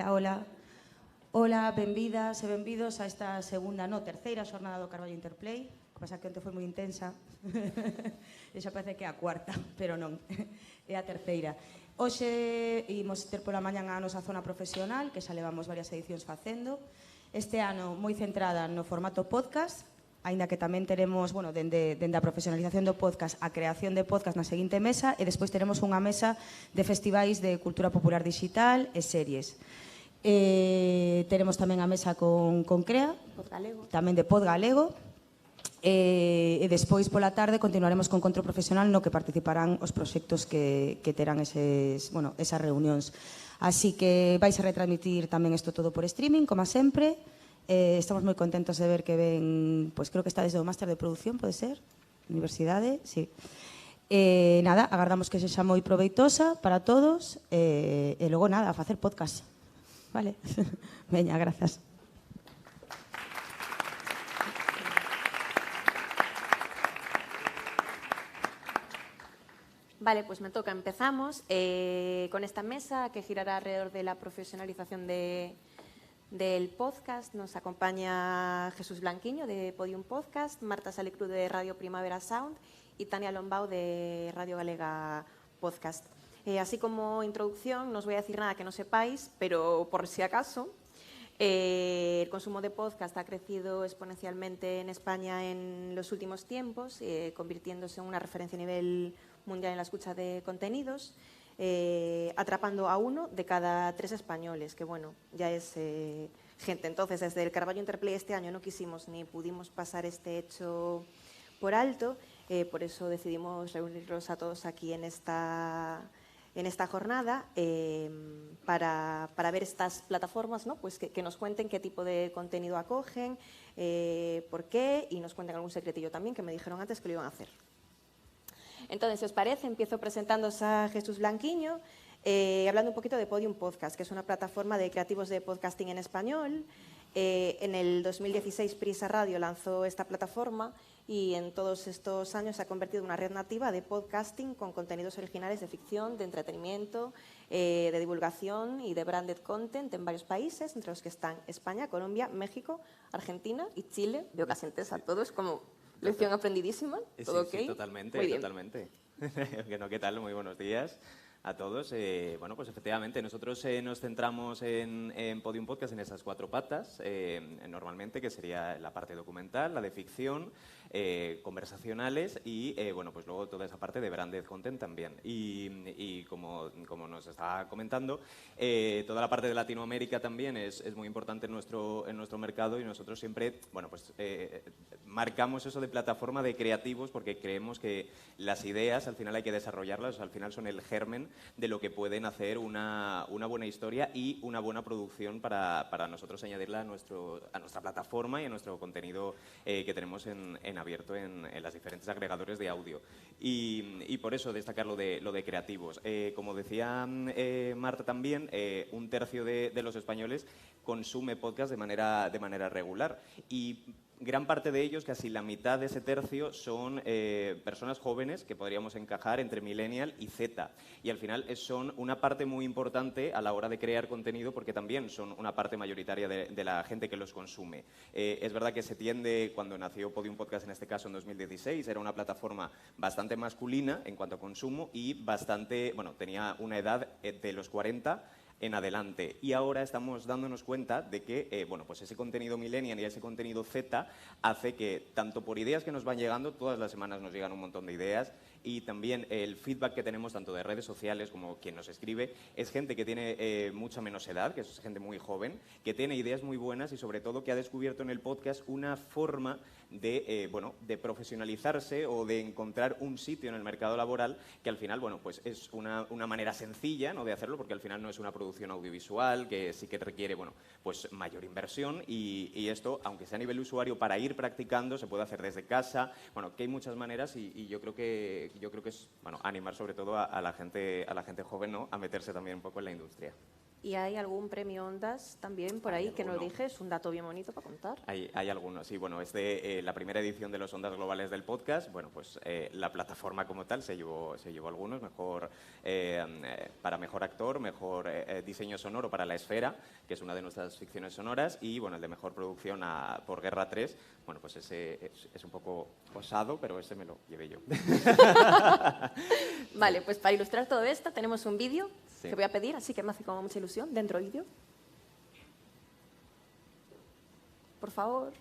Ola, ola, benvidas e benvidos a esta segunda, terceira xornada do Carballo Interplay. O que pasa que onte foi moi intensa e xa parece que é a cuarta, pero non, é a terceira. Hoxe imos ter pola mañan a nosa zona profesional, que xa levamos varias edicións facendo. Este ano moi centrada no formato podcast, aínda que tamén teremos, dende a profesionalización do podcast, a creación de podcast na seguinte mesa, e despois teremos unha mesa de festivais de cultura popular digital e series. Teremos tamén a mesa con CREA, tamén de Pod Galego, e despois pola tarde continuaremos con Encontro Profesional, no que participarán os proxectos que terán esas reunións. Así que vais a retransmitir tamén isto todo por streaming, como sempre. Estamos moi contentos de ver que ven, creo que está desde o máster de producción, pode ser? Universidade, sí. Nada, agardamos que sexa moi proveitosa para todos e logo nada, a facer podcast. Vale, veña, grazas. Vale, pues me toca. Empezamos con esta mesa que girará alrededor de la profesionalización del podcast. Nos acompaña Jesús Blanquiño de Podium Podcast, Marta Salicru de Radio Primavera Sound y Tania Lombao de Radio Galega Podcast. Así como introducción, no os voy a decir nada que no sepáis, pero por si acaso, el consumo de podcast ha crecido exponencialmente en España en los últimos tiempos, convirtiéndose en una referencia a nivel mundial en la escucha de contenidos, atrapando a 1 de cada 3 españoles, que bueno, ya es gente. Entonces, desde el Carballo Interplay este año no quisimos ni pudimos pasar este hecho por alto, por eso decidimos reunirlos a todos aquí en esta jornada para ver estas plataformas, ¿no? Pues que nos cuenten qué tipo de contenido acogen, por qué, y nos cuenten algún secretillo también, que me dijeron antes que lo iban a hacer. Entonces, si os parece, empiezo presentándoos a Jesús Blanquiño, hablando un poquito de Podium Podcast, que es una plataforma de creativos de podcasting en español. En el 2016 Prisa Radio lanzó esta plataforma y en todos estos años se ha convertido en una red nativa de podcasting con contenidos originales de ficción, de entretenimiento, de divulgación y de branded content en varios países, entre los que están España, Colombia, México, Argentina y Chile. Veo que asientes a todos como lección aprendidísima. ¿Todo ok? Sí, totalmente, totalmente. ¿Qué tal? Muy buenos días a todos. Bueno, pues efectivamente, nosotros nos centramos en Podium Podcast en esas 4 patas, normalmente, que sería la parte documental, la de ficción, conversacionales y, bueno, pues luego toda esa parte de branded content también. Y como nos estaba comentando, toda la parte de Latinoamérica también es muy importante en nuestro mercado y nosotros siempre, bueno, pues marcamos eso de plataforma de creativos porque creemos que las ideas al final hay que desarrollarlas, al final son el germen de lo que pueden hacer una buena historia y una buena producción para nosotros añadirla a nuestra plataforma y a nuestro contenido que tenemos en abierto en las diferentes agregadores de audio. Y por eso destacar lo de creativos. Como decía Marta también, 1/3 de los españoles consume podcast de manera regular y gran parte de ellos, casi la mitad de ese tercio, son personas jóvenes que podríamos encajar entre millennial y Z. Y al final son una parte muy importante a la hora de crear contenido porque también son una parte mayoritaria de la gente que los consume. Es verdad que se tiende, cuando nació Podium Podcast en este caso en 2016, era una plataforma bastante masculina en cuanto a consumo y tenía una edad de los 40 en adelante. Y ahora estamos dándonos cuenta de que pues ese contenido millennial y ese contenido Z hace que, tanto por ideas que nos van llegando, todas las semanas nos llegan un montón de ideas, y también el feedback que tenemos tanto de redes sociales como quien nos escribe es gente que tiene mucha menos edad, que es gente muy joven, que tiene ideas muy buenas y sobre todo que ha descubierto en el podcast una forma de profesionalizarse o de encontrar un sitio en el mercado laboral que al final, pues es una manera sencilla, ¿no?, de hacerlo, porque al final no es una producción audiovisual que sí que requiere, pues mayor inversión y esto, aunque sea a nivel usuario, para ir practicando, se puede hacer desde casa, que hay muchas maneras y yo creo que es, animar sobre todo a la gente joven, ¿no?, a meterse también un poco en la industria. ¿Y hay algún premio Ondas también por ahí que nos dije? Es un dato bien bonito para contar. Hay algunos, sí. Bueno, es de la primera edición de los Ondas Globales del podcast. Bueno, pues la plataforma como tal se llevó algunos. Para mejor actor, mejor diseño sonoro para La Esfera, que es una de nuestras ficciones sonoras. Y bueno, el de mejor producción por Guerra 3. Bueno, pues ese es un poco osado, pero ese me lo llevé yo. Vale, pues para ilustrar todo esto tenemos un vídeo Sí. que voy a pedir, así que me hace como mucha ilusión. Dentro vídeo. Por favor.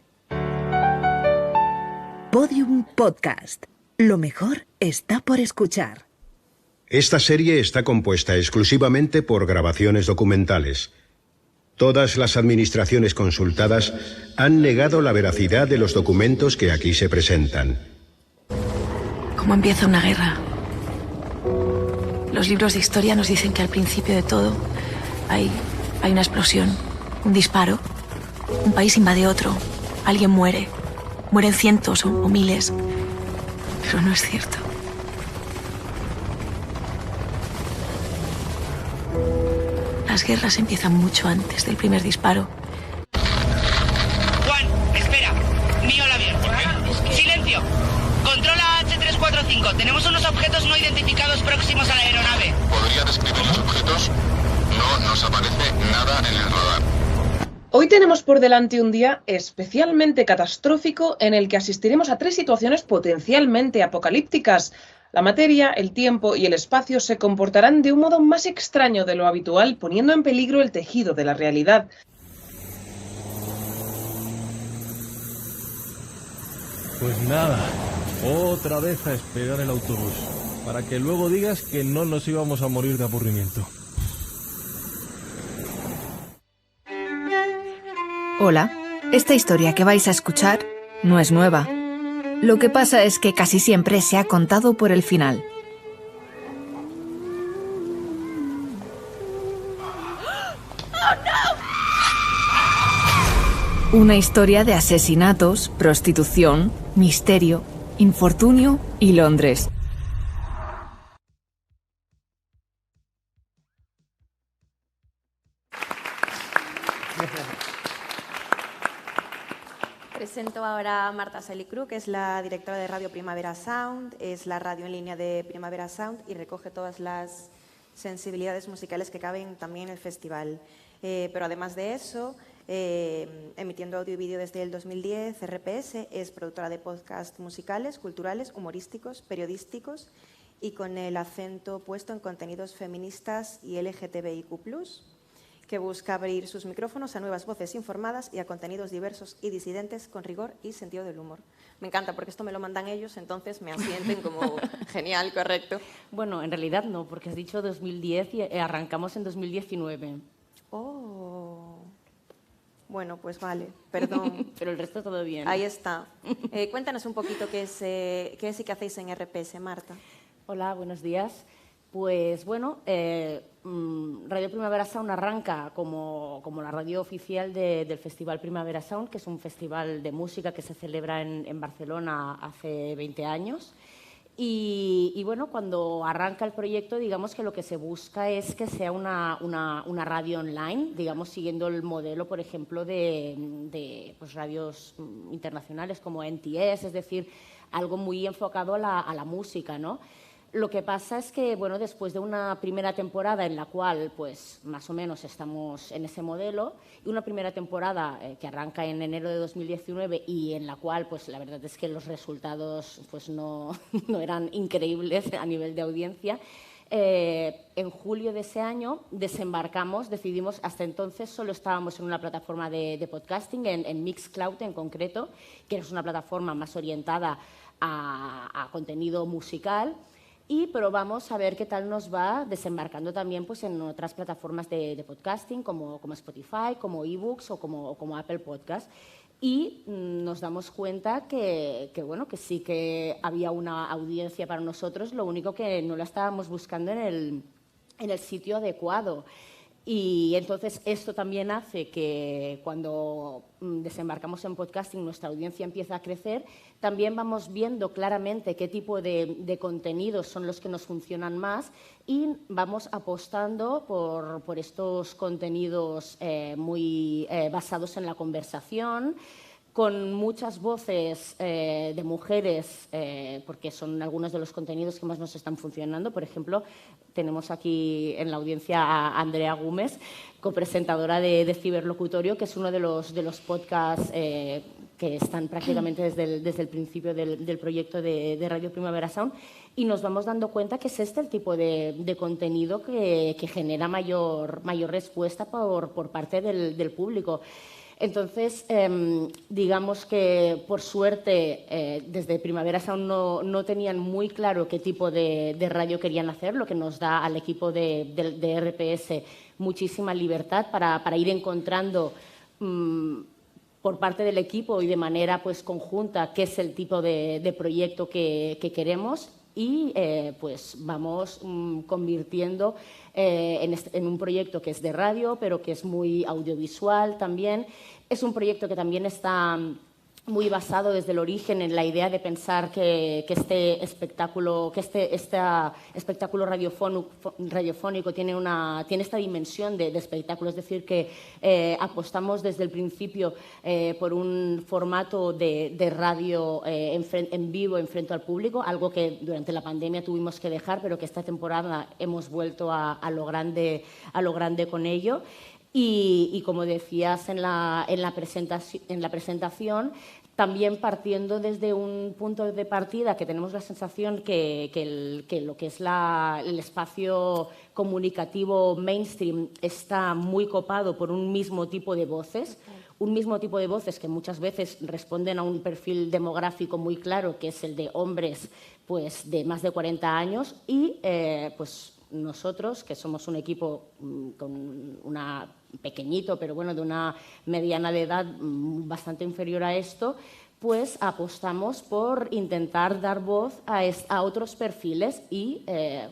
Podium Podcast. Lo mejor está por escuchar. Esta serie está compuesta exclusivamente por grabaciones documentales. Todas las administraciones consultadas han negado la veracidad de los documentos que aquí se presentan. ¿Cómo empieza una guerra? Los libros de historia nos dicen que al principio de todo hay una explosión, un disparo, un país invade otro, alguien muere, mueren cientos o miles, pero no es cierto. Las guerras empiezan mucho antes del primer disparo. Juan, espera. Mío la abierto. Silencio. Controla H345. Tenemos unos objetos no identificados próximos a la aeronave. ¿Podría describir los objetos? No nos aparece nada en el radar. Hoy tenemos por delante un día especialmente catastrófico en el que asistiremos a 3 situaciones potencialmente apocalípticas. La materia, el tiempo y el espacio se comportarán de un modo más extraño de lo habitual, poniendo en peligro el tejido de la realidad. Pues nada, otra vez a esperar el autobús, para que luego digas que no nos íbamos a morir de aburrimiento. Hola, esta historia que vais a escuchar no es nueva. Lo que pasa es que casi siempre se ha contado por el final. Una historia de asesinatos, prostitución, misterio, infortunio y Londres. Presento ahora a Marta Salicru, que es la directora de Radio Primavera Sound, es la radio en línea de Primavera Sound y recoge todas las sensibilidades musicales que caben también en el festival. Pero además de eso, emitiendo audio y vídeo desde el 2010, RPS es productora de podcasts musicales, culturales, humorísticos, periodísticos y con el acento puesto en contenidos feministas y LGTBIQ+, que busca abrir sus micrófonos a nuevas voces informadas y a contenidos diversos y disidentes con rigor y sentido del humor. Me encanta porque esto me lo mandan ellos, entonces me asienten como genial, correcto. Bueno, en realidad no, porque has dicho 2010 y arrancamos en 2019. Oh, bueno, pues vale, perdón. Pero el resto todo bien. Ahí está. Cuéntanos un poquito qué es y qué hacéis en RPS, Marta. Hola, buenos días. Pues bueno, Radio Primavera Sound arranca como la radio oficial del Festival Primavera Sound, que es un festival de música que se celebra en Barcelona hace 20 años. Y bueno, cuando arranca el proyecto, digamos que lo que se busca es que sea una radio online, digamos, siguiendo el modelo, por ejemplo, de pues, radios internacionales como NTS, es decir, algo muy enfocado a la música, ¿no? Lo que pasa es que, bueno, después de una primera temporada en la cual, pues, más o menos estamos en ese modelo, y una primera temporada que arranca en enero de 2019 y en la cual, pues, la verdad es que los resultados, pues, no eran increíbles a nivel de audiencia, en julio de ese año decidimos, hasta entonces solo estábamos en una plataforma de podcasting, en Mixcloud en concreto, que es una plataforma más orientada a contenido musical, y probamos a ver qué tal nos va desembarcando también pues, en otras plataformas de podcasting como Spotify, como eBooks o como Apple Podcast. Y nos damos cuenta que sí que había una audiencia para nosotros, lo único que no la estábamos buscando en el sitio adecuado. Y entonces esto también hace que cuando desembarcamos en podcasting nuestra audiencia empieza a crecer. También vamos viendo claramente qué tipo de contenidos son los que nos funcionan más y vamos apostando por estos contenidos muy basados en la conversación, con muchas voces de mujeres, porque son algunos de los contenidos que más nos están funcionando. Por ejemplo, tenemos aquí en la audiencia a Andrea Gómez, copresentadora de Ciberlocutorio, que es uno de los podcasts que están prácticamente desde el principio del proyecto de Radio Primavera Sound, y nos vamos dando cuenta que es este el tipo de contenido que genera mayor respuesta por parte del público. Entonces, digamos que, por suerte, desde Primavera Sound no tenían muy claro qué tipo de radio querían hacer, lo que nos da al equipo de RPS muchísima libertad para ir encontrando por parte del equipo y de manera pues conjunta qué es el tipo de proyecto que queremos, y pues vamos convirtiendo en un proyecto que es de radio, pero que es muy audiovisual también. Es un proyecto que también está muy basado desde el origen en la idea de pensar que este espectáculo radiofónico tiene esta dimensión de espectáculo, es decir, que apostamos desde el principio por un formato de radio en vivo, enfrente al público, algo que durante la pandemia tuvimos que dejar, pero que esta temporada hemos vuelto a lo grande con ello. Y como decías en la presentación, también partiendo desde un punto de partida que tenemos la sensación que lo que es el espacio comunicativo mainstream está muy copado por un mismo tipo de voces, que muchas veces responden a un perfil demográfico muy claro, que es el de hombres pues, de más de 40 años, y pues nosotros, que somos un equipo con una pequeñito, pero bueno, de una mediana de edad bastante inferior a esto, pues apostamos por intentar dar voz a otros perfiles, y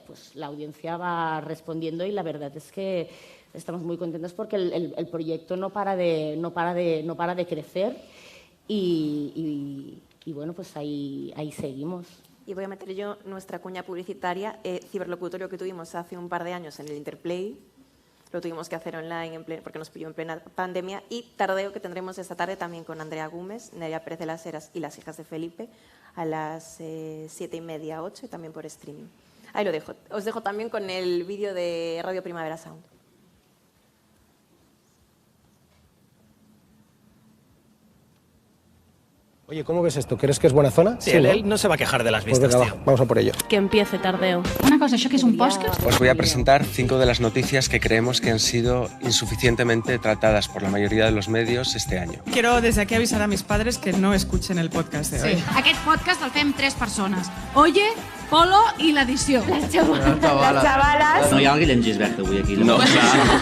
pues la audiencia va respondiendo, y la verdad es que estamos muy contentos porque el proyecto no para de crecer, y bueno, pues ahí seguimos. Y voy a meter yo nuestra cuña publicitaria. Ciberlocutorio que tuvimos hace un par de años en el Interplay, lo tuvimos que hacer online porque nos pilló en plena pandemia, y Tardeo, que tendremos esta tarde también con Andrea Gómez, Nerea Pérez de las Heras y las hijas de Felipe, a las 7:30, 8, y también por streaming. Ahí lo dejo. Os dejo también con el vídeo de Radio Primavera Sound. Oye, ¿cómo ves esto? ¿Crees que es buena zona? Sí, él no se va a quejar de las vistas, pues venga, tío. Vamos a por ello. Que empiece, Tardeo. Una cosa, ¿eso qué es un podcast? Os voy a presentar 5 de las noticias que creemos que han sido insuficientemente tratadas por la mayoría de los medios este año. Quiero desde aquí avisar a mis padres que no escuchen el podcast de hoy. Aquest podcast el fem 3 persones. Oye, Polo i l'edició. Les xavales. No hi ha el Guillem Gisbert avui aquí. No, És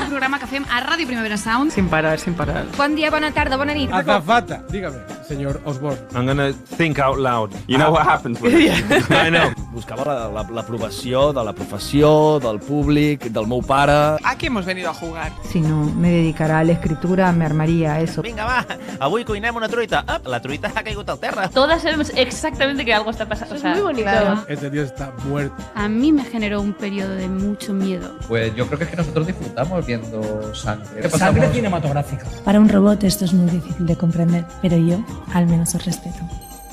un programa que fem a Ràdio Primavera Sound. Sin parar, sin parar. Bon dia, bona tarda, bona nit. Azafata, dígame, señor Osborne. I'm gonna think out loud. You know what happens with it. I know. Buscava l'aprovació de la professió, del públic, del meu pare. Aquí hemos venido a jugar. Si no me dedicara a la escritura, me armaría a eso. Vinga, va, avui cuinem una truita. La truita ha caigut al terra. Todas sabemos exactamente que algo está pasando. Es muy bonito. Claro. Este tío está muerto. A mí me generó un periodo de mucho miedo. Pues yo creo que es que nosotros disfrutamos viendo sangre. Sangre cinematográfica. Para un robot esto es muy difícil de comprender, pero yo al menos os respeto.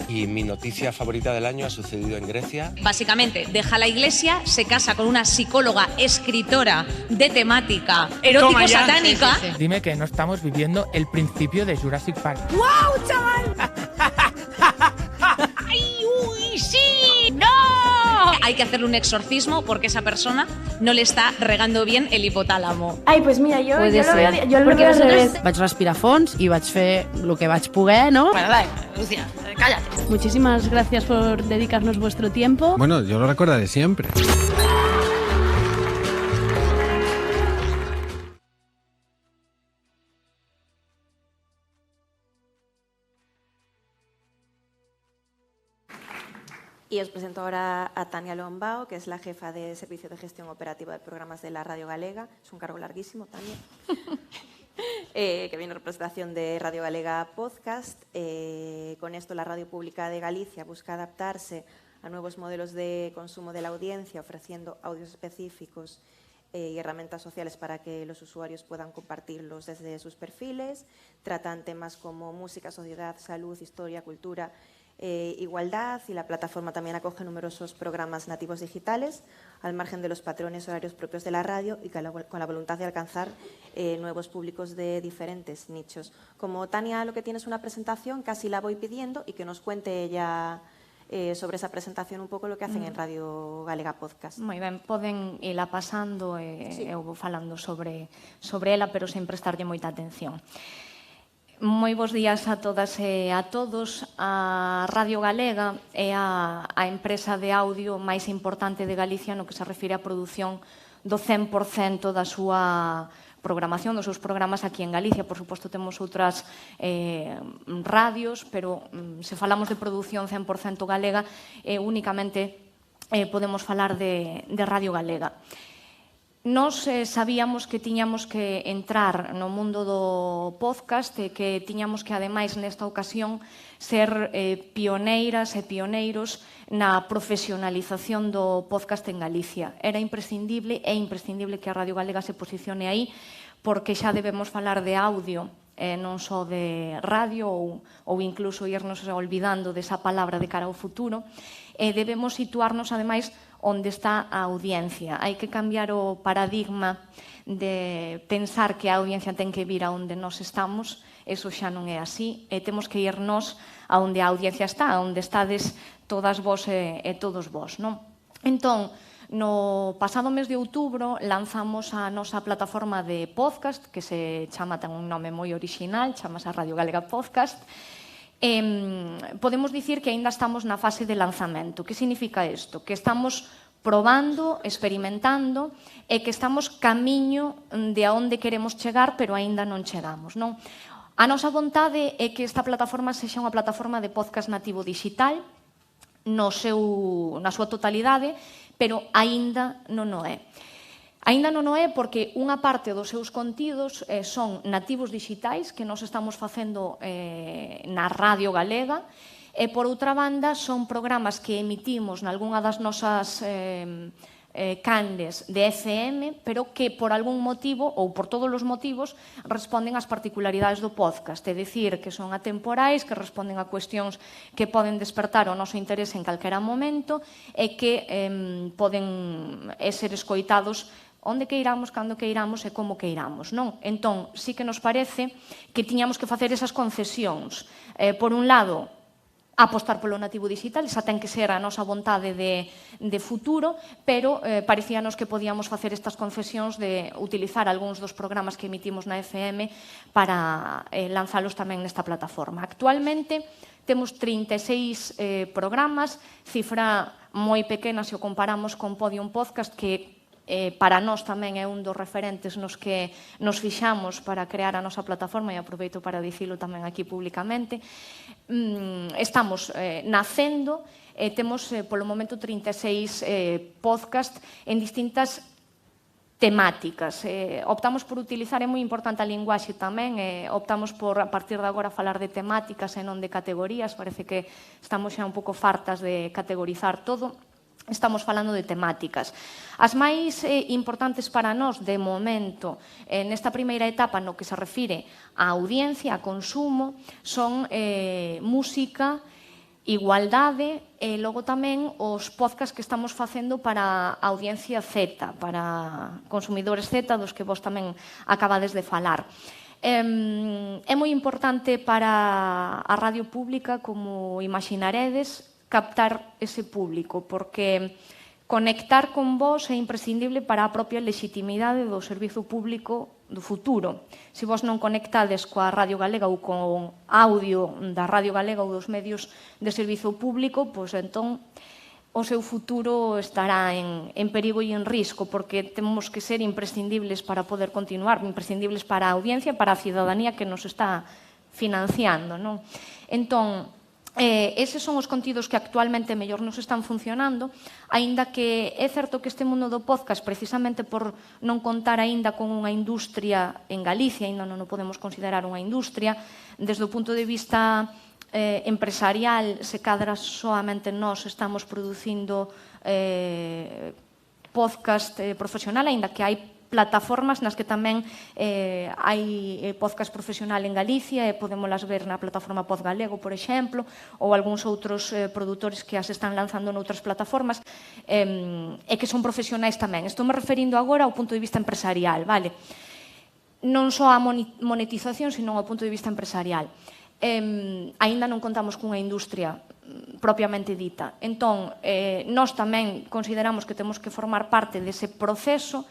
Y mi noticia favorita del año ha sucedido en Grecia. Básicamente, deja la iglesia, se casa con una psicóloga, escritora de temática erótico-satánica. Sí. Dime que no estamos viviendo el principio de Jurassic Park. ¡Wow, chaval! ¡Ay, uy, sí! ¡No! Hay que hacerle un exorcismo porque esa persona no le está regando bien el hipotálamo. Ai, pues mira, jo lo veo al revés. Vaig respirar fons i vaig fer el que vaig poder, ¿no? Bueno, dale, Lucía, cállate. Muchísimas gracias por dedicarnos vuestro tiempo. Bueno, yo lo recordaré siempre. Y Y os presento ahora a Tania Lombao, que es la jefa de Servicio de Gestión Operativa de Programas de la Radio Galega. Es un cargo larguísimo, Tania. Que viene en representación de Radio Galega Podcast. Con esto, la Radio Pública de Galicia busca adaptarse a nuevos modelos de consumo de la audiencia, ofreciendo audios específicos y herramientas sociales para que los usuarios puedan compartirlos desde sus perfiles. Tratan temas como música, sociedad, salud, historia, cultura, igualdad, y la plataforma también acoge numerosos programas nativos digitales al margen de los patrones horarios propios de la radio y con la voluntad de alcanzar nuevos públicos de diferentes nichos. Como Tania lo que tiene es una presentación, casi la voy pidiendo y que nos cuente ella sobre esa presentación un pouco lo que hacen en Radio Galega Podcast. Moi ben, poden ela pasando eu vou falando sobre ela, pero sen prestarlle moita atención. Moi bons días a todas e a todos. A Radio Galega é a empresa de audio máis importante de Galicia no que se refire á produción do 100% da súa programación, dos seus programas aquí en Galicia. Por suposto, temos outras radios, pero se falamos de produción 100% galega, únicamente podemos falar de Radio Galega. Nos sabíamos que tiñamos que entrar no mundo do podcast e que tiñamos que, ademais, nesta ocasión, ser pioneiras e pioneiros na profesionalización do podcast en Galicia. Era imprescindible, é imprescindible que a Radio Galega se posicione aí, porque xa debemos falar de audio, non só de radio ou incluso irnos olvidando desa palabra de cara ao futuro. Debemos situarnos, ademais, onde está a audiencia. Hai que cambiar o paradigma de pensar que a audiencia ten que vir a onde nós estamos. Eso xa non é así. Temos que irnos a onde a audiencia está, a onde estades todas vos e todos vos, non? Entón, no pasado mes de outubro lanzamos a nosa plataforma de podcast, que se chama, ten un nome moi orixinal, chamase Radio Galega Podcast. Podemos dicir que aínda estamos na fase de lanzamento. Que significa isto? Que estamos probando, experimentando e que estamos camiño de a onde queremos chegar, pero aínda non chegamos, non? A nosa vontade é que esta plataforma sexa unha plataforma de podcast nativo digital na súa totalidade, pero aínda non o é. Aínda non o é porque unha parte dos seus contidos son nativos digitais que nós estamos facendo na Radio Galega e, por outra banda, son programas que emitimos nalgúna das nosas canles de FM, pero que por algún motivo, ou por todos os motivos, responden ás particularidades do podcast, é dicir, que son atemporais, que responden a cuestións que poden despertar o noso interese en calquera momento e que poden ser escoitados onde queiramos, cando queiramos e como queiramos, non? Entón, sí que nos parece que tiñamos que facer esas concesións. Por un lado, apostar polo nativo digital, esa ten que ser a nosa vontade de futuro, pero parecíanos que podíamos facer estas concesións de utilizar algúns dos programas que emitimos na FM para lanzalos tamén nesta plataforma. Actualmente temos 36 programas, cifra moi pequena se o comparamos con Podium Podcast, que para nós tamén é un dos referentes nos que nos fixamos para crear a nosa plataforma, e aproveito para dicilo tamén aquí públicamente. Estamos nacendo, temos polo momento 36 podcast en distintas temáticas. Optamos por utilizar, é moi importante a linguaxe tamén, optamos por, a partir de agora, falar de temáticas e non de categorías. Parece que estamos xa un pouco fartas de categorizar todo. Estamos falando de temáticas. As máis importantes para nós, de momento, nesta primeira etapa no que se refire á audiencia, a consumo, son música, igualdade e logo tamén os podcasts que estamos facendo para a audiencia Z, para consumidores Z, dos que vos tamén acabades de falar. É moi importante para a radio pública, como imaginaredes, captar ese público, porque conectar con vos é imprescindible para a propia legitimidade do servizo público do futuro. Se vos non conectades coa Radio Galega ou con audio da Radio Galega ou dos medios de servizo público, pois entón o seu futuro estará en perigo e en risco, porque temos que ser imprescindibles para poder continuar, imprescindibles para a audiencia, para a cidadanía que nos está financiando, non? Entón, Eses son os contidos que actualmente mellor nos están funcionando, aínda que é certo que este mundo do podcast, precisamente por non contar aínda con unha industria en Galicia, aínda non o podemos considerar unha industria, desde o punto de vista empresarial, se cadra soamente nós estamos producindo podcast profesional, aínda que hai plataformas nas que tamén hai podcast profesional en Galicia e podémolas ver na plataforma Pod Galego, por exemplo, ou algúns outros produtores que as están lanzando noutras plataformas e que son profesionais tamén. Estou me referindo agora ao punto de vista empresarial, vale? Non só a monetización, sino ao punto de vista empresarial. Aínda non contamos cunha industria propiamente dita. Entón, nós tamén consideramos que temos que formar parte dese proceso.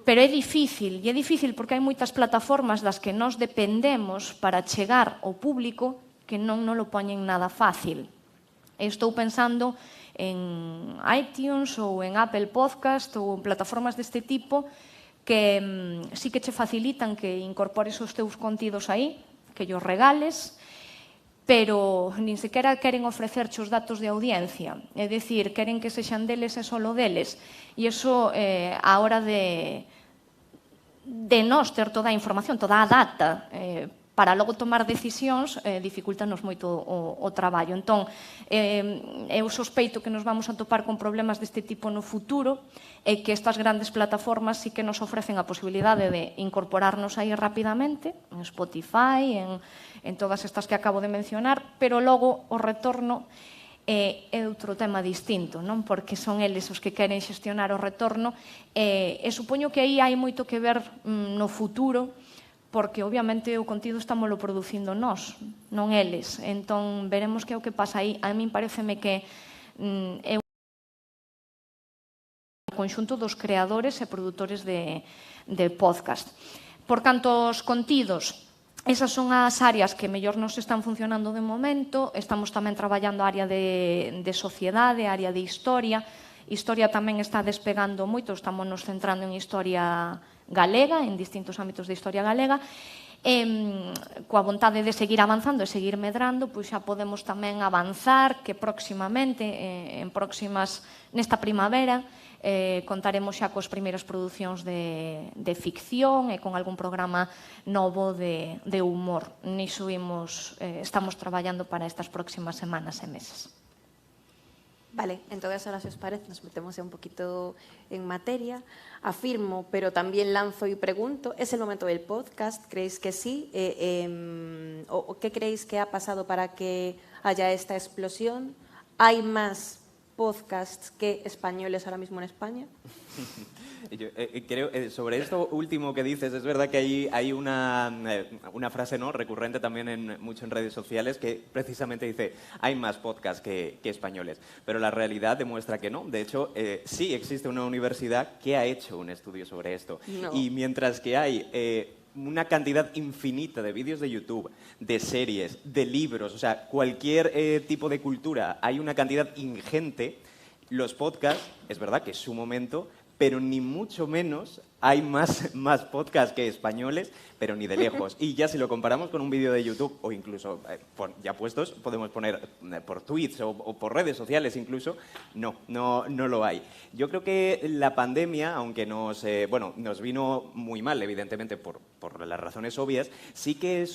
Pero é difícil, e é difícil porque hai moitas plataformas das que nós dependemos para chegar ao público que non nos lo poñen nada fácil. Estou pensando en iTunes ou en Apple Podcast ou en plataformas deste tipo que sí que che facilitan que incorpores os teus contidos aí, que llos regales, pero nin sequera queren ofrecerche os datos de audiencia. É dicir, queren que sexan deles e solo deles. E iso, a hora de nós ter toda a información, toda a data, para logo tomar decisións, dificultanos moito o traballo. Entón, eu sospeito que nos vamos a topar con problemas deste tipo no futuro e que estas grandes plataformas sí que nos ofrecen a posibilidade de incorporarnos aí rapidamente, en Spotify, en todas estas que acabo de mencionar, pero logo o retorno é outro tema distinto, non? Porque son eles os que queren xestionar o retorno e supoño que aí hai moito que ver no futuro porque obviamente o contido estámoslo producindo nós, non eles. Entón veremos que é o que pasa aí. A min pareceme que é un conxunto dos creadores e produtores de podcast. Por canto aos contidos, esas son as áreas que mellor nos están funcionando de momento. Estamos tamén traballando a área de sociedade, a área de historia. Historia tamén está despegando moito, estamos nos centrando en historia galega, en distintos ámbitos de historia galega. Coa vontade de seguir avanzando e seguir medrando, pois xa podemos tamén avanzar que próximamente, nesta primavera, contaremos xa coas primeiras producións de ficción e con algún programa novo de humor. Niso estamos traballando para estas próximas semanas e meses. Vale, entonces ahora si os parece nos metemos un poquito en materia. Afirmo, pero también lanzo y pregunto, ¿es el momento del podcast? ¿Creéis que sí? ¿O qué creéis que ha pasado para que haya esta explosión? ¿Hay más podcasts que españoles ahora mismo en España? Yo, creo, sobre esto último que dices, es verdad que hay una frase, ¿no?, recurrente también mucho en redes sociales que precisamente dice hay más podcasts que españoles, pero la realidad demuestra que no. De hecho, sí existe una universidad que ha hecho un estudio sobre esto. No. Y mientras que hay una cantidad infinita de vídeos de YouTube, de series, de libros, o sea, cualquier tipo de cultura, hay una cantidad ingente. Los podcasts, es verdad que es su momento, pero ni mucho menos hay más podcasts que españoles, pero ni de lejos. Y ya si lo comparamos con un vídeo de YouTube, o incluso, ya puestos, podemos poner por tweets o por redes sociales incluso, no lo hay. Yo creo que la pandemia, aunque nos vino muy mal, evidentemente, por las razones obvias, sí que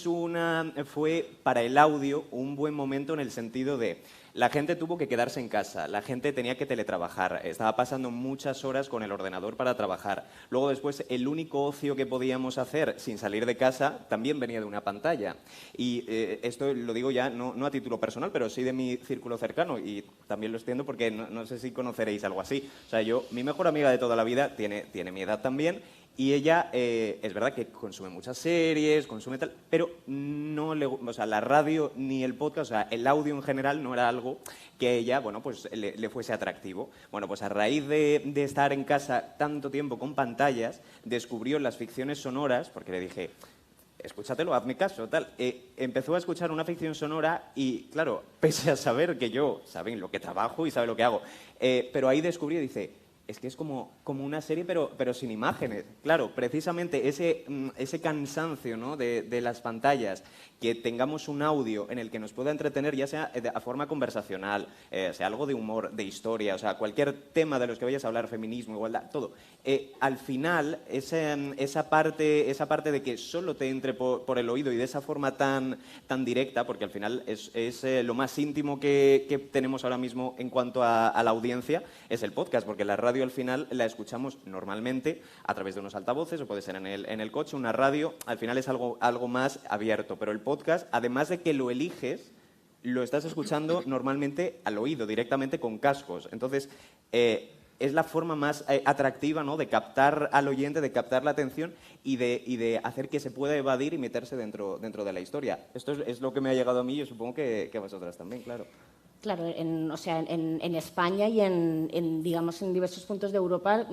fue para el audio un buen momento en el sentido de la gente tuvo que quedarse en casa, la gente tenía que teletrabajar, estaba pasando muchas horas con el ordenador para trabajar. Luego después el único ocio que podíamos hacer sin salir de casa también venía de una pantalla. Y esto lo digo ya no a título personal, pero sí de mi círculo cercano y también lo extiendo porque no sé si conoceréis algo así. O sea, mi mejor amiga de toda la vida tiene mi edad también. Y ella, es verdad que consume muchas series, consume tal, pero la radio ni el podcast, o sea, el audio en general no era algo que a ella, pues le fuese atractivo. Bueno, pues a raíz de estar en casa tanto tiempo con pantallas, descubrió las ficciones sonoras, porque le dije, escúchatelo, hazme caso, tal. Empezó a escuchar una ficción sonora y, claro, pese a saber que yo, saben lo que trabajo y sabe lo que hago, pero ahí descubrí y dice, es que es como una serie, pero sin imágenes. Claro, precisamente ese cansancio, ¿no?, de las pantallas, que tengamos un audio en el que nos pueda entretener, ya sea a forma conversacional, sea algo de humor, de historia, o sea, cualquier tema de los que vayas a hablar, feminismo, igualdad, todo. Al final, esa parte de que solo te entre por el oído y de esa forma tan directa, porque al final es lo más íntimo que tenemos ahora mismo en cuanto a la audiencia, es el podcast, porque la radio al final la escuchamos normalmente a través de unos altavoces o puede ser en el coche. Una radio al final es algo más abierto, pero el podcast, además de que lo eliges, lo estás escuchando normalmente al oído, directamente con cascos. Entonces, es la forma más atractiva, ¿no?, de captar al oyente, de captar la atención y de hacer que se pueda evadir y meterse dentro de la historia. Esto es lo que me ha llegado a mí y yo supongo que a vosotras también, claro. Claro, en España y digamos, en diversos puntos de Europa,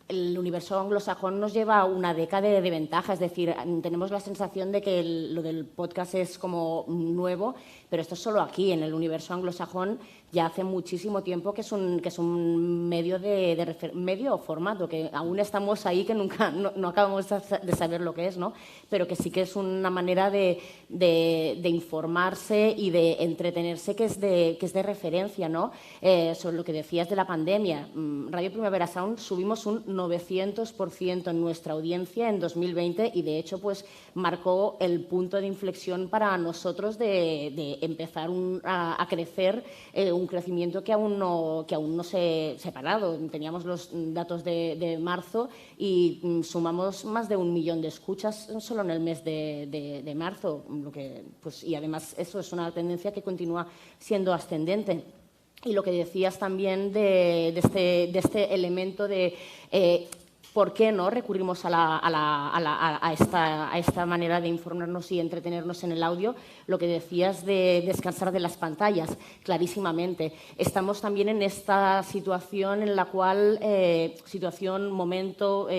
el universo anglosajón nos lleva una década de ventaja. Es decir, tenemos la sensación de que lo del podcast es como nuevo, pero esto es solo aquí, en el universo anglosajón. Ya hace muchísimo tiempo que es un medio medio o formato, que aún estamos ahí, que nunca no acabamos de saber lo que es, ¿no? Pero que sí que es una manera de informarse y de entretenerse que es de referencia, ¿no? Sobre lo que decías de la pandemia, Radio Primavera Sound subimos un 900% en nuestra audiencia en 2020 y de hecho pues marcó el punto de inflexión para nosotros de empezar a crecer, un crecimiento que aún no se ha parado. Teníamos los datos de marzo y sumamos más de 1 millón de escuchas solo en el mes de marzo, y además eso es una tendencia que continúa siendo ascendente. Y lo que decías también de este elemento de ¿por qué no recurrimos a esta manera de informarnos y entretenernos en el audio? Lo que decías de descansar de las pantallas, clarísimamente. Estamos también en esta situación en la cual, momento,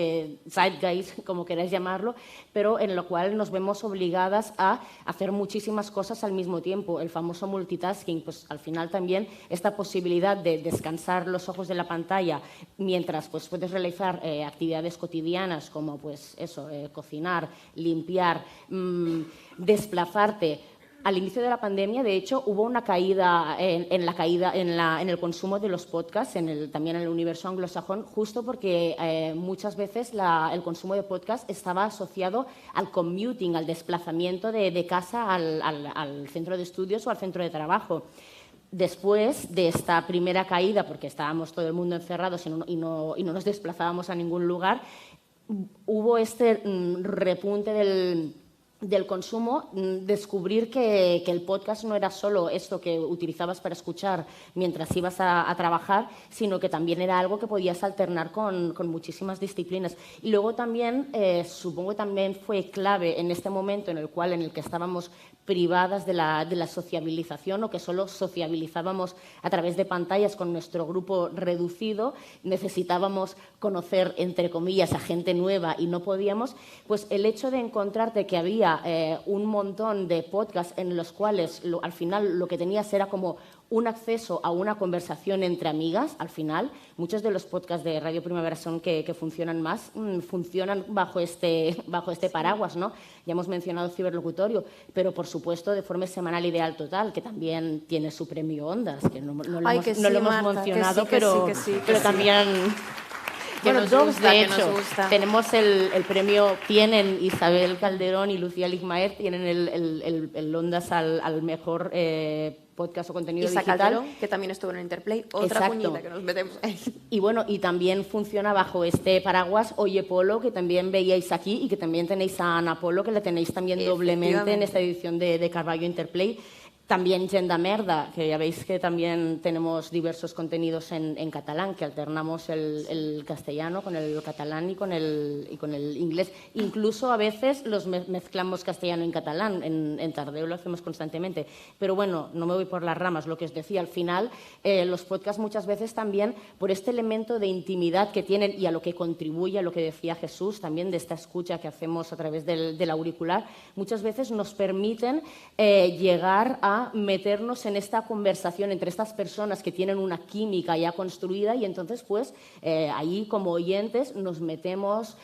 zeitgeist, como queráis llamarlo, pero en la cual nos vemos obligadas a hacer muchísimas cosas al mismo tiempo. El famoso multitasking, pues al final también esta posibilidad de descansar los ojos de la pantalla mientras pues, puedes realizar actividades cotidianas como pues eso, cocinar, limpiar, desplazarte. Al inicio de la pandemia, de hecho, hubo una caída en el consumo de los podcasts, también en el universo anglosajón, justo porque muchas veces el consumo de podcasts estaba asociado al commuting, al desplazamiento de casa al centro de estudios o al centro de trabajo. Después de esta primera caída, porque estábamos todo el mundo encerrados y no nos desplazábamos a ningún lugar, hubo este repunte del consumo, descubrir que el podcast no era solo esto que utilizabas para escuchar mientras ibas a trabajar, sino que también era algo que podías alternar con muchísimas disciplinas. Y luego también, supongo que también fue clave en este momento en el que estábamos privadas de la sociabilización o que solo sociabilizábamos a través de pantallas con nuestro grupo reducido, necesitábamos conocer, entre comillas, a gente nueva y no podíamos, pues el hecho de encontrarte que había un montón de podcasts en los cuales al final lo que tenías era como un acceso a una conversación entre amigas, al final, muchos de los podcasts de Radio Primavera Sound que funcionan más, funcionan bajo este paraguas, ¿no? Ya hemos mencionado Ciberlocutorio, pero por supuesto de forma semanal Ideal Total, que también tiene su premio Ondas, que no lo hemos mencionado, pero también... Bueno, de hecho, tenemos tienen Isabel Calderón y Lucía Ligmaer, tienen el Ondas al mejor podcast o contenido digital. Calderón, que también estuvo en Interplay, otra puñita que nos metemos ahí. Y bueno, y también funciona bajo este paraguas Oye Polo, que también veíais aquí, y que también tenéis a Ana Polo, que la tenéis también doblemente en esta edición de Carballo Interplay. También Genda Merda, que ya veis que también tenemos diversos contenidos en catalán, que alternamos el castellano con el catalán y con el inglés. Incluso a veces los mezclamos castellano y catalán, en Tardeo lo hacemos constantemente. Pero bueno, no me voy por las ramas, lo que os decía, al final los podcasts muchas veces también, por este elemento de intimidad que tienen y a lo que contribuye, a lo que decía Jesús, también de esta escucha que hacemos a través del auricular, muchas veces nos permiten llegar a a meternos en esta conversación entre estas personas que tienen una química ya construida y entonces pues ahí como oyentes nos metemos,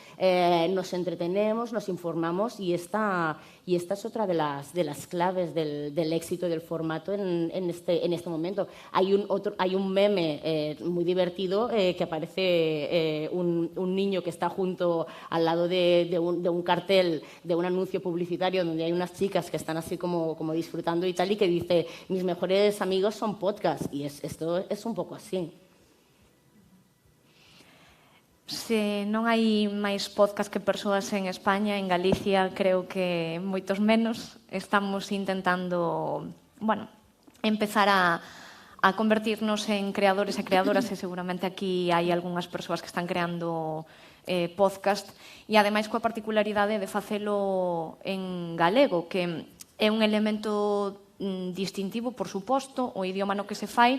nos entretenemos, nos informamos y esta es otra de las claves del éxito del formato en este momento. Hay un meme muy divertido que aparece un niño que está junto al lado de un cartel de un anuncio publicitario donde hay unas chicas que están así como disfrutando y tal, y que dice: mis mejores amigos son podcasts, y esto es un pouco así. Se non hai máis podcast que persoas en España, en Galicia creo que moitos menos. Estamos intentando, empezar a convertirnos en creadores e creadoras, e seguramente aquí hai algunhas persoas que están creando podcast, e ademais coa particularidade de facelo en galego, que é un elemento distintivo, por suposto, o idioma no que se fai,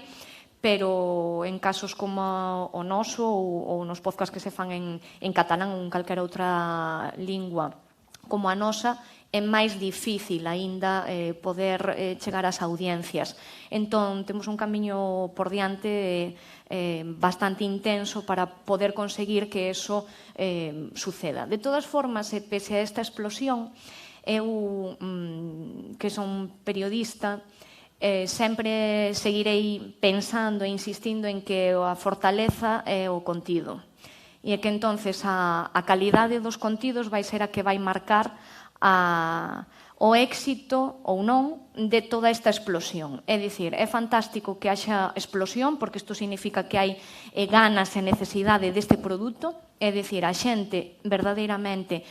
pero en casos como o noso ou nos podcast que se fan en catalán ou en calquera outra lingua como a nosa, é máis difícil aínda poder chegar ás audiencias. Entón, temos un camiño por diante bastante intenso para poder conseguir que eso suceda. De todas formas, pese a esta explosión, eu, que son periodista, sempre seguirei pensando e insistindo en que a fortaleza é o contido. E é que entonces a calidade dos contidos vai ser a que vai marcar o éxito ou non de toda esta explosión. É dicir, é fantástico que haxa explosión, porque isto significa que hai ganas e necesidade deste produto. É dicir, a xente verdadeiramente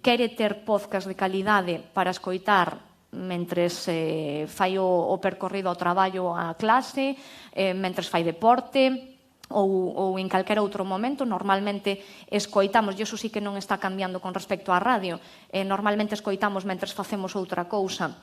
quere ter podcast de calidade para escoitar mentres fai o percorrido ao traballo, á clase, mentres fai deporte ou en calquera outro momento. Normalmente escoitamos, e iso sí que non está cambiando con respecto á radio, normalmente escoitamos mentres facemos outra cousa,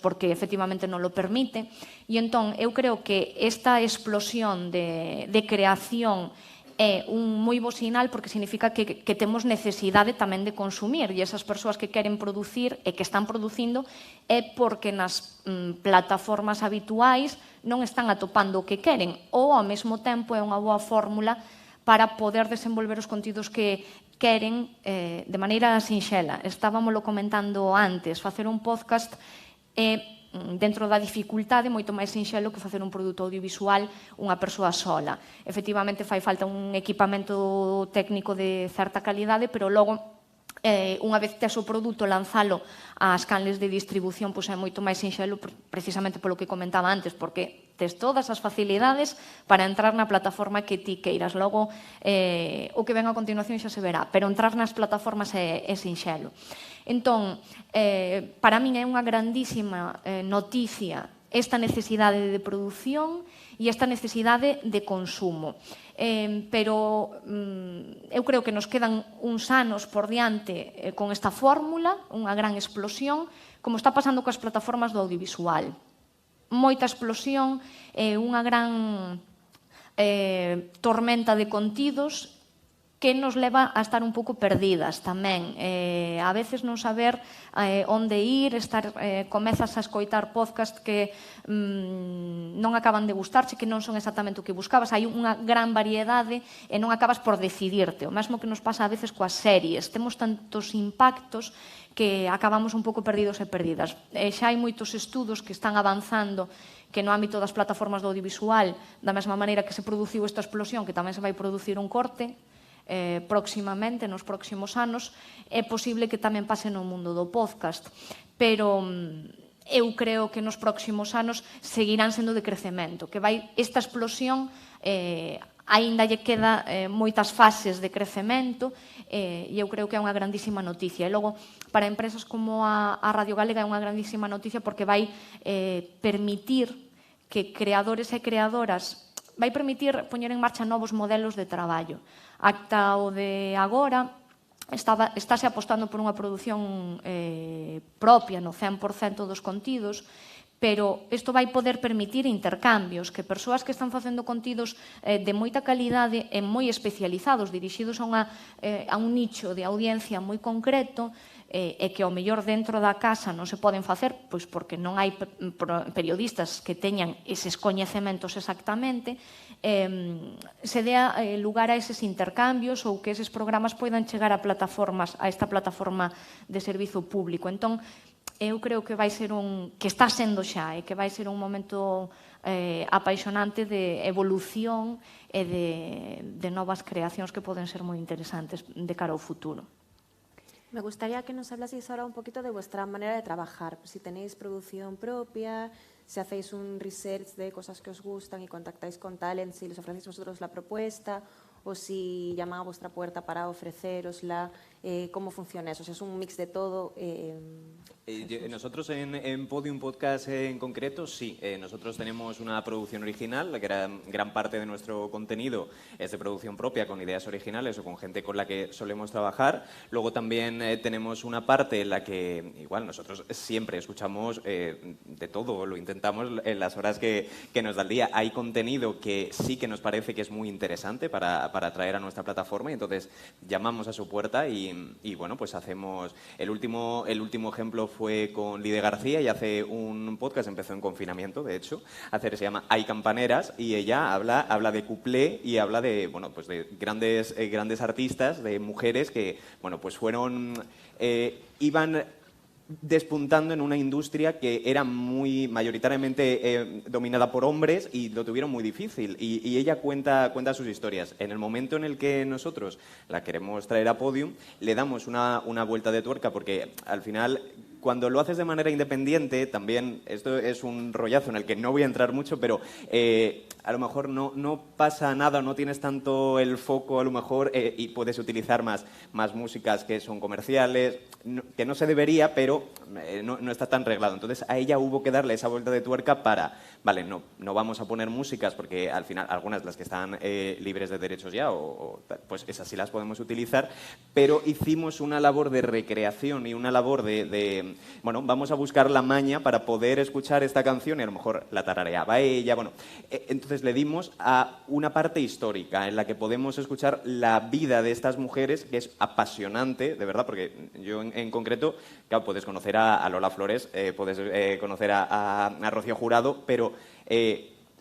porque efectivamente non lo permite. E entón, eu creo que esta explosión de creación é un moi bo sinal, porque significa que temos necesidade tamén de consumir, e esas persoas que queren producir e que están producindo é porque nas plataformas habituais non están atopando o que queren, ou ao mesmo tempo é unha boa fórmula para poder desenvolver os contidos que queren de maneira sinxela. Estábamoslo comentando antes, facer un podcast é, dentro da dificultade, moito máis sinxelo que facer un produto audiovisual unha persoa sola. Efectivamente, fai falta un equipamento técnico de certa calidade, pero logo, unha vez tes o produto, lanzalo ás canles de distribución, pois é moito máis sinxelo, precisamente polo que comentaba antes, porque tes todas as facilidades para entrar na plataforma que ti queiras. Logo, o que ven a continuación xa se verá, pero entrar nas plataformas é sinxelo. Entón, para min é unha grandísima noticia esta necesidade de produción e esta necesidade de consumo. Pero eu creo que nos quedan uns anos por diante con esta fórmula, unha gran explosión, como está pasando coas plataformas do audiovisual. Moita explosión, unha gran tormenta de contidos que nos leva a estar un pouco perdidas tamén. A veces non saber onde ir, comezas a escoitar podcast que non acaban de gustarche, que non son exactamente o que buscabas. Hai unha gran variedade e non acabas por decidirte. O mesmo que nos pasa a veces coas series. Temos tantos impactos que acabamos un pouco perdidos e perdidas. Xa hai moitos estudos que están avanzando que no ámbito das plataformas do audiovisual, da mesma maneira que se produciu esta explosión, que tamén se vai producir un corte, próximamente, nos próximos anos, é posible que tamén pase no mundo do podcast, pero eu creo que nos próximos anos seguirán sendo de crecemento, que vai esta explosión, aínda lle queda moitas fases de crecemento, e eu creo que é unha grandísima noticia. E logo, para empresas como a Radio Galega é unha grandísima noticia, porque vai permitir que creadores e creadoras, vai permitir poñer en marcha novos modelos de traballo. Ata o de agora estáse apostando por unha produción propia no 100% dos contidos, pero isto vai poder permitir intercambios, que persoas que están facendo contidos de moita calidade e moi especializados, dirixidos a un nicho de audiencia moi concreto, e que ao mellor dentro da casa non se poden facer, pois porque non hai periodistas que teñan eses coñecementos exactamente, se dea lugar a eses intercambios ou que eses programas poidan chegar a esta plataforma de servizo público. Entón, eu creo que vai ser que está sendo xa, e que vai ser un momento apaixonante de evolución e de novas creacións que poden ser moi interesantes de cara ao futuro. Me gustaría que nos hablaseis ahora un poquito de vuestra manera de trabajar, si tenéis producción propia, si hacéis un research de cosas que os gustan y contactáis con talents y les ofrecéis vosotros la propuesta, o si llaman a vuestra puerta para ofrecerosla, ¿cómo funciona eso? O sea, es un mix de todo. Nosotros en Podium Podcast en concreto, sí. Nosotros tenemos una producción original, la que gran parte de nuestro contenido es de producción propia, con ideas originales o con gente con la que solemos trabajar. Luego también tenemos una parte en la que, igual, nosotros siempre escuchamos de todo, lo intentamos en las horas que nos da el día. Hay contenido que sí que nos parece que es muy interesante para traer a nuestra plataforma, y entonces llamamos a su puerta y bueno, pues hacemos... El último ejemplo fue con Lide García, y hace un podcast, empezó en confinamiento, de hecho, se llama Hay Campaneras, y ella habla de cuplé y habla de, bueno, pues de grandes artistas, de mujeres que, bueno, pues iban despuntando en una industria que era muy mayoritariamente dominada por hombres y lo tuvieron muy difícil, y ella cuenta sus historias. En el momento en el que nosotros la queremos traer a Podium, le damos una vuelta de tuerca, porque al final, cuando lo haces de manera independiente, también, esto es un rollazo en el que no voy a entrar mucho, pero a lo mejor no pasa nada, no tienes tanto el foco a lo mejor, y puedes utilizar más músicas que son comerciales, que no se debería, pero no está tan reglado. Entonces a ella hubo que darle esa vuelta de tuerca para, vale, no vamos a poner músicas, porque al final algunas de las que están libres de derechos ya, pues esas sí las podemos utilizar, pero hicimos una labor de recreación y una labor bueno, vamos a buscar la maña para poder escuchar esta canción, y a lo mejor la tarareaba ella, bueno, entonces le dimos a una parte histórica en la que podemos escuchar la vida de estas mujeres, que es apasionante, de verdad, porque yo en concreto, claro, puedes conocer a Lola Flores, puedes conocer a Rocío Jurado, pero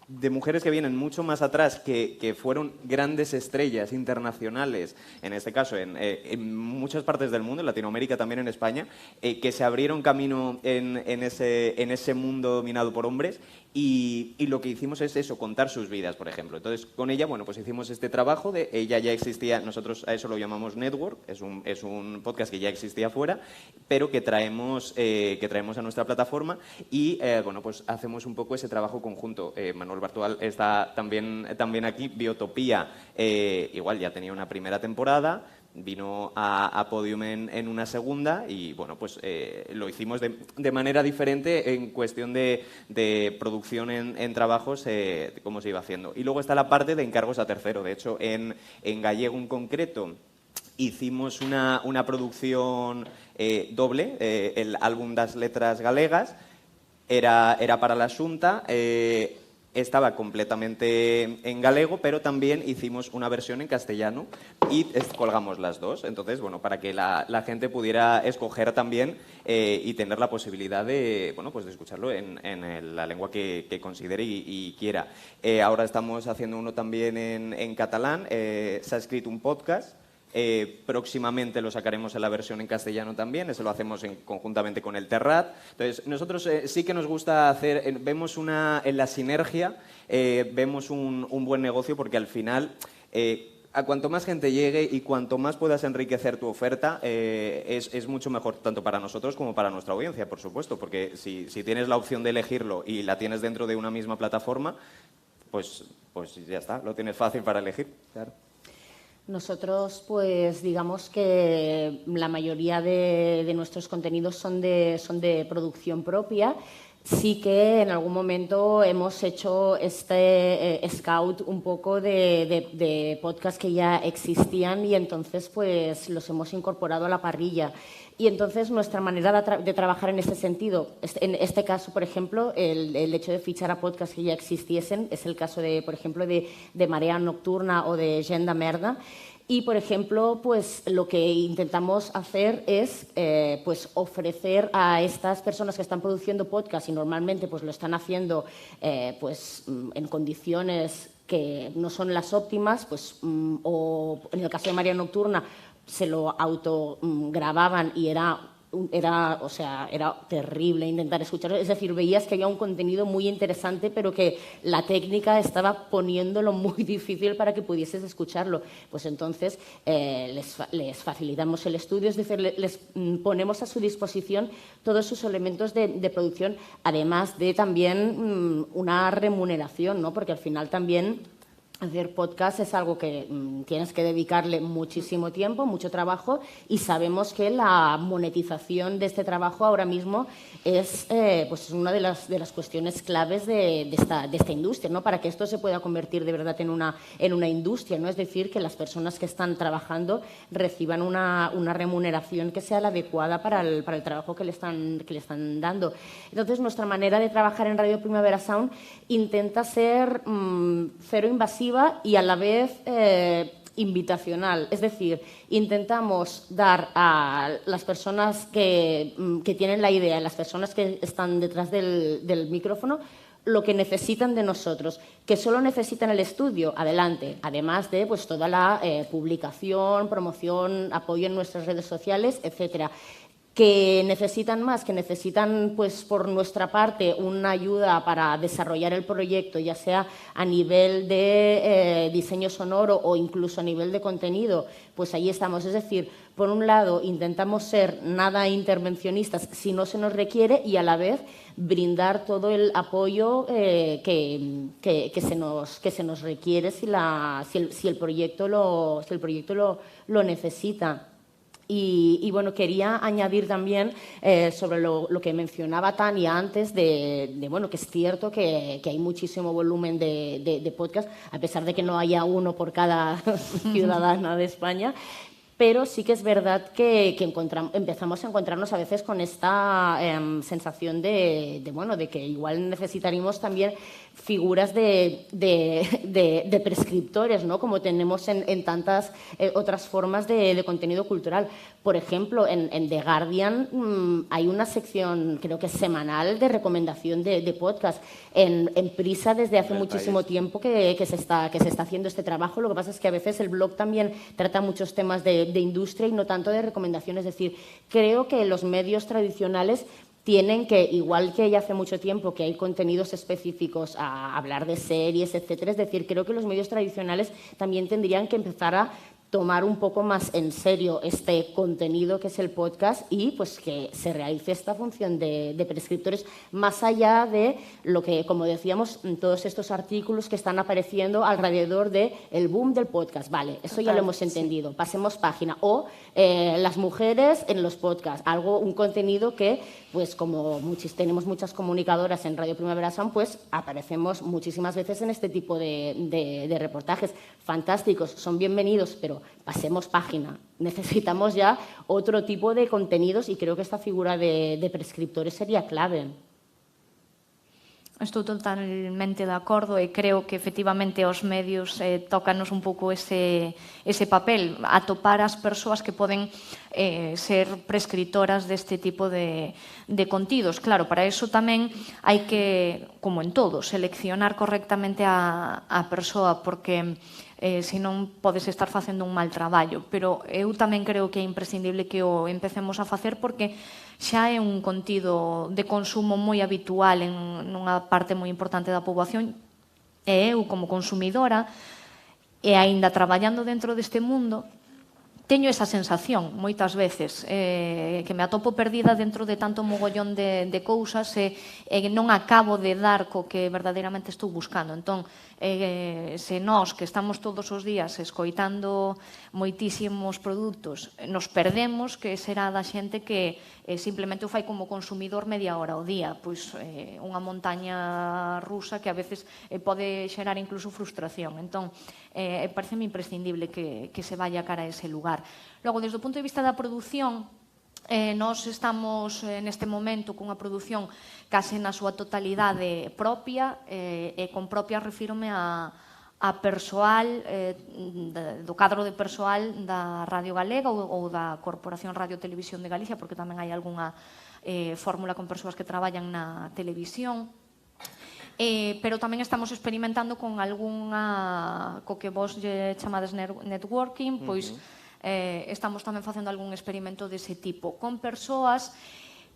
de mujeres que vienen mucho más atrás, que fueron grandes estrellas internacionales, en este caso en muchas partes del mundo, en Latinoamérica, también en España, que se abrieron camino en ese mundo dominado por hombres, y lo que hicimos es eso, contar sus vidas, por ejemplo. Entonces, con ella, bueno, pues hicimos este trabajo, ella ya existía, nosotros a eso lo llamamos Network, es un podcast que ya existía fuera, pero que traemos a nuestra plataforma, y bueno, pues hacemos un poco ese trabajo conjunto. Manuel Bartual está también aquí. Biotopía, igual ya tenía una primera temporada, vino a Podium en una segunda, y bueno, pues lo hicimos de manera diferente en cuestión de producción en trabajos, cómo se iba haciendo. Y luego está la parte de encargos a tercero. De hecho, en gallego en concreto hicimos una producción doble, el álbum das letras galegas, era para la Xunta, estaba completamente en galego, pero también hicimos una versión en castellano y colgamos las dos. Entonces, bueno, para que la gente pudiera escoger también y tener la posibilidad de, bueno, pues de escucharlo en la lengua que considere y quiera. Ahora estamos haciendo uno también en catalán, se ha escrito un podcast. Próximamente lo sacaremos en la versión en castellano también, eso lo hacemos conjuntamente con el Terrat. Entonces, nosotros sí que nos gusta hacer, vemos en la sinergia, vemos un buen negocio, porque al final, a cuanto más gente llegue y cuanto más puedas enriquecer tu oferta, es mucho mejor, tanto para nosotros como para nuestra audiencia, por supuesto, porque si tienes la opción de elegirlo y la tienes dentro de una misma plataforma, pues ya está, lo tienes fácil para elegir, claro. Nosotros, pues digamos que la mayoría de nuestros contenidos son de producción propia. sí que en algún momento hemos hecho este scout un poco de podcasts que ya existían y entonces pues los hemos incorporado a la parrilla. Y entonces nuestra manera de trabajar en este sentido, en este caso, por ejemplo, el hecho de fichar a podcasts que ya existiesen, es el caso de, por ejemplo, de Marea Nocturna o de Gent de Merda. Y, por ejemplo, pues lo que intentamos hacer es pues ofrecer a estas personas que están produciendo podcasts y normalmente pues lo están haciendo pues en condiciones que no son las óptimas, pues o en el caso de Marea Nocturna se lo autogrababan y era terrible intentar escucharlo. Es decir, veías que había un contenido muy interesante, pero que la técnica estaba poniéndolo muy difícil para que pudieses escucharlo. Pues entonces les facilitamos el estudio, es decir, les ponemos a su disposición todos sus elementos de producción, además de también una remuneración, ¿no? Porque al final también hacer podcast es algo que tienes que dedicarle muchísimo tiempo, mucho trabajo, y sabemos que la monetización de este trabajo ahora mismo es pues una de las cuestiones claves de esta industria, ¿no? Para que esto se pueda convertir de verdad en una industria, ¿no? Es decir, que las personas que están trabajando reciban una remuneración que sea la adecuada para el trabajo que le están dando. Entonces, nuestra manera de trabajar en Radio Primavera Sound intenta ser cero invasiva y a la vez invitacional. Es decir, intentamos dar a las personas que tienen la idea, a las personas que están detrás del micrófono, lo que necesitan de nosotros. Que solo necesitan el estudio, adelante. Además de pues, toda la publicación, promoción, apoyo en nuestras redes sociales, etcétera. Que necesitan más, que necesitan, pues, por nuestra parte, una ayuda para desarrollar el proyecto, ya sea a nivel de diseño sonoro o incluso a nivel de contenido, pues ahí estamos. Es decir, por un lado, intentamos ser nada intervencionistas si no se nos requiere y a la vez brindar todo el apoyo que se nos requiere si el proyecto lo necesita. Y bueno, quería añadir también sobre lo que mencionaba Tania antes, bueno, que es cierto que hay muchísimo volumen de podcast, a pesar de que no haya uno por cada ciudadana de España. Pero sí que es verdad que empezamos a encontrarnos a veces con esta sensación de que igual necesitaríamos también figuras de prescriptores, ¿no? Como tenemos en tantas otras formas de contenido cultural. Por ejemplo, en The Guardian hay una sección, creo que es semanal, de recomendación de podcast. En Prisa desde hace muchísimo tiempo que se está haciendo este trabajo. Lo que pasa es que a veces el blog también trata muchos temas de industria y no tanto de recomendaciones. Es decir, creo que los medios tradicionales tienen que, igual que ya hace mucho tiempo que hay contenidos específicos a hablar de series, etcétera, es decir, creo que los medios tradicionales también tendrían que empezar a tomar un poco más en serio este contenido que es el podcast y pues que se realice esta función de prescriptores más allá de lo que, como decíamos, todos estos artículos que están apareciendo alrededor del boom del podcast. Vale, eso ya lo hemos entendido. Pasemos página. O las mujeres en los podcasts. Un contenido que, pues como tenemos muchas comunicadoras en Radio Primavera Sound, pues aparecemos muchísimas veces en este tipo de reportajes. Fantásticos, son bienvenidos, pero pasemos página. Necesitamos ya otro tipo de contenidos y creo que esta figura de prescriptores sería clave. Estou totalmente de acordo e creo que efectivamente os medios tócanos un pouco ese papel, atopar as persoas que poden ser prescritoras deste tipo de contidos. Claro, para eso tamén hai que, como en todo, seleccionar correctamente a persoa, porque senón podes estar facendo un mal traballo. Pero eu tamén creo que é imprescindible que o empecemos a facer porque xa é un contido de consumo moi habitual en unha parte moi importante da poboación e eu como consumidora e aínda traballando dentro deste mundo teño esa sensación moitas veces, que me atopo perdida dentro de tanto mogollón de cousas e non acabo de dar co que verdadeiramente estou buscando. Entón, se nós que estamos todos os días escoitando moitísimos produtos nos perdemos, que será da xente que simplemente o fai como consumidor media hora ao día, pois unha montaña rusa que a veces pode xerar incluso frustración. Entón, pareceme imprescindible que se vaya cara a ese lugar. Logo, desde o punto de vista da produción, nós estamos neste momento cunha produción case na súa totalidade propia, e con propia refírome a persoal, do cadro de persoal da Radio Galega ou da Corporación Radio Televisión de Galicia, porque tamén hai algunha fórmula con persoas que traballan na televisión. Pero tamén estamos experimentando con algunha, co que vos chamades networking, pois estamos tamén facendo algún experimento dese tipo, con persoas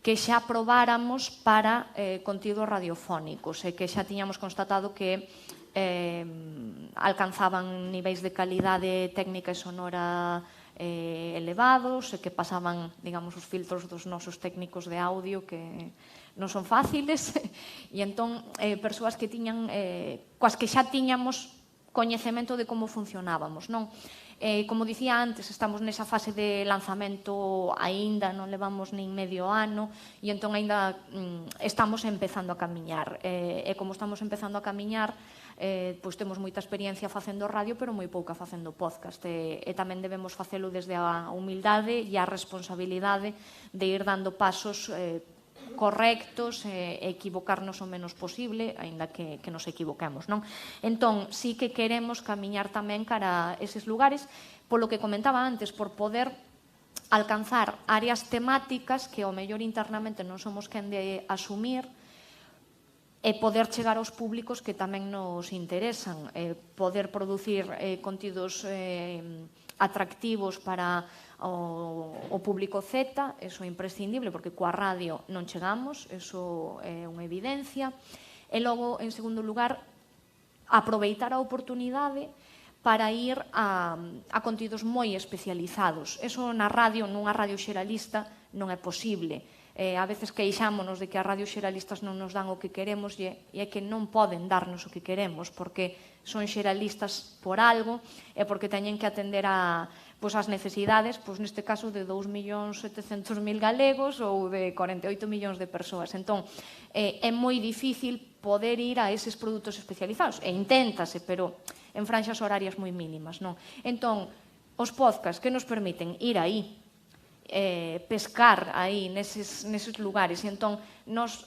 que xa probáramos para contidos radiofónicos e que xa tiñamos constatado que alcanzaban niveis de calidade técnica e sonora elevados e que pasaban, digamos, os filtros dos nosos técnicos de audio que non son fáciles e entón persoas que tiñan coas que xa tiñamos coñecemento de como funcionábamos, non? Como dicía antes, estamos nesa fase de lanzamento, aínda non levamos nin medio ano e entón aínda estamos empezando a camiñar. E como estamos empezando a camiñar, pois temos moita experiencia facendo radio, pero moi pouca facendo podcast. E tamén debemos facelo desde a humildade e a responsabilidade de ir dando pasos correctos e equivocarnos o menos posible, aínda que nos equivoquemos, non? Entón, sí que queremos camiñar tamén cara a eses lugares, polo que comentaba antes, por poder alcanzar áreas temáticas que ao mellor internamente non somos quen de asumir e poder chegar aos públicos que tamén nos interesan, poder producir contidos atractivos para o público Z, eso é imprescindible porque coa radio non chegamos, eso é unha evidencia. E logo, en segundo lugar, aproveitar a oportunidade para ir a contidos moi especializados. Eso na radio, nunha radio xeralista, non é posible. A veces queixámonos de que as radios xeralistas non nos dan o que queremos e é que non poden darnos o que queremos porque son xeralistas por algo e porque teñen que atender as necesidades, neste caso de 2.700.000 galegos ou de 48 millóns de persoas. Entón, é moi difícil poder ir a eses produtos especializados. E inténtase, pero en franxas horarias moi mínimas, non? Entón, os podcasts que nos permiten ir aí, pescar aí neses lugares, e entón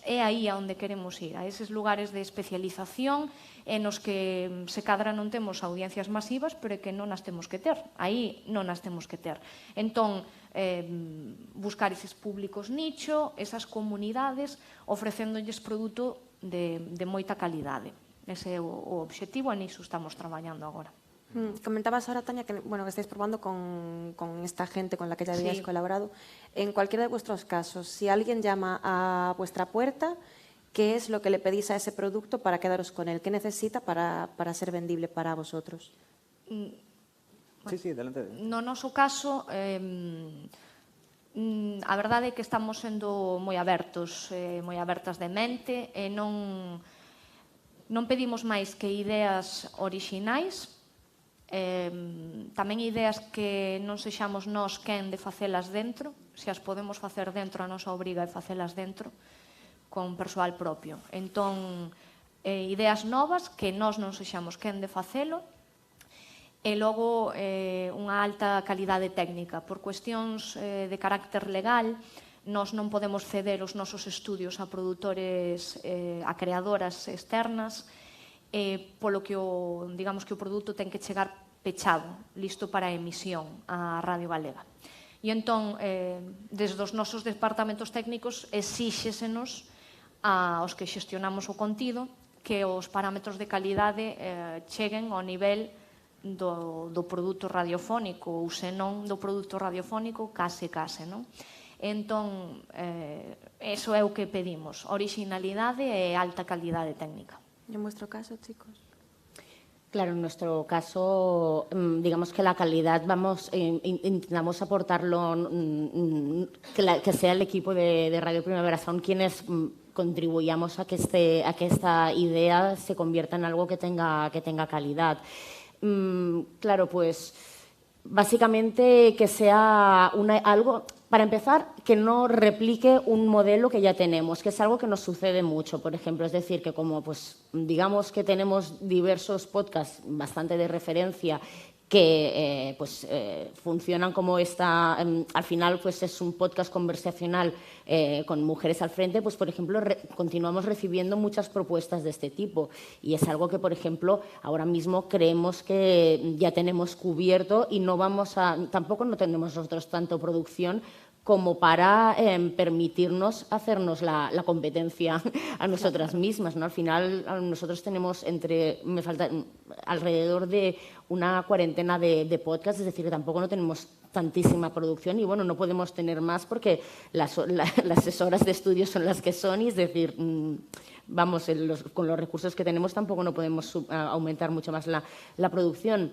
é aí a onde queremos ir, a eses lugares de especialización en os que se cadra non temos audiencias masivas, pero que non as temos que ter, aí non as temos que ter. Entón, buscar eses públicos nicho, esas comunidades, ofrecéndolles produto de moita calidade. Ese é o obxectivo e niso estamos traballando agora. Comentabas ahora, Tania, que estáis probando con esta gente con la que ya habíais colaborado. En cualquiera de vuestros casos, si alguien llama a vuestra puerta, ¿qué es lo que le pedís a ese producto para quedaros con él? ¿Qué necesita para ser vendible para vosotros? Sí, adelante. No noso caso, a verdade é que estamos sendo moi abertos, moi abertas de mente, e non pedimos máis que ideas orixinais, tamén ideas que non sexamos nós quen de facelas dentro, se as podemos facer dentro, a nosa obriga é facelas dentro, con persoal propio. Entón, ideas novas que nós non sexamos quen de facelo, e logo unha alta calidade técnica. Por cuestións de carácter legal, nós non podemos ceder os nosos estudios a produtores, a creadoras externas, polo que digamos que o produto ten que chegar pechado, listo para a emisión á Radio Galega. E entón, desde os nosos departamentos técnicos, exíxesenos aos que xestionamos o contido que os parámetros de calidade cheguen ao nivel do produto radiofónico ou senón do produto radiofónico case, non? Entón, eso é o que pedimos, originalidade e alta calidade técnica. En vuestro caso, chicos? Claro, en nuestro caso, digamos que la calidad intentamos aportarlo, que sea el equipo de Radio Primavera Sound quienes contribuyamos a que esta idea se convierta en algo que tenga calidad. Claro, pues básicamente que sea algo, para empezar, que no replique un modelo que ya tenemos, que es algo que nos sucede mucho, por ejemplo. Es decir, que como pues digamos que tenemos diversos podcasts bastante de referencia que funcionan como al final pues es un podcast conversacional con mujeres al frente, pues por ejemplo continuamos recibiendo muchas propuestas de este tipo y es algo que por ejemplo ahora mismo creemos que ya tenemos cubierto y tampoco no tenemos nosotros tanto producción como para permitirnos hacernos la competencia a nosotras mismas, ¿no? Al final nosotros tenemos alrededor de una cuarentena de podcasts, es decir, que tampoco no tenemos tantísima producción y bueno, no podemos tener más porque las horas de estudio son las que son y es decir, vamos, con los recursos que tenemos tampoco no podemos aumentar mucho más la producción.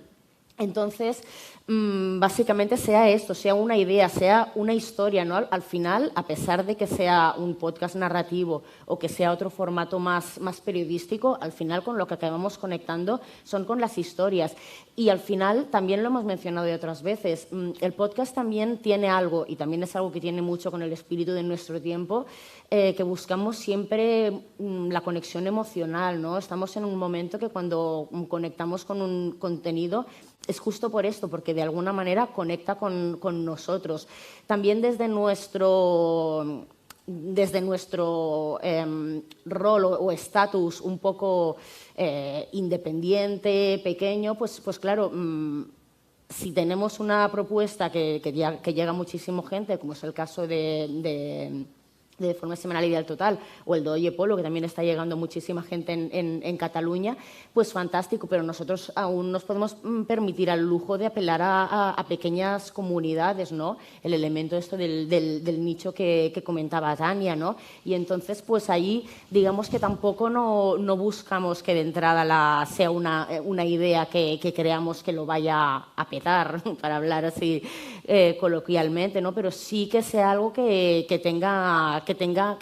Entonces, básicamente sea esto, sea una idea, sea una historia, ¿no? Al final, a pesar de que sea un podcast narrativo o que sea otro formato más periodístico, al final con lo que acabamos conectando son con las historias. Y al final, también lo hemos mencionado de otras veces, el podcast también tiene algo, y también es algo que tiene mucho con el espíritu de nuestro tiempo, que buscamos siempre la conexión emocional, ¿no? Estamos en un momento que cuando conectamos con un contenido es justo por esto, porque de alguna manera conecta con nosotros. También desde nuestro rol o estatus un poco independiente, pequeño, pues claro, si tenemos una propuesta que llega a muchísima gente, como es el caso de forma semanal Ideal Total, o el de Oye Polo, que también está llegando muchísima gente en Cataluña, pues fantástico, pero nosotros aún nos podemos permitir al lujo de apelar a pequeñas comunidades, ¿no? El elemento esto del nicho que comentaba Tania, ¿no? Y entonces, pues ahí, digamos que tampoco no buscamos que de entrada sea una idea que creamos que lo vaya a petar, para hablar así coloquialmente, ¿no? Pero sí que sea algo que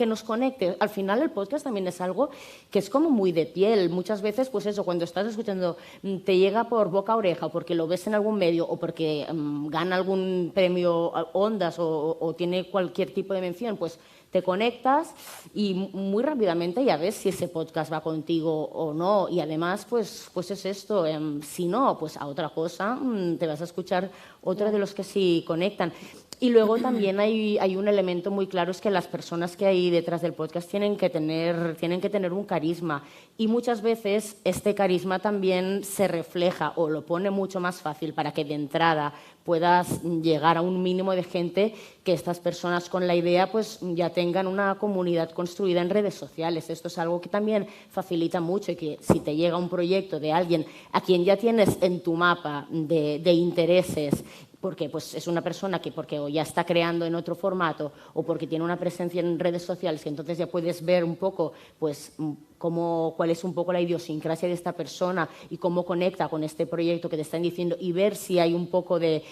nos conecte. Al final el podcast también es algo que es como muy de piel. Muchas veces, pues eso, cuando estás escuchando, te llega por boca a oreja, o porque lo ves en algún medio, o porque gana algún premio Ondas o tiene cualquier tipo de mención, pues te conectas y muy rápidamente ya ves si ese podcast va contigo o no. Y además, pues es esto. Si no, pues a otra cosa te vas a escuchar otra de los que sí conectan. Y luego también hay un elemento muy claro, es que las personas que hay detrás del podcast tienen que tener un carisma. Y muchas veces este carisma también se refleja o lo pone mucho más fácil para que de entrada puedas llegar a un mínimo de gente, que estas personas con la idea pues ya tengan una comunidad construida en redes sociales. Esto es algo que también facilita mucho y que si te llega un proyecto de alguien a quien ya tienes en tu mapa de intereses, porque pues es una persona que porque o ya está creando en otro formato o porque tiene una presencia en redes sociales, y entonces ya puedes ver un poco pues cuál es un poco la idiosincrasia de esta persona y cómo conecta con este proyecto que te están diciendo, y ver si hay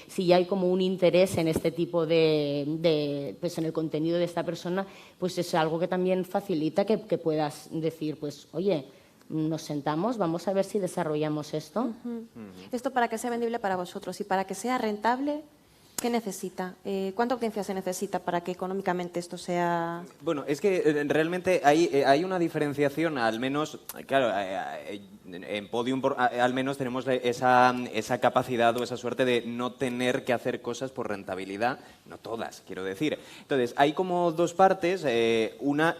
si hay como un interés en este tipo pues en el contenido de esta persona, pues es algo que también facilita que puedas decir, pues oye, nos sentamos, vamos a ver si desarrollamos esto. Esto para que sea vendible para vosotros y para que sea rentable, ¿qué necesita? ¿Cuánta audiencia se necesita para que económicamente esto sea...? Bueno, es que realmente hay una diferenciación, al menos, claro, en Podium al menos tenemos esa capacidad o esa suerte de no tener que hacer cosas por rentabilidad, no todas, quiero decir. Entonces, hay como dos partes.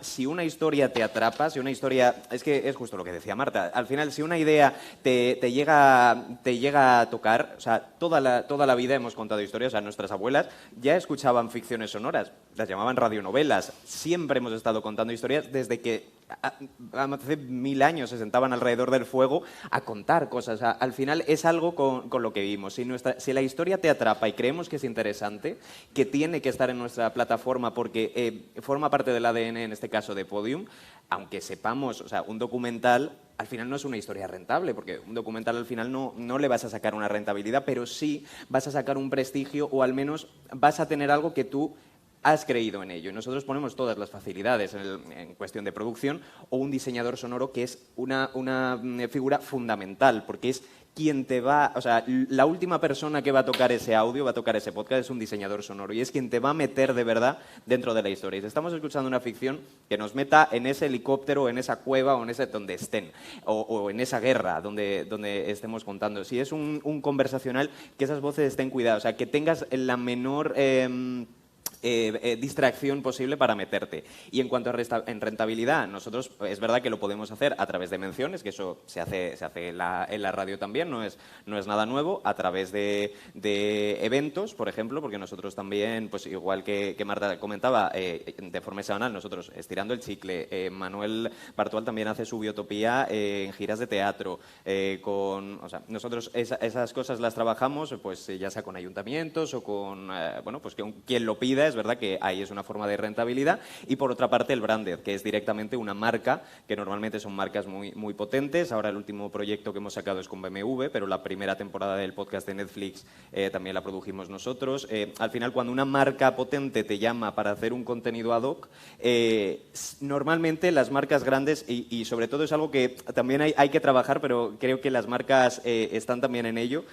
Si una historia te atrapa, si una historia... Es que es justo lo que decía Marta. Al final, si una idea te llega a tocar, o sea, toda la vida hemos contado historias, o sea, nuestras abuelas ya escuchaban ficciones sonoras, las llamaban radionovelas. Siempre hemos estado contando historias desde que hace 1000 años se sentaban alrededor del fuego a contar cosas. Al final es algo con lo que vivimos. Si la historia te atrapa y creemos que es interesante, que tiene que estar en nuestra plataforma porque forma parte del ADN, en este caso, de Podium, aunque sepamos, o sea, un documental al final no es una historia rentable, porque un documental al final no le vas a sacar una rentabilidad, pero sí vas a sacar un prestigio o al menos vas a tener algo que tú has creído en ello. Y nosotros ponemos todas las facilidades en cuestión de producción, o un diseñador sonoro que es una figura fundamental, porque es quien te va, o sea, la última persona que va a tocar ese audio, va a tocar ese podcast, es un diseñador sonoro y es quien te va a meter de verdad dentro de la historia. Y si estamos escuchando una ficción, que nos meta en ese helicóptero, en esa cueva o en ese donde estén, o en esa guerra donde estemos contando. Si es un conversacional, que esas voces estén cuidadas, o sea, que tengas la menor distracción posible para meterte. Y en cuanto a rentabilidad, nosotros es verdad que lo podemos hacer a través de menciones, que eso se hace en la radio también, no es nada nuevo, a través de eventos, por ejemplo, porque nosotros también, pues igual que Marta comentaba, de forma semanal, nosotros estirando el chicle, Manuel Bartual también hace su biotopía en giras de teatro, o sea, nosotros esas cosas las trabajamos, pues ya sea con ayuntamientos o con, bueno, pues quien lo pida. Es verdad que ahí es una forma de rentabilidad. Y por otra parte el branded, que es directamente una marca, que normalmente son marcas muy potentes. Ahora el último proyecto que hemos sacado es con BMW, pero la primera temporada del podcast de Netflix también la produjimos nosotros. Al final, cuando una marca potente te llama para hacer un contenido ad hoc, normalmente las marcas grandes, y sobre todo es algo que también hay que trabajar, pero creo que las marcas están también en ello,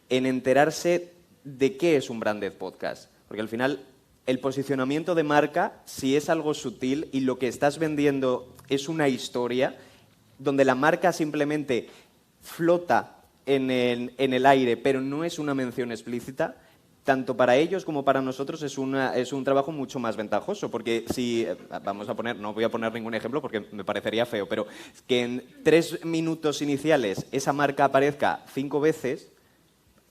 en enterarse de qué es un branded podcast. Porque al final el posicionamiento de marca, si es algo sutil y lo que estás vendiendo es una historia, donde la marca simplemente flota en el aire, pero no es una mención explícita, tanto para ellos como para nosotros es un trabajo mucho más ventajoso, porque si, no voy a poner ningún ejemplo porque me parecería feo, pero que en 3 minutos iniciales esa marca aparezca 5 veces,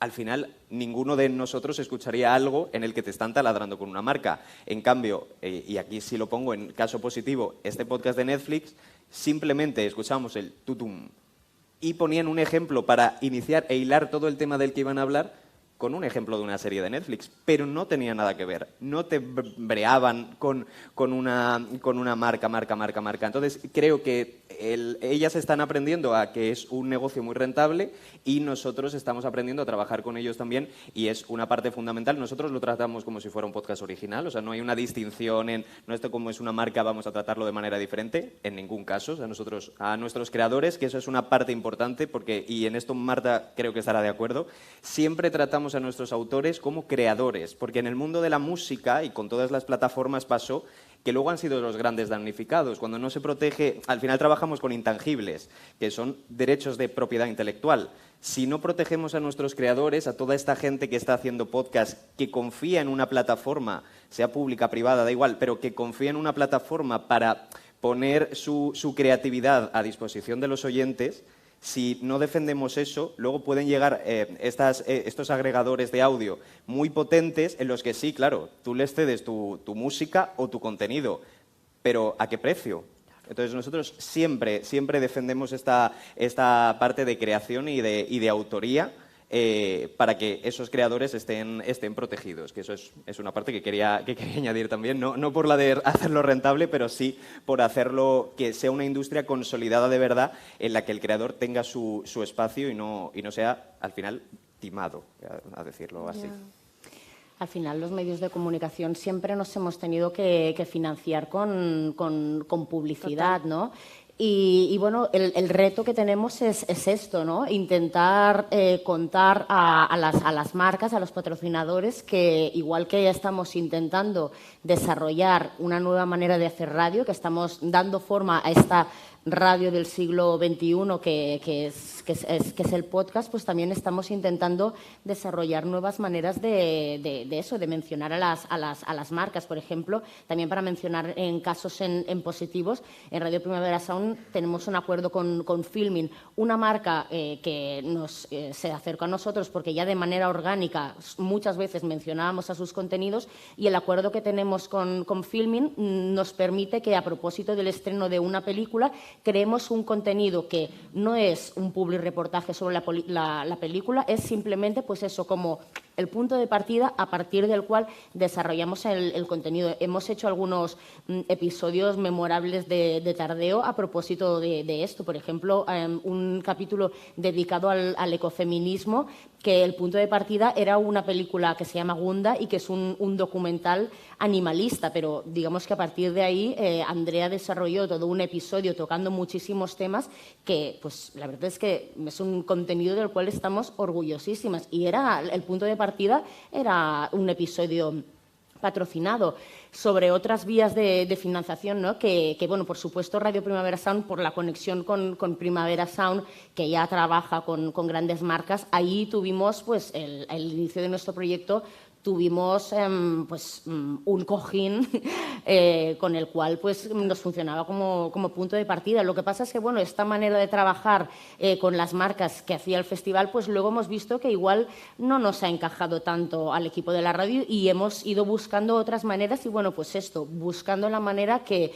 al final ninguno de nosotros escucharía algo en el que te están taladrando con una marca. En cambio, y aquí sí lo pongo en caso positivo, este podcast de Netflix, simplemente escuchamos el tutum y ponían un ejemplo para iniciar e hilar todo el tema del que iban a hablar con un ejemplo de una serie de Netflix, pero no tenía nada que ver, no te breaban con una marca. Entonces creo que ellas están aprendiendo a que es un negocio muy rentable y nosotros estamos aprendiendo a trabajar con ellos también, y es una parte fundamental. Nosotros lo tratamos como si fuera un podcast original, o sea, no hay una distinción en, no, esto como es una marca vamos a tratarlo de manera diferente, en ningún caso. O sea, nosotros, a nuestros creadores, que eso es una parte importante, porque, y en esto Marta creo que estará de acuerdo, siempre tratamos a nuestros autores como creadores, porque en el mundo de la música y con todas las plataformas pasó que luego han sido los grandes damnificados. Cuando no se protege, al final trabajamos con intangibles, que son derechos de propiedad intelectual. Si no protegemos a nuestros creadores, a toda esta gente que está haciendo podcast, que confía en una plataforma, sea pública, privada, da igual, pero que confía en una plataforma para poner su creatividad a disposición de los oyentes, si no defendemos eso, luego pueden llegar estos agregadores de audio muy potentes en los que sí, claro, tú les cedes tu música o tu contenido, pero ¿a qué precio? Entonces nosotros siempre defendemos esta parte de creación y de autoría, para que esos creadores estén protegidos, que eso es una parte que quería añadir también, no por la de hacerlo rentable, pero sí por hacerlo que sea una industria consolidada de verdad, en la que el creador tenga su espacio y no sea al final timado, a decirlo así. Al final los medios de comunicación siempre nos hemos tenido que financiar con publicidad, ¿no? Y bueno, el reto que tenemos es esto, ¿no? Intentar contar a las marcas, a los patrocinadores, que igual que estamos intentando desarrollar una nueva manera de hacer radio, que estamos dando forma a esta radio del siglo XXI, que es el podcast, pues también estamos intentando desarrollar nuevas maneras de eso, de mencionar a las marcas. Por ejemplo, también para mencionar en casos en positivos, en Radio Primavera Sound tenemos un acuerdo con Filmin, una marca que se acercó a nosotros porque ya de manera orgánica muchas veces mencionábamos a sus contenidos, y el acuerdo que tenemos con Filmin nos permite que, a propósito del estreno de una película, creemos un contenido que no es un public reportaje sobre la película, es simplemente pues eso, como el punto de partida a partir del cual desarrollamos el contenido. Hemos hecho algunos episodios memorables de Tardeo a propósito de esto. Por ejemplo, un capítulo dedicado al ecofeminismo, que el punto de partida era una película que se llama Gunda y que es un documental animalista, pero digamos que a partir de ahí Andrea desarrolló todo un episodio tocando muchísimos temas que, pues la verdad es que es un contenido del cual estamos orgullosísimas, y era el punto de partida era un episodio patrocinado. Sobre otras vías de financiación, ¿no? que bueno, por supuesto, Radio Primavera Sound, por la conexión con Primavera Sound, que ya trabaja con grandes marcas, ahí tuvimos pues el inicio de nuestro proyecto. Tuvimos un cojín con el cual pues, nos funcionaba como punto de partida. Lo que pasa es que bueno, esta manera de trabajar con las marcas que hacía el festival, pues luego hemos visto que igual no nos ha encajado tanto al equipo de la radio, y hemos ido buscando otras maneras, y bueno, pues esto, buscando la manera que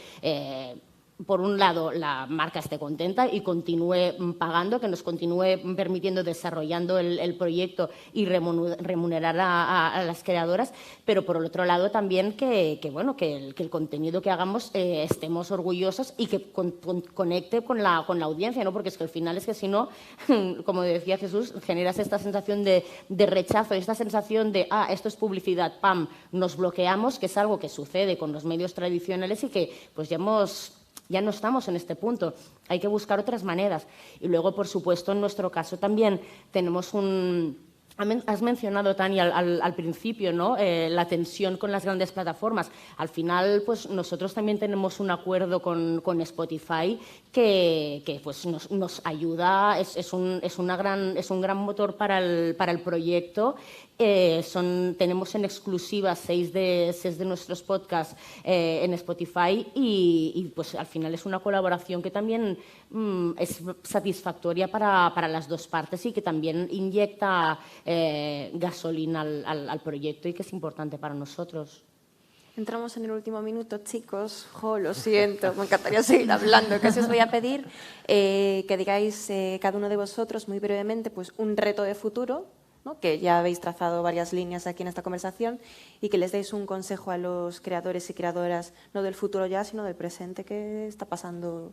por un lado, la marca esté contenta y continúe pagando, que nos continúe permitiendo desarrollando el proyecto y remunerar a las creadoras, pero por el otro lado también que el contenido que hagamos estemos orgullosos y que conecte con la audiencia, ¿no? Porque es que al final es que si no, como decía Jesús, generas esta sensación de rechazo, esta sensación de, esto es publicidad, ¡pam!, nos bloqueamos, que es algo que sucede con los medios tradicionales y que pues ya no estamos en este punto. Hay que buscar otras maneras. Y luego, por supuesto, en nuestro caso también tenemos Has mencionado, Tania, al principio, ¿no? La tensión con las grandes plataformas. Al final, pues nosotros también tenemos un acuerdo con Spotify que pues, nos ayuda, es un gran motor para el proyecto. Tenemos en exclusiva 6 de nuestros podcasts en Spotify y pues al final es una colaboración que también es satisfactoria para las dos partes y que también inyecta gasolina al proyecto y que es importante para nosotros. Entramos en el último minuto, chicos. Lo siento, me encantaría seguir hablando. Casi os voy a pedir que digáis cada uno de vosotros muy brevemente pues, un reto de futuro, ¿no? Que ya habéis trazado varias líneas aquí en esta conversación, y que les deis un consejo a los creadores y creadoras, no del futuro ya, sino del presente. ¿Qué está pasando?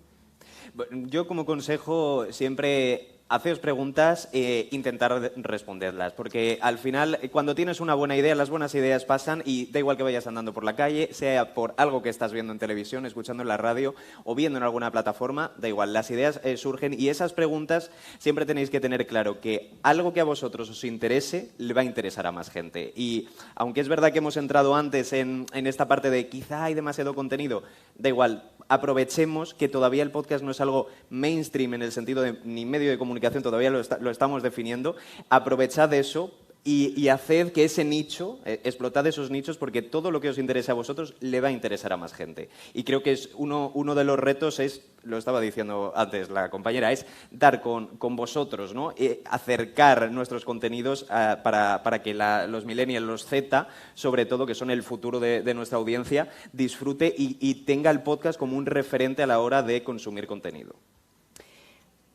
Yo como consejo siempre haceos preguntas e intentar responderlas, porque al final cuando tienes una buena idea, las buenas ideas pasan y da igual que vayas andando por la calle, sea por algo que estás viendo en televisión, escuchando en la radio o viendo en alguna plataforma, da igual, las ideas surgen y esas preguntas siempre tenéis que tener claro que algo que a vosotros os interese le va a interesar a más gente. Y aunque es verdad que hemos entrado antes en esta parte de quizá hay demasiado contenido, da igual, aprovechemos que todavía el podcast no es algo mainstream en el sentido de ni medio de comunicación, todavía lo estamos definiendo. Aprovechad eso y haced que ese nicho, explotad esos nichos, porque todo lo que os interese a vosotros le va a interesar a más gente. Y creo que es uno de los retos es, lo estaba diciendo antes la compañera, es dar con vosotros, ¿no? Acercar nuestros contenidos para que los millennials, los Z, sobre todo, que son el futuro de nuestra audiencia, disfrute y tenga el podcast como un referente a la hora de consumir contenido.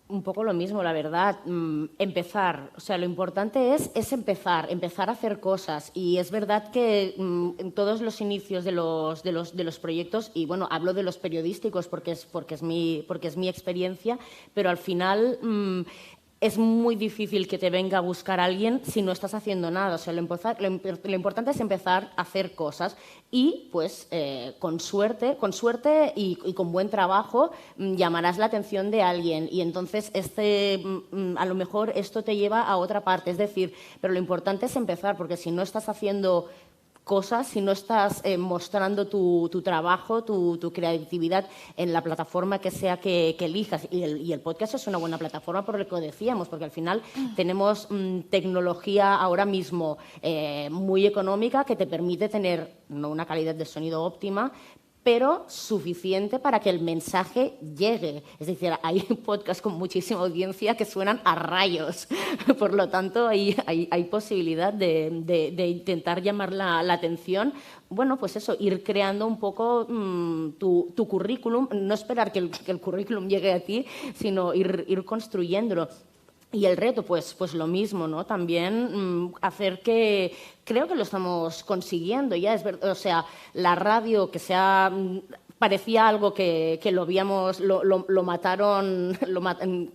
Un poco lo mismo, la verdad. Empezar. O sea, lo importante es empezar a hacer cosas. Y es verdad que en todos los inicios de los proyectos, y bueno, hablo de los periodísticos porque es mi experiencia, pero al final es muy difícil que te venga a buscar alguien si no estás haciendo nada. O sea, lo importante es empezar a hacer cosas y, pues, con suerte y con buen trabajo llamarás la atención de alguien y entonces a lo mejor esto te lleva a otra parte. Es decir, pero lo importante es empezar, porque si no estás haciendo cosas, si no estás mostrando tu trabajo, tu creatividad en la plataforma que sea que elijas. Y el podcast es una buena plataforma por lo que decíamos, porque al final tenemos tecnología ahora mismo muy económica que te permite tener no una calidad de sonido óptima, pero suficiente para que el mensaje llegue. Es decir, hay podcasts con muchísima audiencia que suenan a rayos. Por lo tanto, hay posibilidad de intentar llamar la atención. Bueno, pues eso, ir creando un poco tu currículum, no esperar que el currículum llegue a ti, sino ir construyéndolo. Y el reto, pues lo mismo, ¿no? También hacer que... Creo que lo estamos consiguiendo ya, es verdad. O sea, la radio que parecía algo que lo mataron,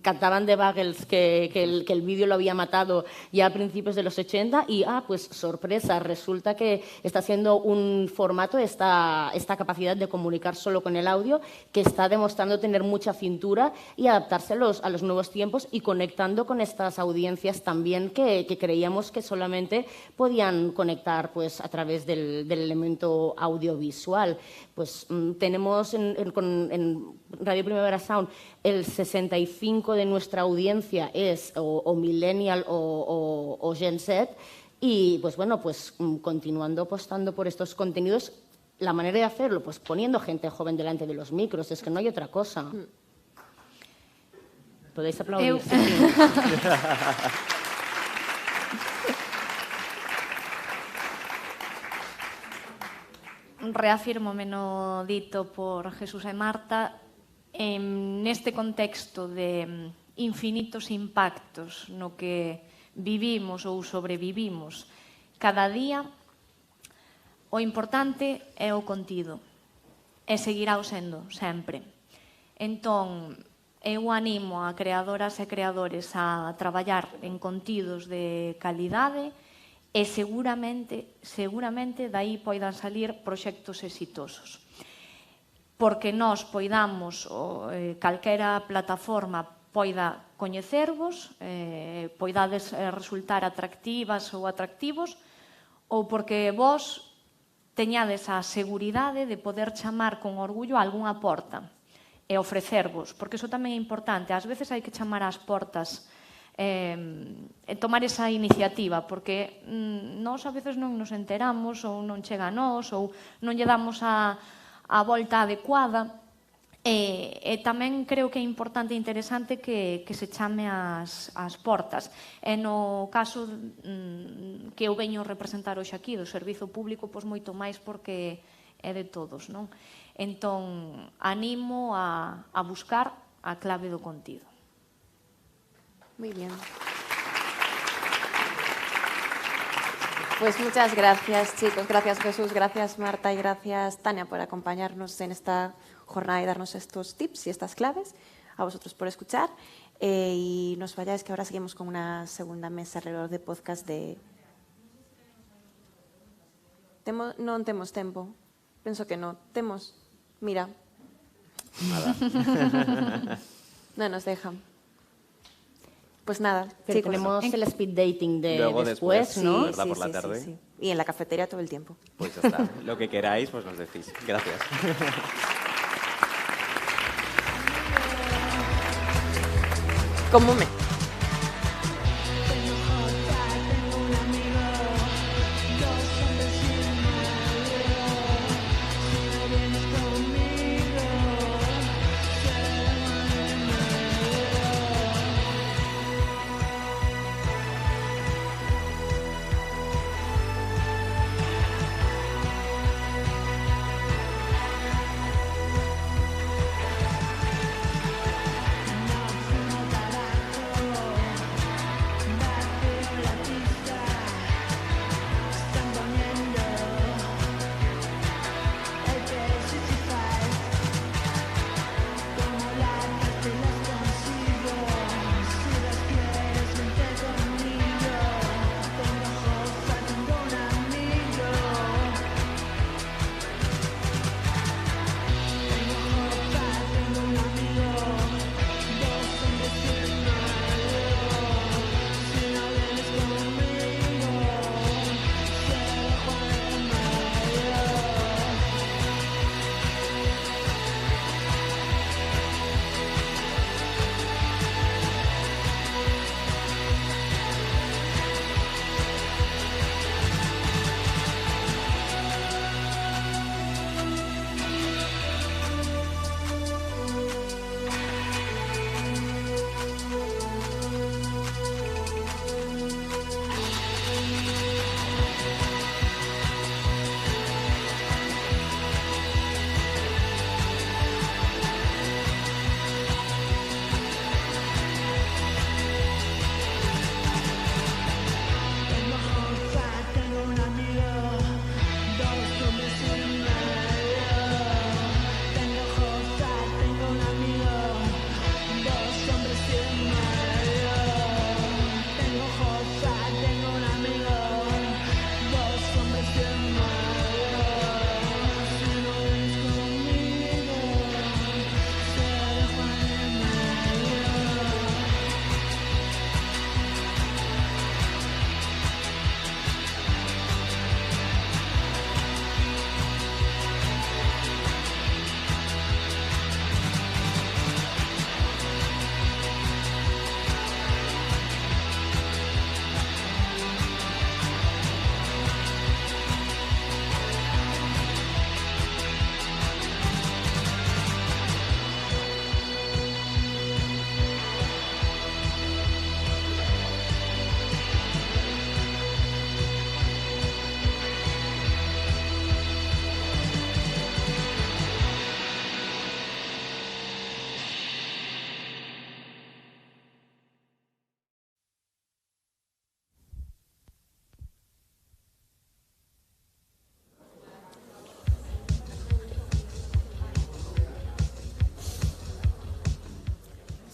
cantaban de Bagels que el vídeo lo había matado ya a principios de los 80 y, pues sorpresa, resulta que está siendo un formato, esta capacidad de comunicar solo con el audio, que está demostrando tener mucha cintura y adaptarse a los nuevos tiempos y conectando con estas audiencias también que creíamos que solamente podían conectar pues a través del elemento audiovisual. Pues tenemos en Radio Primavera Sound el 65% de nuestra audiencia es o millennial o Gen Z y pues bueno, pues continuando apostando por estos contenidos, la manera de hacerlo, pues poniendo gente joven delante de los micros, es que no hay otra cosa. Podéis aplaudir. Reafirmo no dito por Jesús e Marta, neste contexto de infinitos impactos no que vivimos ou sobrevivimos cada día, o importante é o contido, e seguirá o sendo sempre. Entón, eu animo a creadoras e creadores a traballar en contidos de calidade e seguramente dai poidan salir proxectos exitosos. Porque nós poidamos, calquera plataforma poida coñecervos, poidades resultar atractivas ou atractivos, ou porque vos teñades a seguridade de poder chamar con orgullo a algunha porta e ofrecervos, porque iso tamén é importante. Ás veces hai que chamar ás portas tomar esa iniciativa, porque nós a veces non nos enteramos ou non chega a nós ou non lle damos a volta adecuada e tamén creo que é importante e interesante que se chame ás portas. E no caso que eu veño representar hoxe aquí do servizo público, pois moito máis porque é de todos, non? Entón, animo a buscar a clave do contido. Muy bien. Pues muchas gracias, chicos. Gracias, Jesús. Gracias, Marta. Y gracias, Tania, por acompañarnos en esta jornada y darnos estos tips y estas claves. A vosotros por escuchar. Y nos vayáis, que ahora seguimos con una segunda mesa alrededor de podcast de... Non temos tempo. Penso que no. Temos. Mira. Nada. No nos dejan. Pues nada, pero chicos, tenemos el speed dating de luego después, ¿no? ¿verdad? Por la tarde. Sí. Y en la cafetería todo el tiempo. Pues ya está. Lo que queráis, pues nos decís. Gracias. ¿Cómo me...?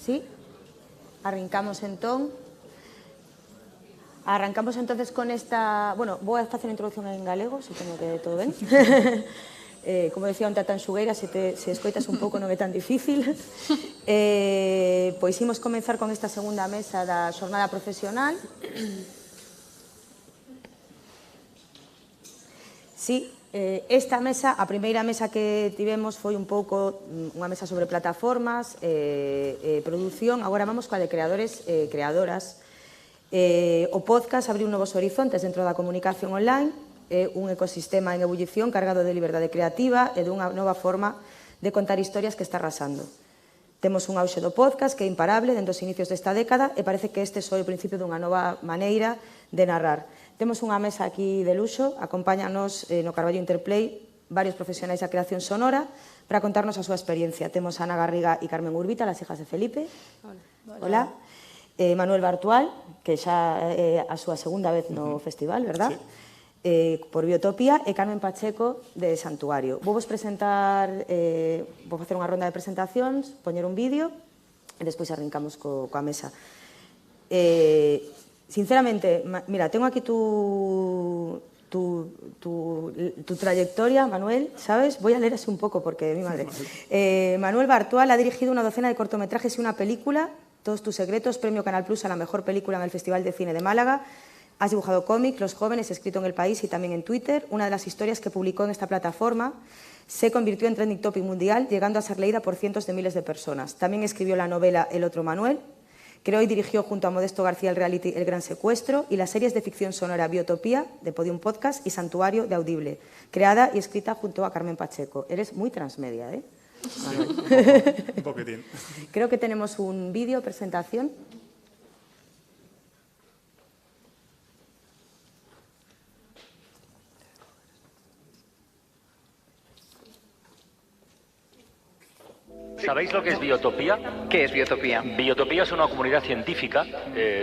Sí? Arrancamos entón. Arrancamos entonces con esta... Bueno, vou a facer a introducción en galego, supoño que todo ben. Como decía onte a Tan Xugueira, se escoitas un pouco non é tan difícil. Pois imos comenzar con esta segunda mesa da xornada profesional. Sí, esta mesa, a primeira mesa que tivemos foi un pouco unha mesa sobre plataformas, produción. Agora vamos coa de creadores e creadoras. O podcast abriu novos horizontes dentro da comunicación online, é un ecosistema en ebullición cargado de liberdade creativa e dunha nova forma de contar historias que está arrasando. Temos un auxe do podcast que é imparable dentro dos inicios desta década e parece que este só é o principio dunha nova maneira de narrar. Temos unha mesa aquí de luxo, acompáñanos no Carballo Interplay varios profesionais da creación sonora para contarnos a súa experiencia. Temos a Ana Garriga e Carmen Urbita, las hijas de Felipe. Hola. Manuel Bartual, que xa é a súa segunda vez no festival, verdad? Sí. Por Biotopía, e Carmen Pacheco, de Santuario. Vou vos presentar, vou facer unha ronda de presentacións, poñer un vídeo, e despois arrancamos coa mesa. Sinceramente, mira, tengo aquí tu trayectoria, Manuel, ¿sabes? Voy a leer así un poco, porque mi madre. Manuel Bartual ha dirigido una docena de cortometrajes y una película, Todos tus secretos, premio Canal Plus a la mejor película en el Festival de Cine de Málaga. Has dibujado cómic, Los Jóvenes, escrito en El País y también en Twitter. Una de las historias que publicó en esta plataforma se convirtió en trending topic mundial, llegando a ser leída por cientos de miles de personas. También escribió la novela El otro Manuel. Creó y dirigió junto a Modesto García el reality El Gran Secuestro y las series de ficción sonora Biotopía, de Podium Podcast, y Santuario, de Audible, creada y escrita junto a Carmen Pacheco. Eres muy transmedia, ¿eh? Un poquitín. Creo que tenemos un vídeo, presentación. ¿Sabéis lo que es Biotopía? ¿Qué es Biotopía? Biotopía es una comunidad científica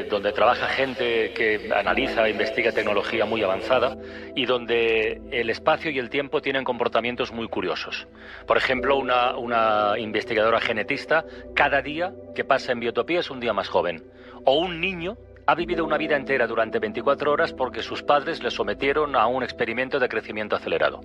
donde trabaja gente que analiza e investiga tecnología muy avanzada y donde el espacio y el tiempo tienen comportamientos muy curiosos. Por ejemplo, una investigadora genetista, cada día que pasa en Biotopía es un día más joven. O un niño ha vivido una vida entera durante 24 horas porque sus padres le sometieron a un experimento de crecimiento acelerado.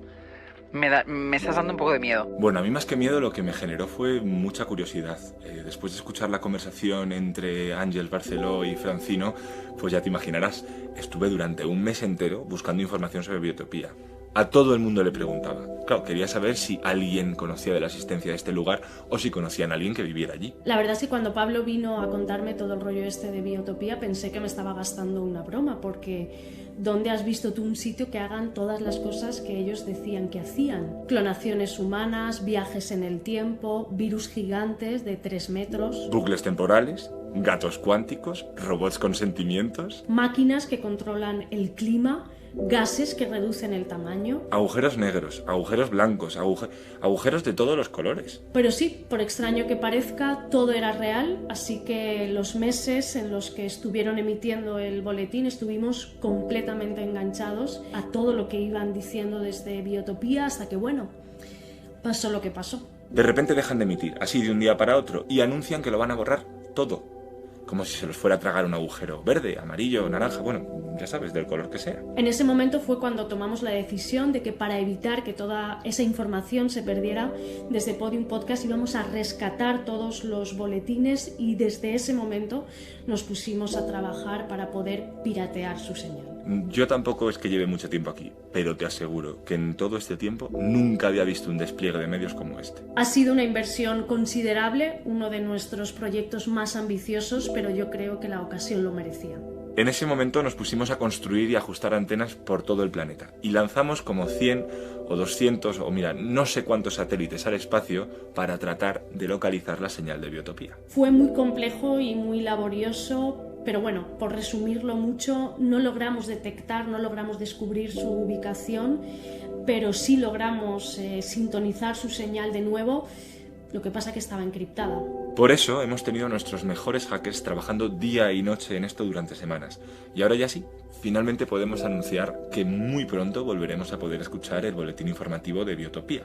Me estás dando un poco de miedo. Bueno, a mí más que miedo lo que me generó fue mucha curiosidad. Después de escuchar la conversación entre Ángel Barceló y Francino, pues ya te imaginarás, estuve durante un mes entero buscando información sobre Biotopía. A todo el mundo le preguntaba. Claro, quería saber si alguien conocía de la existencia de este lugar o si conocían a alguien que viviera allí. La verdad es que cuando Pablo vino a contarme todo el rollo este de Biotopía pensé que me estaba gastando una broma, porque ¿dónde has visto tú un sitio que hagan todas las cosas que ellos decían que hacían? Clonaciones humanas, viajes en el tiempo, virus gigantes de 3 metros... Bucles temporales, gatos cuánticos, robots con sentimientos... Máquinas que controlan el clima... Gases que reducen el tamaño. Agujeros negros, agujeros blancos, agujeros de todos los colores. Pero sí, por extraño que parezca, todo era real, así que los meses en los que estuvieron emitiendo el boletín estuvimos completamente enganchados a todo lo que iban diciendo desde Biotopía hasta que, bueno, pasó lo que pasó. De repente dejan de emitir, así de un día para otro, y anuncian que lo van a borrar todo. Como si se los fuera a tragar un agujero verde, amarillo, naranja, bueno, ya sabes, del color que sea. En ese momento fue cuando tomamos la decisión de que para evitar que toda esa información se perdiera, desde Podium Podcast íbamos a rescatar todos los boletines y desde ese momento nos pusimos a trabajar para poder piratear su señal. Yo tampoco es que lleve mucho tiempo aquí, pero te aseguro que en todo este tiempo nunca había visto un despliegue de medios como este. Ha sido una inversión considerable, uno de nuestros proyectos más ambiciosos, pero yo creo que la ocasión lo merecía. En ese momento nos pusimos a construir y ajustar antenas por todo el planeta y lanzamos como 100 o 200 o mira, no sé cuántos satélites al espacio para tratar de localizar la señal de Biotopía. Fue muy complejo y muy laborioso. Pero bueno, por resumirlo mucho, no logramos detectar, no logramos descubrir su ubicación, pero sí logramos sintonizar su señal de nuevo, lo que pasa que estaba encriptada. Por eso hemos tenido nuestros mejores hackers trabajando día y noche en esto durante semanas. Y ahora ya sí, finalmente podemos anunciar que muy pronto volveremos a poder escuchar el boletín informativo de Biotopía.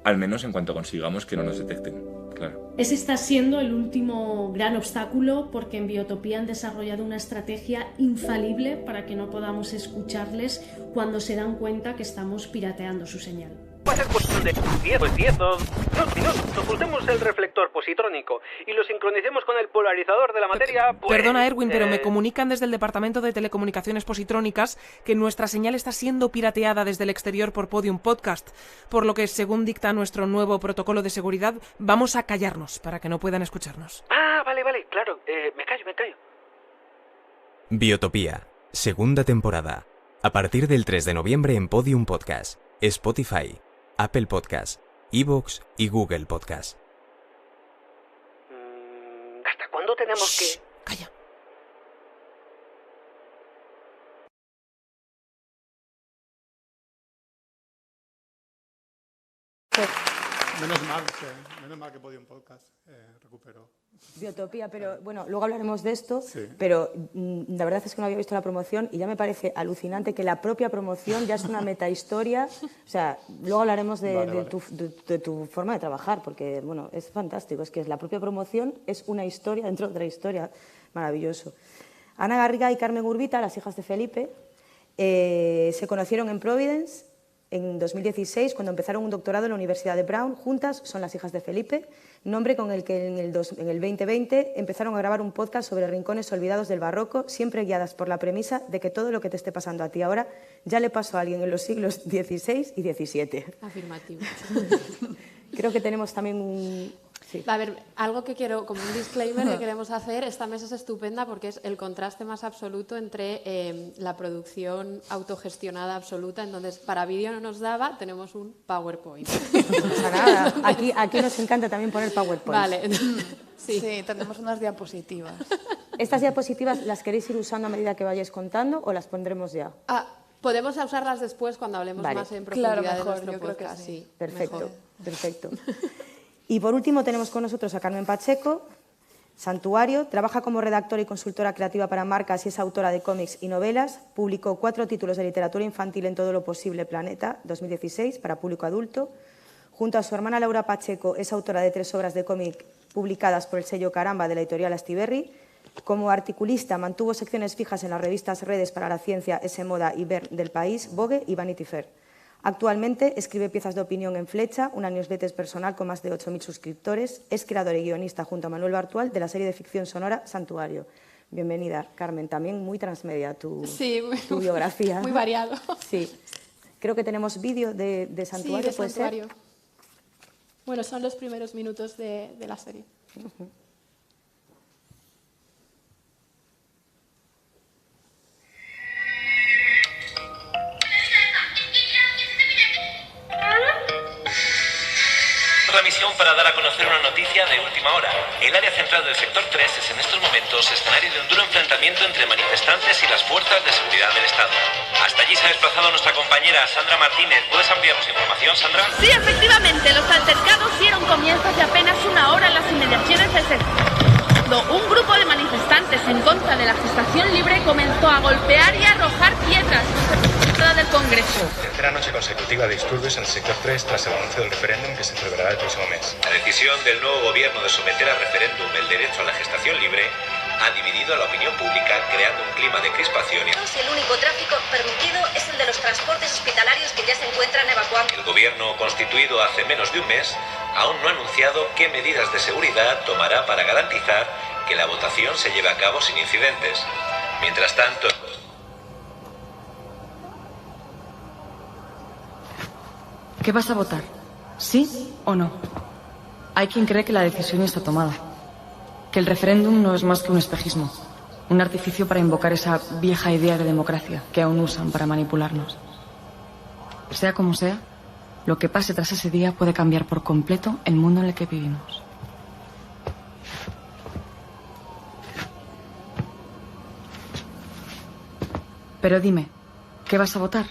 al menos en cuanto consigamos que no nos detecten, claro. Ese está siendo el último gran obstáculo, porque en Biotopía han desarrollado una estrategia infalible para que no podamos escucharles cuando se dan cuenta que estamos pirateando su señal. Va a ser cuestión de 10 minutos. Ocultemos el reflector positrónico y lo sincronicemos con el polarizador de la materia. Perdona, Erwin, pero me comunican desde el Departamento de Telecomunicaciones Positrónicas que nuestra señal está siendo pirateada desde el exterior por Podium Podcast, por lo que, según dicta nuestro nuevo protocolo de seguridad, vamos a callarnos para que no puedan escucharnos. Ah, vale, claro. Me callo. Biotopía, segunda temporada. A partir del 3 de noviembre en Podium Podcast, Spotify, Apple Podcast, iVoox y Google Podcast. ¿Hasta cuándo tenemos que...? Calla. Menos mal que Podium Podcast recuperó. Biotopía, pero bueno, luego hablaremos de esto, sí. Pero la verdad es que no había visto la promoción y ya me parece alucinante que la propia promoción ya es una metahistoria. O sea, luego hablaremos de tu forma de trabajar, porque bueno, es fantástico, es que la propia promoción es una historia dentro de otra historia, maravilloso. Ana Garriga y Carmen Urbita, las hijas de Felipe, se conocieron en Providence en 2016, cuando empezaron un doctorado en la Universidad de Brown. Juntas son las hijas de Felipe, nombre con el que en el 2020 empezaron a grabar un podcast sobre rincones olvidados del barroco, siempre guiadas por la premisa de que todo lo que te esté pasando a ti ahora ya le pasó a alguien en los siglos XVI y XVII. Afirmativo. Creo que tenemos también un... Sí. A ver, algo que quiero, como un disclaimer que queremos hacer, esta mesa es estupenda porque es el contraste más absoluto entre la producción autogestionada absoluta, entonces para vídeo no nos daba, tenemos un PowerPoint. No pasa nada, aquí nos encanta también poner PowerPoint. Vale. Sí, tenemos unas diapositivas. ¿Estas diapositivas las queréis ir usando a medida que vayáis contando o las pondremos ya? Podemos usarlas después cuando hablemos más en profundidad de nuestro podcast. Sí. Perfecto. Y por último tenemos con nosotros a Carmen Pacheco, Santuario. Trabaja como redactora y consultora creativa para marcas y es autora de cómics y novelas. Publicó 4 títulos de literatura infantil en Todo lo Posible Planeta, 2016, para público adulto. Junto a su hermana Laura Pacheco es autora de 3 obras de cómic publicadas por el sello Caramba de la editorial Astiberri. Como articulista mantuvo secciones fijas en las revistas Redes para la Ciencia, S Moda y Ver del País, Vogue y Vanity Fair. Actualmente escribe piezas de opinión en Flecha, una newsletter personal con más de 8.000 suscriptores. Es creadora y guionista junto a Manuel Bartual de la serie de ficción sonora Santuario. Bienvenida, Carmen. También muy transmedia tu biografía. Muy variado. Sí. Creo que tenemos vídeo de Santuario. Sí, de Santuario. Bueno, son los primeros minutos de la serie. La misión para dar a conocer una noticia de última hora. El área central del sector 3 es en estos momentos escenario de un duro enfrentamiento entre manifestantes y las fuerzas de seguridad del Estado. Hasta allí se ha desplazado nuestra compañera Sandra Martínez. ¿Puedes ampliarnos información, Sandra? Sí, efectivamente, los altercados dieron comienzo hace apenas una hora en las inmediaciones del sector. Un grupo de manifestantes en contra de la gestación libre comenzó a golpear y a arrojar piedras del Congreso. Tercera noche consecutiva de disturbios en el sector 3 tras el anuncio del referéndum que se celebrará el próximo mes. La decisión del nuevo gobierno de someter a referéndum el derecho a la gestación libre ha dividido a la opinión pública, creando un clima de crispación. El único tráfico permitido es el de los transportes hospitalarios que ya se encuentran evacuando. El gobierno, constituido hace menos de un mes, aún no ha anunciado qué medidas de seguridad tomará para garantizar que la votación se lleve a cabo sin incidentes. Mientras tanto... ¿Qué vas a votar? ¿Sí o no? Hay quien cree que la decisión ya está tomada. Que el referéndum no es más que un espejismo. Un artificio para invocar esa vieja idea de democracia que aún usan para manipularnos. Sea como sea, lo que pase tras ese día puede cambiar por completo el mundo en el que vivimos. Pero dime, ¿qué vas a votar?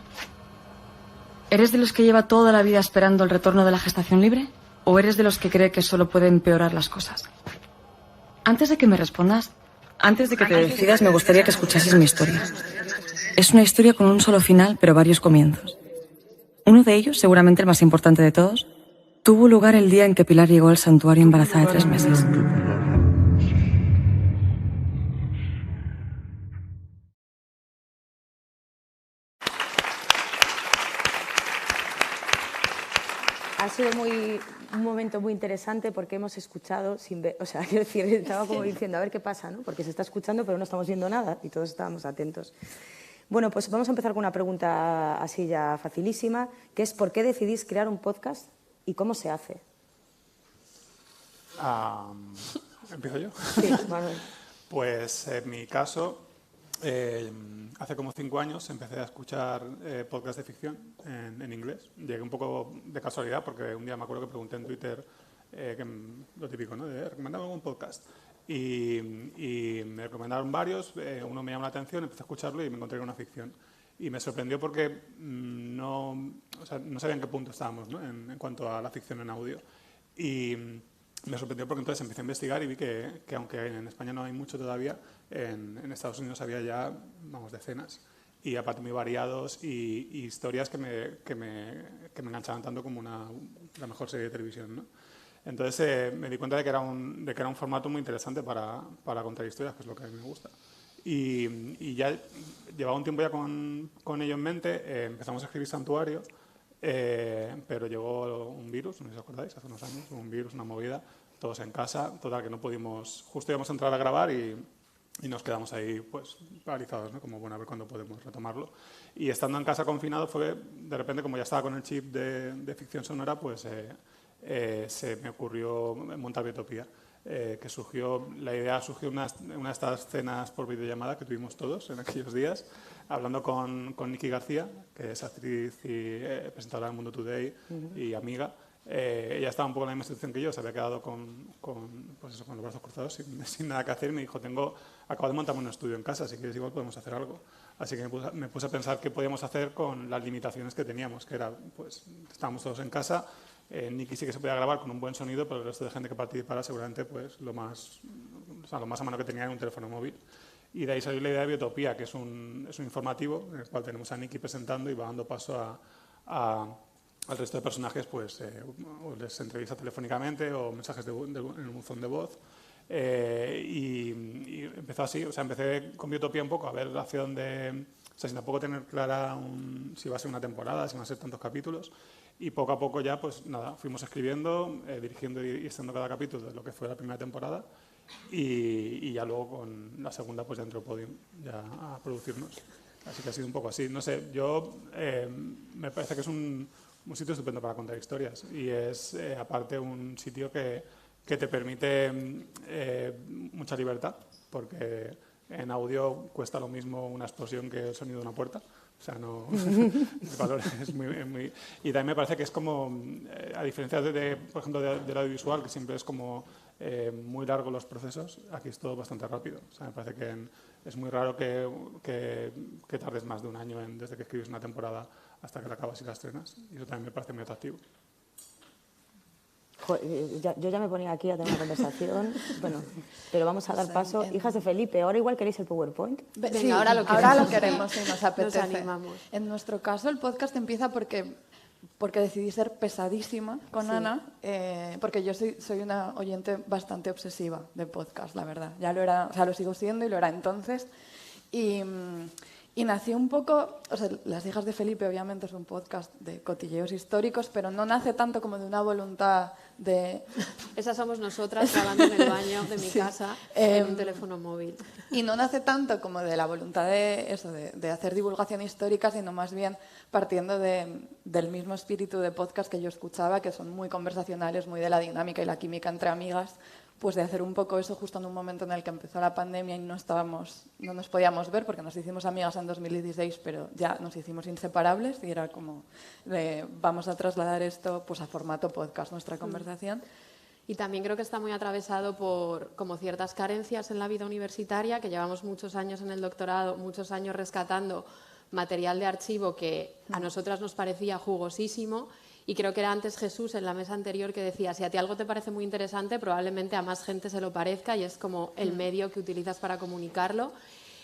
¿Eres de los que lleva toda la vida esperando el retorno de la gestación libre? ¿O eres de los que cree que solo puede empeorar las cosas? Antes de que me respondas, antes de que te decidas, me gustaría que escuchases mi historia. Es una historia con un solo final, pero varios comienzos. Uno de ellos, seguramente el más importante de todos, tuvo lugar el día en que Pilar llegó al santuario embarazada de 3 meses. Ha sido un momento muy interesante porque hemos escuchado sin ver, o sea, quiero decir, estaba como diciendo, a ver qué pasa, ¿no? Porque se está escuchando pero no estamos viendo nada y todos estábamos atentos. Bueno, pues vamos a empezar con una pregunta así ya facilísima, que es ¿por qué decidís crear un podcast y cómo se hace? ¿Empiezo yo? Sí, Manuel. Pues en mi caso, hace como 5 años empecé a escuchar podcasts de ficción en inglés. Llegué un poco de casualidad porque un día me acuerdo que pregunté en Twitter, lo típico, ¿no? De recomendame un podcast. Y me recomendaron varios, uno me llamó la atención, empecé a escucharlo y me encontré con una ficción. Y me sorprendió porque no sabía en qué punto estábamos, ¿no? en cuanto a la ficción en audio. Y me sorprendió porque entonces empecé a investigar y vi que aunque en España no hay mucho todavía, en Estados Unidos había ya, decenas. Y aparte muy variados y historias que me enganchaban tanto como la mejor serie de televisión, ¿no? Entonces me di cuenta de que era un formato muy interesante para contar historias, que es lo que a mí me gusta. Y ya llevaba un tiempo ya con ello en mente, empezamos a escribir Santuario, pero llegó un virus, no sé si os acordáis, hace unos años, un virus, una movida, todos en casa, total que no pudimos, justo íbamos a entrar a grabar y nos quedamos ahí pues paralizados, ¿no? Como bueno, a ver cuándo podemos retomarlo. Y estando en casa confinado fue, de repente, como ya estaba con el chip de ficción sonora, pues se me ocurrió montar Biotopía, que la idea surgió en una de estas cenas por videollamada que tuvimos todos en aquellos días, hablando con Nikki García, que es actriz y presentadora del Mundo Today y amiga. Ella estaba un poco en la misma situación que yo, se había quedado con los brazos cruzados sin nada que hacer y me dijo, acabo de montarme un estudio en casa, si quieres igual podemos hacer algo. Así que me puse a pensar qué podíamos hacer con las limitaciones que teníamos, que era, pues, estábamos todos en casa, Nikki sí que se podía grabar con un buen sonido, pero el resto de gente que participara seguramente pues, lo más a mano que tenía era un teléfono móvil. Y de ahí salió la idea de Biotopía, que es un informativo en el cual tenemos a Nikki presentando y va dando paso al resto de personajes, pues o les entrevista telefónicamente o mensajes en el buzón de voz. Y empezó así, o sea, empecé con Biotopía un poco a ver hacia dónde, o sea, sin tampoco tener clara si va a ser una temporada, si van a ser tantos capítulos. Y poco a poco ya, pues nada, fuimos escribiendo, dirigiendo y estando cada capítulo de lo que fue la primera temporada. Y ya luego con la segunda, pues ya entró Podium ya a producirnos. Así que ha sido un poco así. No sé, me parece que es un sitio estupendo para contar historias y es aparte un sitio que te permite mucha libertad, porque en audio cuesta lo mismo una explosión que el sonido de una puerta. O sea, no, el valor es muy... Y también me parece que es como, a diferencia por ejemplo, del audiovisual, que siempre es como muy largo los procesos, aquí es todo bastante rápido. O sea, me parece que es muy raro que tardes más de un año desde que escribes una temporada hasta que la acabas y la estrenas. Y eso también me parece muy atractivo. Yo ya me ponía aquí a tener una conversación, bueno, pero vamos a dar paso. Hijas de Felipe, ¿ahora igual queréis el PowerPoint? Venga, sí, ahora lo queremos y nos apetece. Nos animamos. En nuestro caso, el podcast empieza porque decidí ser pesadísima con Ana, porque yo soy una oyente bastante obsesiva de podcast, la verdad. Ya lo era, o sea, lo sigo siendo y lo era entonces. Y nació un poco, o sea, Las hijas de Felipe obviamente es un podcast de cotilleos históricos, pero no nace tanto como de una voluntad de... Esas somos nosotras grabando en el baño de mi casa en un teléfono móvil. Y no nace tanto como de la voluntad de hacer divulgación histórica, sino más bien partiendo del mismo espíritu de podcast que yo escuchaba, que son muy conversacionales, muy de la dinámica y la química entre amigas, pues de hacer un poco eso justo en un momento en el que empezó la pandemia y no nos podíamos ver porque nos hicimos amigas en 2016, pero ya nos hicimos inseparables y era como vamos a trasladar esto pues a formato podcast, nuestra conversación. Y también creo que está muy atravesado por como ciertas carencias en la vida universitaria, que llevamos muchos años en el doctorado, muchos años rescatando material de archivo que a nosotras nos parecía jugosísimo. Y creo que era antes Jesús en la mesa anterior que decía, si a ti algo te parece muy interesante, probablemente a más gente se lo parezca y es como el medio que utilizas para comunicarlo.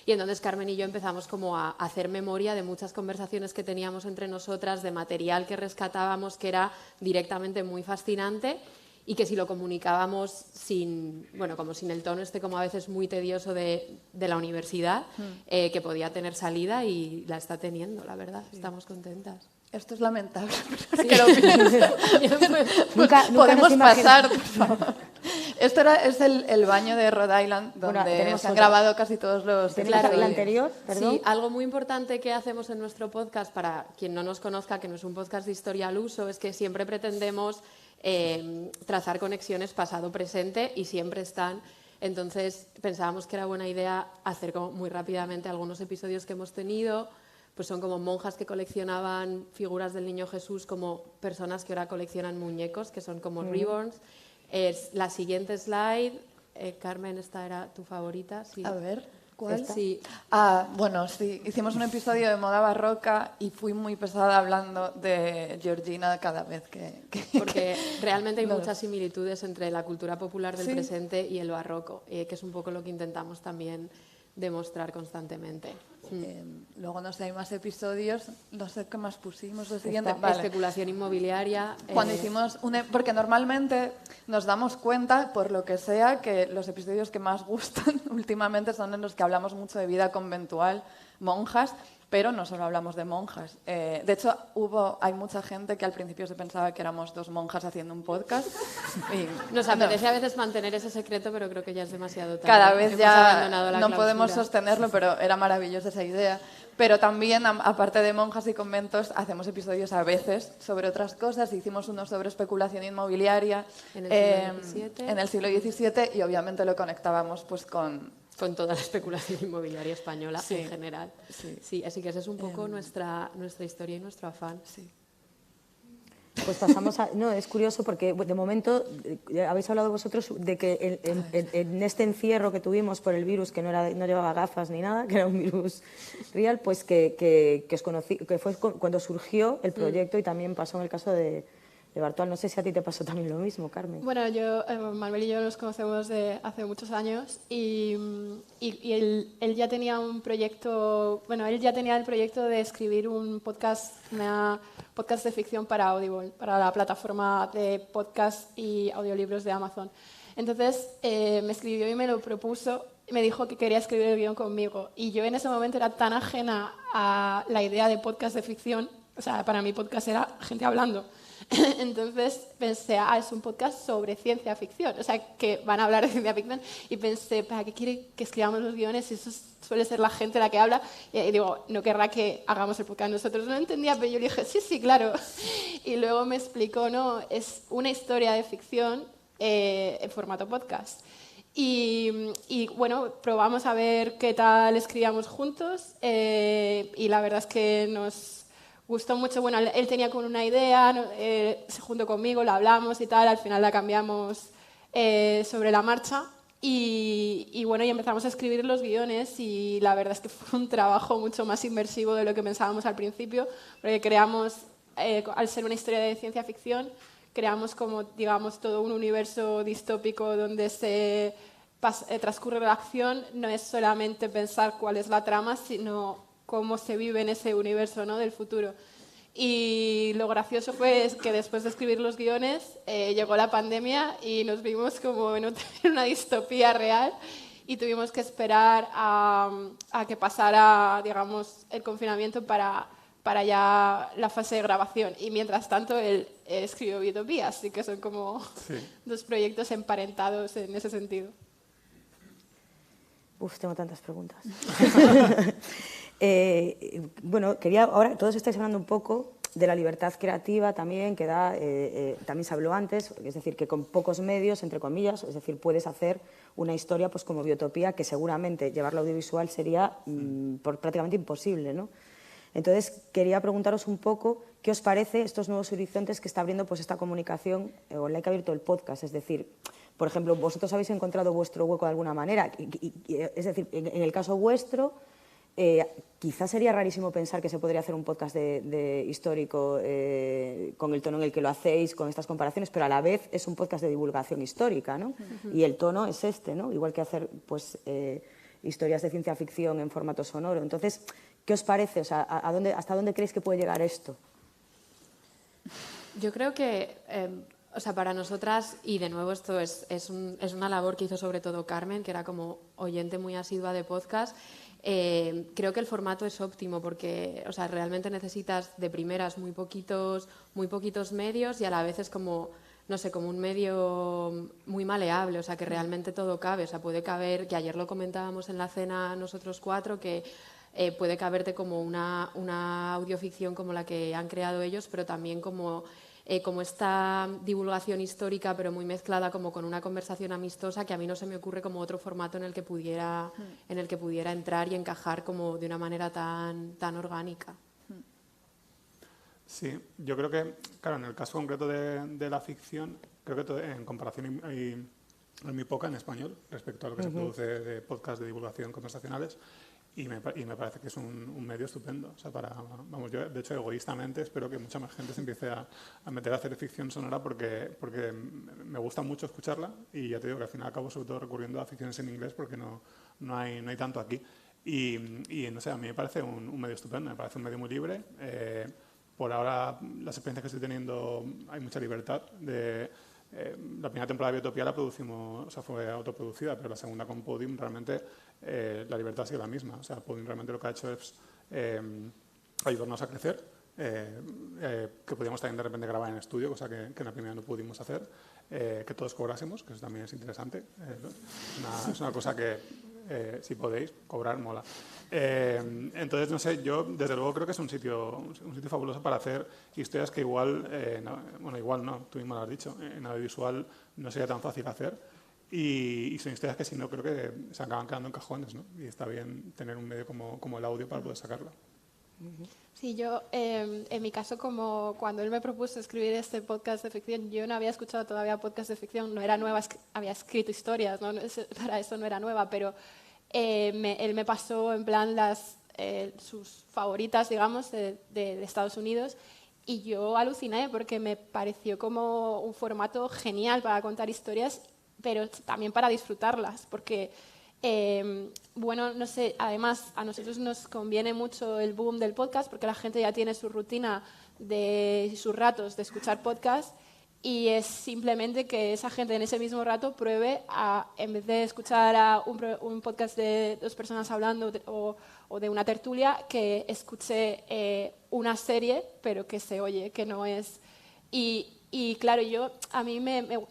Y entonces Carmen y yo empezamos como a hacer memoria de muchas conversaciones que teníamos entre nosotras, de material que rescatábamos que era directamente muy fascinante y que si lo comunicábamos sin el tono como a veces muy tedioso de la universidad, que podía tener salida, y la está teniendo, la verdad. Estamos contentas. Esto es lamentable. Sí. Nunca podemos pasar, por favor. Esto es el baño de Rhode Island, donde se han grabado casi todos los... Claro, el anterior, perdón. Sí, algo muy importante que hacemos en nuestro podcast, para quien no nos conozca, que no es un podcast de historia al uso, es que siempre pretendemos trazar conexiones pasado-presente, y siempre están. Entonces pensábamos que era buena idea hacer como muy rápidamente algunos episodios que hemos tenido. Pues son como monjas que coleccionaban figuras del Niño Jesús, como personas que ahora coleccionan muñecos, que son como reborns. La siguiente slide, Carmen, esta era tu favorita. Sí. A ver, ¿cuál? Sí. Bueno, sí, hicimos un episodio de moda barroca y fui muy pesada hablando de Georgina cada vez que Porque realmente hay muchas similitudes entre la cultura popular del presente y el barroco, que es un poco lo que intentamos también demostrar constantemente. Luego, no sé, hay más episodios, no sé qué más pusimos. Lo siguiente, especulación inmobiliaria. Cuando hicimos porque normalmente nos damos cuenta, por lo que sea, que los episodios que más gustan últimamente son en los que hablamos mucho de vida conventual, monjas, pero no solo hablamos de monjas. De hecho, hay mucha gente que al principio se pensaba que éramos dos monjas haciendo un podcast. Y nos apetece a veces mantener ese secreto, pero creo que ya es demasiado tarde. Cada vez Hemos ya abandonado la no clausura. podemos sostenerlo, pero era maravillosa esa idea. Pero también, aparte de monjas y conventos, hacemos episodios a veces sobre otras cosas. Hicimos uno sobre especulación inmobiliaria en el siglo XVII, y obviamente lo conectábamos pues con toda la especulación inmobiliaria española en general. Sí, así que esa es un poco nuestra historia y nuestro afán. Sí. Pues pasamos a... No, es curioso porque de momento habéis hablado vosotros de que en este encierro que tuvimos por el virus, que no llevaba gafas ni nada, que era un virus real, pues que os conocí, que fue cuando surgió el proyecto, y también pasó en el caso de Bartual. No sé si a ti te pasó también lo mismo, Carmen. Bueno, Manuel y yo nos conocemos de hace muchos años, y él ya tenía un proyecto, él ya tenía el proyecto de escribir un podcast de ficción para Audible, para la plataforma de podcast y audiolibros de Amazon. Entonces me escribió y me lo propuso, me dijo que quería escribir el guión conmigo, y yo en ese momento era tan ajena a la idea de podcast de ficción, o sea, para mí podcast era gente hablando. Entonces pensé, es un podcast sobre ciencia ficción, o sea, que van a hablar de ciencia ficción, y pensé, ¿para qué quiere que escribamos los guiones? Eso suele ser la gente la que habla, y digo, no querrá que hagamos el podcast nosotros. No entendía, pero yo le dije, sí, claro. Y luego me explicó, no, es una historia de ficción en formato podcast. Y bueno, probamos a ver qué tal escribíamos juntos, y la verdad es que nos gustó mucho. Bueno, él tenía como una idea, se juntó conmigo, la hablamos y tal, al final la cambiamos sobre la marcha, y bueno, y empezamos a escribir los guiones, y la verdad es que fue un trabajo mucho más inmersivo de lo que pensábamos al principio, porque creamos, al ser una historia de ciencia ficción, creamos como, digamos, todo un universo distópico donde se transcurre la acción. No es solamente pensar cuál es la trama, sino cómo se vive en ese universo, ¿no?, del futuro. Y lo gracioso fue que después de escribir los guiones llegó la pandemia y nos vimos como en una distopía real, y tuvimos que esperar a que pasara, digamos, el confinamiento para ya la fase de grabación. Y mientras tanto él escribió Biotopía, así que son como dos proyectos emparentados en ese sentido. Tengo tantas preguntas. Bueno, ahora todos estáis hablando un poco de la libertad creativa también que da, también se habló antes, es decir, que con pocos medios, entre comillas, es decir, puedes hacer una historia pues como Biotopía, que seguramente llevarla audiovisual sería prácticamente imposible, ¿no? Entonces, quería preguntaros un poco qué os parece estos nuevos horizontes que está abriendo pues esta comunicación online, que ha abierto el podcast. Es decir, por ejemplo, vosotros habéis encontrado vuestro hueco de alguna manera, es decir, en el caso vuestro, quizás sería rarísimo pensar que se podría hacer un podcast de histórico con el tono en el que lo hacéis, con estas comparaciones, pero a la vez es un podcast de divulgación histórica, ¿no? Y el tono es este, ¿no? Igual que hacer pues, historias de ciencia ficción en formato sonoro. Entonces, ¿qué os parece? O sea, ¿hasta dónde creéis que puede llegar esto? Yo creo que, o sea, para nosotras, y de nuevo esto es una labor que hizo sobre todo Carmen, que era como oyente muy asidua de podcast, creo que el formato es óptimo porque, o sea, realmente necesitas de primeras muy poquitos medios y a la vez es como, no sé, como un medio muy maleable, o sea, que realmente todo cabe, o sea, puede caber, que ayer lo comentábamos en la cena nosotros 4, que puede caberte como una audioficción como la que han creado ellos, pero también como esta divulgación histórica, pero muy mezclada como con una conversación amistosa, que a mí no se me ocurre como otro formato en el que pudiera entrar y encajar como de una manera tan orgánica. Sí, yo creo que, claro, en el caso concreto de la ficción, creo que en comparación hay muy poca en español respecto a lo que se produce de podcast de divulgación conversacionales. Y me parece que es un medio estupendo. O sea, vamos, yo de hecho egoístamente espero que mucha más gente se empiece a meter a hacer ficción sonora porque me gusta mucho escucharla y ya te digo que al final acabo sobre todo recurriendo a ficciones en inglés porque no hay tanto aquí. Y no sé, a mí me parece un medio estupendo, me parece un medio muy libre. Por ahora, las experiencias que estoy teniendo, hay mucha libertad. La primera temporada de Biotopía la producimos, o sea, fue autoproducida, pero la segunda con Podium realmente la libertad ha sido la misma. O sea, Podium realmente lo que ha hecho es ayudarnos a crecer, que podíamos también de repente grabar en estudio, cosa que en la primera no pudimos hacer, que todos cobrásemos, que eso también es interesante. Es una cosa que, si podéis, cobrar mola. Entonces, no sé, yo desde luego creo que es un sitio fabuloso para hacer historias que igual, igual no, tú mismo lo has dicho, en audiovisual no sería tan fácil hacer y son historias que si no creo que se acaban quedando en cajones, ¿no? Y está bien tener un medio como el audio para poder sacarlo. Sí, yo, en mi caso, como cuando él me propuso escribir este podcast de ficción, yo no había escuchado todavía podcast de ficción, no era nueva, había escrito historias, ¿no? Para eso no era nueva, pero él me pasó en plan sus favoritas, digamos, de Estados Unidos y yo aluciné porque me pareció como un formato genial para contar historias, pero también para disfrutarlas, porque bueno, no sé, además a nosotros nos conviene mucho el boom del podcast porque la gente ya tiene su rutina de sus ratos de escuchar podcast y es simplemente que esa gente en ese mismo rato pruebe en vez de escuchar a un podcast de dos personas hablando o de una tertulia, que escuche una serie pero que se oye, que no es... Y claro, a mí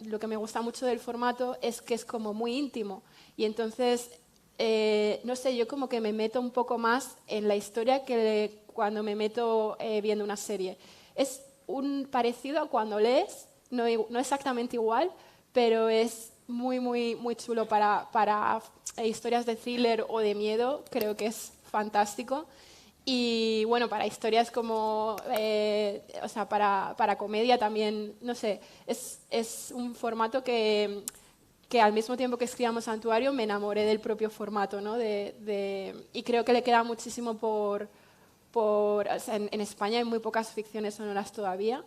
lo que me gusta mucho del formato es que es como muy íntimo y entonces, no sé, yo como que me meto un poco más en la historia que cuando me meto viendo una serie. Es un parecido a cuando lees, no exactamente igual, pero es muy, muy, muy chulo para historias de thriller o de miedo, creo que es fantástico. Y bueno, para historias como, o sea, para comedia también, no sé, es un formato que al mismo tiempo que escribíamos Santuario me enamoré del propio formato, ¿no? Y creo que le queda muchísimo o sea, en España hay muy pocas ficciones sonoras todavía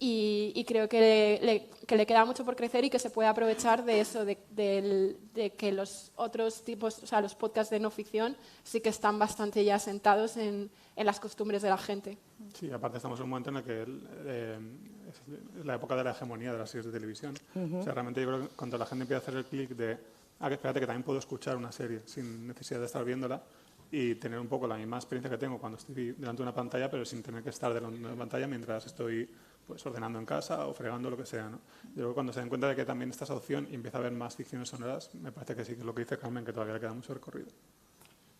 y creo que le queda mucho por crecer y que se puede aprovechar de eso, de que los otros tipos, o sea, los podcasts de no ficción sí que están bastante ya sentados en las costumbres de la gente. Sí, aparte estamos en un momento en el que es la época de la hegemonía de las series de televisión. O sea, realmente yo creo que cuando la gente empieza a hacer el clic de que espérate que también puedo escuchar una serie sin necesidad de estar viéndola y tener un poco la misma experiencia que tengo cuando estoy delante de una pantalla, pero sin tener que estar delante de una pantalla mientras estoy pues ordenando en casa o fregando lo que sea, ¿no? Yo creo que cuando se den cuenta de que también esta es opción y empieza a haber más ficciones sonoras, me parece que sí, que es lo que dice Carmen, que todavía le queda mucho recorrido.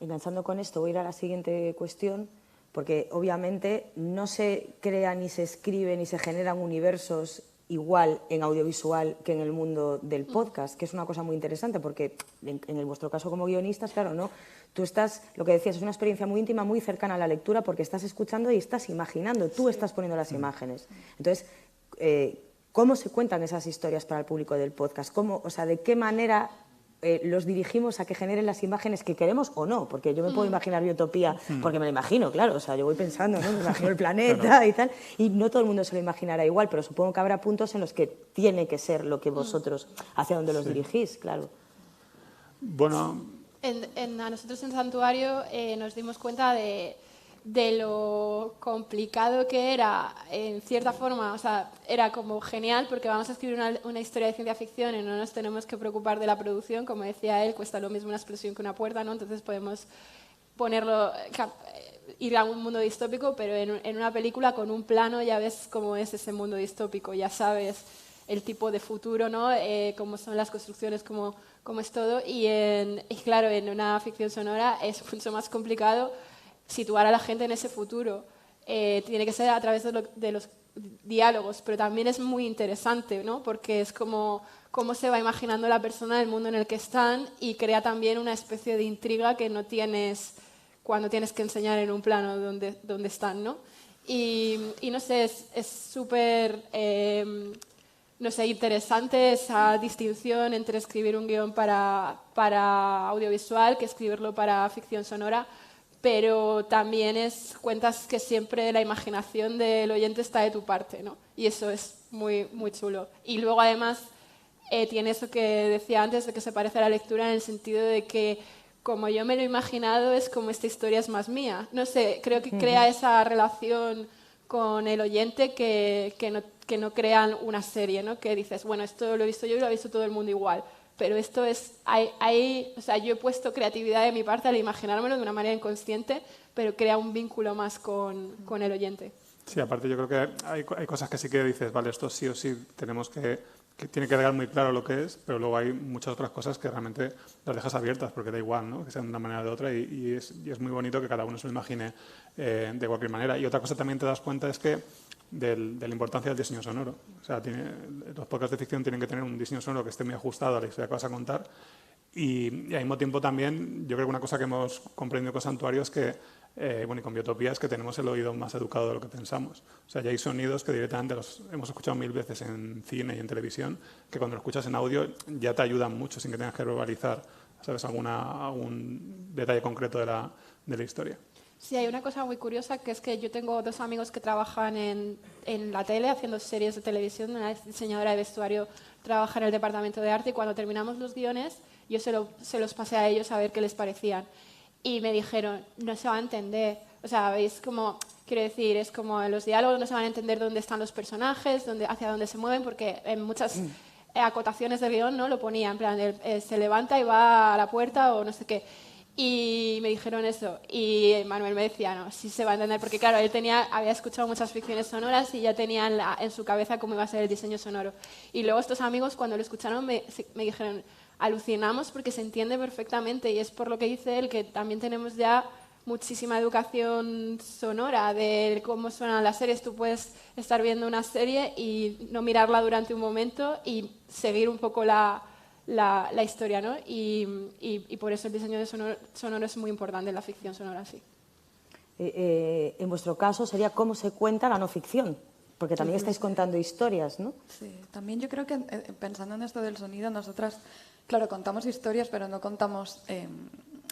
Enganchando con esto, voy a ir a la siguiente cuestión, porque obviamente no se crea ni se escribe ni se generan universos igual en audiovisual que en el mundo del podcast, que es una cosa muy interesante, porque en vuestro caso como guionistas, claro, ¿no? Tú estás, lo que decías, es una experiencia muy íntima, muy cercana a la lectura, porque estás escuchando y estás imaginando, tú estás poniendo las imágenes. Entonces, ¿cómo se cuentan esas historias para el público del podcast? O sea, ¿de qué manera los dirigimos a que generen las imágenes que queremos o no? Porque yo me puedo imaginar Biotopía, porque me lo imagino, claro, o sea, yo voy pensando, ¿no? Me imagino el planeta y tal, y no todo el mundo se lo imaginará igual, pero supongo que habrá puntos en los que tiene que ser lo que vosotros, hacia donde los dirigís, claro. Bueno, a nosotros en Santuario nos dimos cuenta de lo complicado que era, en cierta forma, o sea, era como genial porque vamos a escribir una historia de ciencia ficción y no nos tenemos que preocupar de la producción, como decía él, cuesta lo mismo una explosión que una puerta, ¿no? Entonces podemos ir a un mundo distópico, pero en una película con un plano ya ves cómo es ese mundo distópico, ya sabes el tipo de futuro, ¿no? Cómo son las construcciones, cómo es todo, y claro, en una ficción sonora es mucho más complicado situar a la gente en ese futuro. Tiene que ser a través de los diálogos, pero también es muy interesante, ¿no? Porque es como cómo se va imaginando la persona el mundo en el que están y crea también una especie de intriga que no tienes cuando tienes que enseñar en un plano donde están, ¿no? Y no sé, es súper no sé, interesante esa distinción entre escribir un guión para audiovisual que escribirlo para ficción sonora, pero también cuentas que siempre la imaginación del oyente está de tu parte, ¿no? Y eso es muy, muy chulo. Y luego, además, tiene eso que decía antes, de que se parece a la lectura en el sentido de que, como yo me lo he imaginado, es como esta historia es más mía. No sé, creo que crea esa relación con el oyente que no crean una serie, ¿no? Que dices, bueno, esto lo he visto yo y lo ha visto todo el mundo igual. Pero esto es, o sea, yo he puesto creatividad de mi parte al imaginármelo de una manera inconsciente, pero crea un vínculo más con el oyente. Sí, aparte yo creo que hay cosas que sí que dices, vale, esto sí o sí tenemos que tiene que quedar muy claro lo que es, pero luego hay muchas otras cosas que realmente las dejas abiertas, porque da igual, ¿no? Que sean de una manera o de otra, y es muy bonito que cada uno se lo imagine de cualquier manera. Y otra cosa también te das cuenta es que de la importancia del diseño sonoro. O sea, los podcasts de ficción tienen que tener un diseño sonoro que esté muy ajustado a la historia que vas a contar. Y al mismo tiempo también, yo creo que una cosa que hemos comprendido con Santuario es que, bueno, y con Biotopía, es que tenemos el oído más educado de lo que pensamos. O sea, ya hay sonidos que directamente los hemos escuchado 1000 veces en cine y en televisión, que cuando lo escuchas en audio ya te ayudan mucho sin que tengas que verbalizar, ¿sabes?, algún detalle concreto de la historia. Sí, hay una cosa muy curiosa, que es que yo tengo 2 amigos que trabajan en la tele, haciendo series de televisión. Una es diseñadora de vestuario, trabaja en el departamento de arte, y cuando terminamos los guiones, yo se los pasé a ellos a ver qué les parecían. Y me dijeron, no se va a entender. O sea, veis como, quiero decir, es como en los diálogos no se van a entender dónde están los personajes, hacia dónde se mueven, porque en muchas acotaciones del guión, ¿no?, lo ponía, en plan, se levanta y va a la puerta o no sé qué. Y me dijeron eso, y Manuel me decía, no, sí se va a entender, porque claro, él había escuchado muchas ficciones sonoras y ya tenía en su cabeza cómo iba a ser el diseño sonoro. Y luego estos amigos, cuando lo escucharon, me dijeron, alucinamos porque se entiende perfectamente, y es por lo que dice él, que también tenemos ya muchísima educación sonora de cómo suenan las series. Tú puedes estar viendo una serie y no mirarla durante un momento y seguir un poco la historia, ¿no? Y por eso el diseño de sonoro es muy importante en la ficción sonora, sí. En vuestro caso sería cómo se cuenta la no ficción, porque también estáis contando historias, ¿no? Sí, también yo creo que pensando en esto del sonido, nosotras, claro, contamos historias, pero no contamos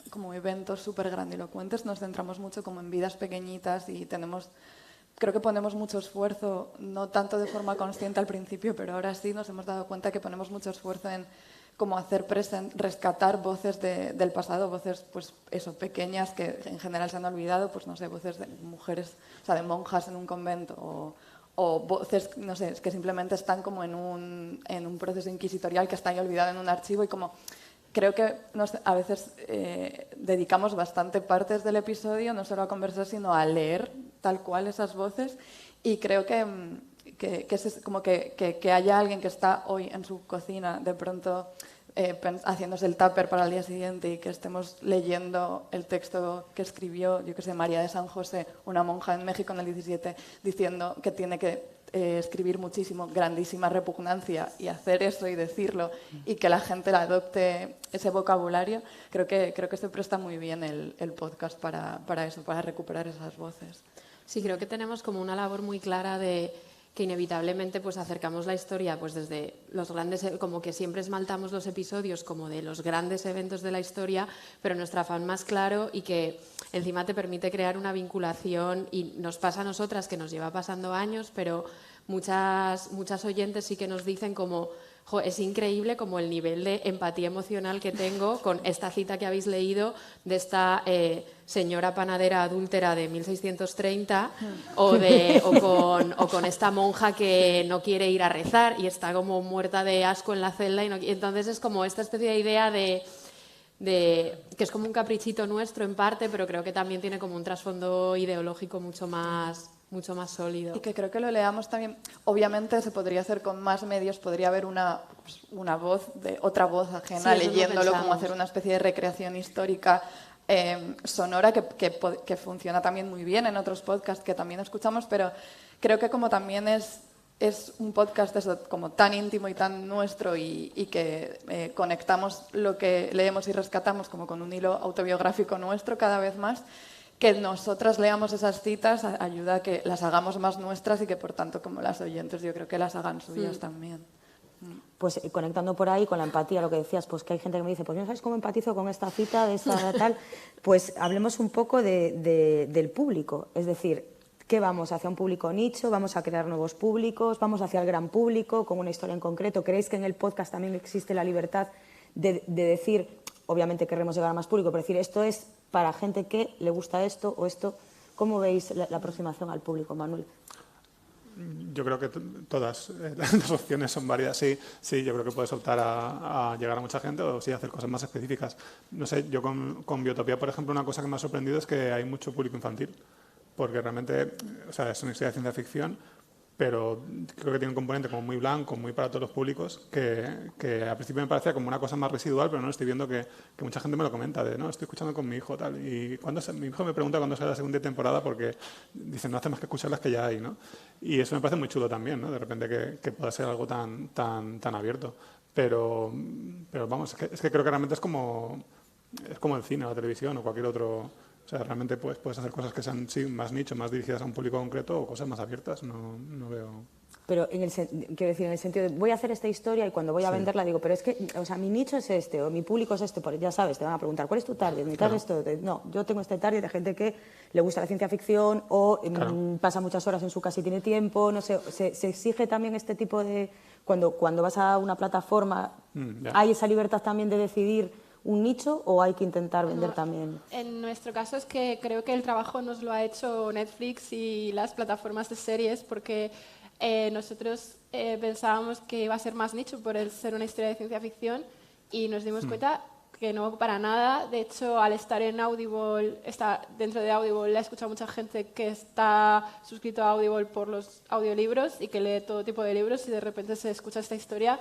como eventos súper grandilocuentes, nos centramos mucho como en vidas pequeñitas y creo que ponemos mucho esfuerzo, no tanto de forma consciente al principio, pero ahora sí nos hemos dado cuenta que ponemos mucho esfuerzo en como hacer rescatar voces del pasado, voces pues eso, pequeñas que en general se han olvidado, pues no sé, voces de mujeres, o sea, de monjas en un convento, o voces, no sé, que simplemente están como en un proceso inquisitorial que está ahí olvidado en un archivo, y como creo que a veces dedicamos bastante partes del episodio no solo a conversar, sino a leer tal cual esas voces, y creo que es como que haya alguien que está hoy en su cocina de pronto haciéndose el tupper para el día siguiente y que estemos leyendo el texto que escribió, yo que sé, María de San José, una monja en México en el 17, diciendo que tiene que escribir muchísimo, grandísima repugnancia, y hacer eso y decirlo y que la gente la adopte ese vocabulario. Creo que se presta muy bien el podcast para eso, para recuperar esas voces. Sí, creo que tenemos como una labor muy clara de que inevitablemente pues acercamos la historia pues desde los grandes, como que siempre esmaltamos los episodios como de los grandes eventos de la historia, pero nuestro afán más claro, y que encima te permite crear una vinculación, y nos pasa a nosotras, que nos lleva pasando años, pero muchas oyentes sí que nos dicen como es increíble como el nivel de empatía emocional que tengo con esta cita que habéis leído de esta señora panadera adúltera de 1630 o con esta monja que no quiere ir a rezar y está como muerta de asco en la celda. Y entonces es como esta especie de idea de que es como un caprichito nuestro en parte, pero creo que también tiene como un trasfondo ideológico mucho más sólido. Y que creo que lo leamos también, obviamente se podría hacer con más medios, podría haber una voz, otra voz ajena leyéndolo, como hacer una especie de recreación histórica sonora que funciona también muy bien en otros podcasts que también escuchamos, pero creo que como también es un podcast como tan íntimo y tan nuestro y que conectamos lo que leemos y rescatamos como con un hilo autobiográfico nuestro cada vez más, que nosotras leamos esas citas ayuda a que las hagamos más nuestras y que por tanto como las oyentes yo creo que las hagan suyas también. Pues conectando por ahí con la empatía, lo que decías, pues que hay gente que me dice, pues no sabes cómo empatizo con esta cita de esta tal, pues hablemos un poco del público, es decir, ¿qué vamos? ¿Hacia un público nicho? ¿Vamos a crear nuevos públicos? ¿Vamos hacia el gran público con una historia en concreto? ¿Creéis que en el podcast también existe la libertad de decir, obviamente queremos llegar a más público, pero decir esto es para gente que le gusta esto o esto? ¿Cómo veis la aproximación al público, Manuel? Yo creo que todas las opciones son válidas. Sí, yo creo que puedes optar a llegar a mucha gente o sí hacer cosas más específicas. No sé, yo con Biotopía, por ejemplo, una cosa que me ha sorprendido es que hay mucho público infantil, porque realmente, o sea, es una historia de ciencia ficción, pero creo que tiene un componente como muy blanco, muy para todos los públicos, que al principio me parecía como una cosa más residual, pero no estoy viendo que mucha gente me lo comenta, no, estoy escuchando con mi hijo, tal, y mi hijo me pregunta cuándo sale la segunda temporada, porque dicen, no hace más que escuchar las que ya hay, ¿no? Y eso me parece muy chulo también, ¿no? De repente que pueda ser algo tan abierto. Pero vamos, es que creo que realmente es como el cine o la televisión o cualquier otro. O sea, realmente puedes hacer cosas que sean más nicho, más dirigidas a un público concreto o cosas más abiertas. No veo... Pero quiero decir, en el sentido de voy a hacer esta historia y cuando voy a venderla digo, pero es que, o sea, mi nicho es este o mi público es este, porque ya sabes, te van a preguntar, ¿cuál es tu target? Mi target es esto. No, yo tengo este target de gente que le gusta la ciencia ficción o pasa muchas horas en su casa y tiene tiempo, no sé, se exige también este tipo de... Cuando vas a una plataforma, ¿hay esa libertad también de decidir un nicho o hay que intentar vender también? En nuestro caso es que creo que el trabajo nos lo ha hecho Netflix y las plataformas de series, porque nosotros pensábamos que iba a ser más nicho por el ser una historia de ciencia ficción y nos dimos cuenta que no para nada. De hecho, al estar en Audible, dentro de Audible, he escuchado mucha gente que está suscrito a Audible por los audiolibros y que lee todo tipo de libros y de repente se escucha esta historia.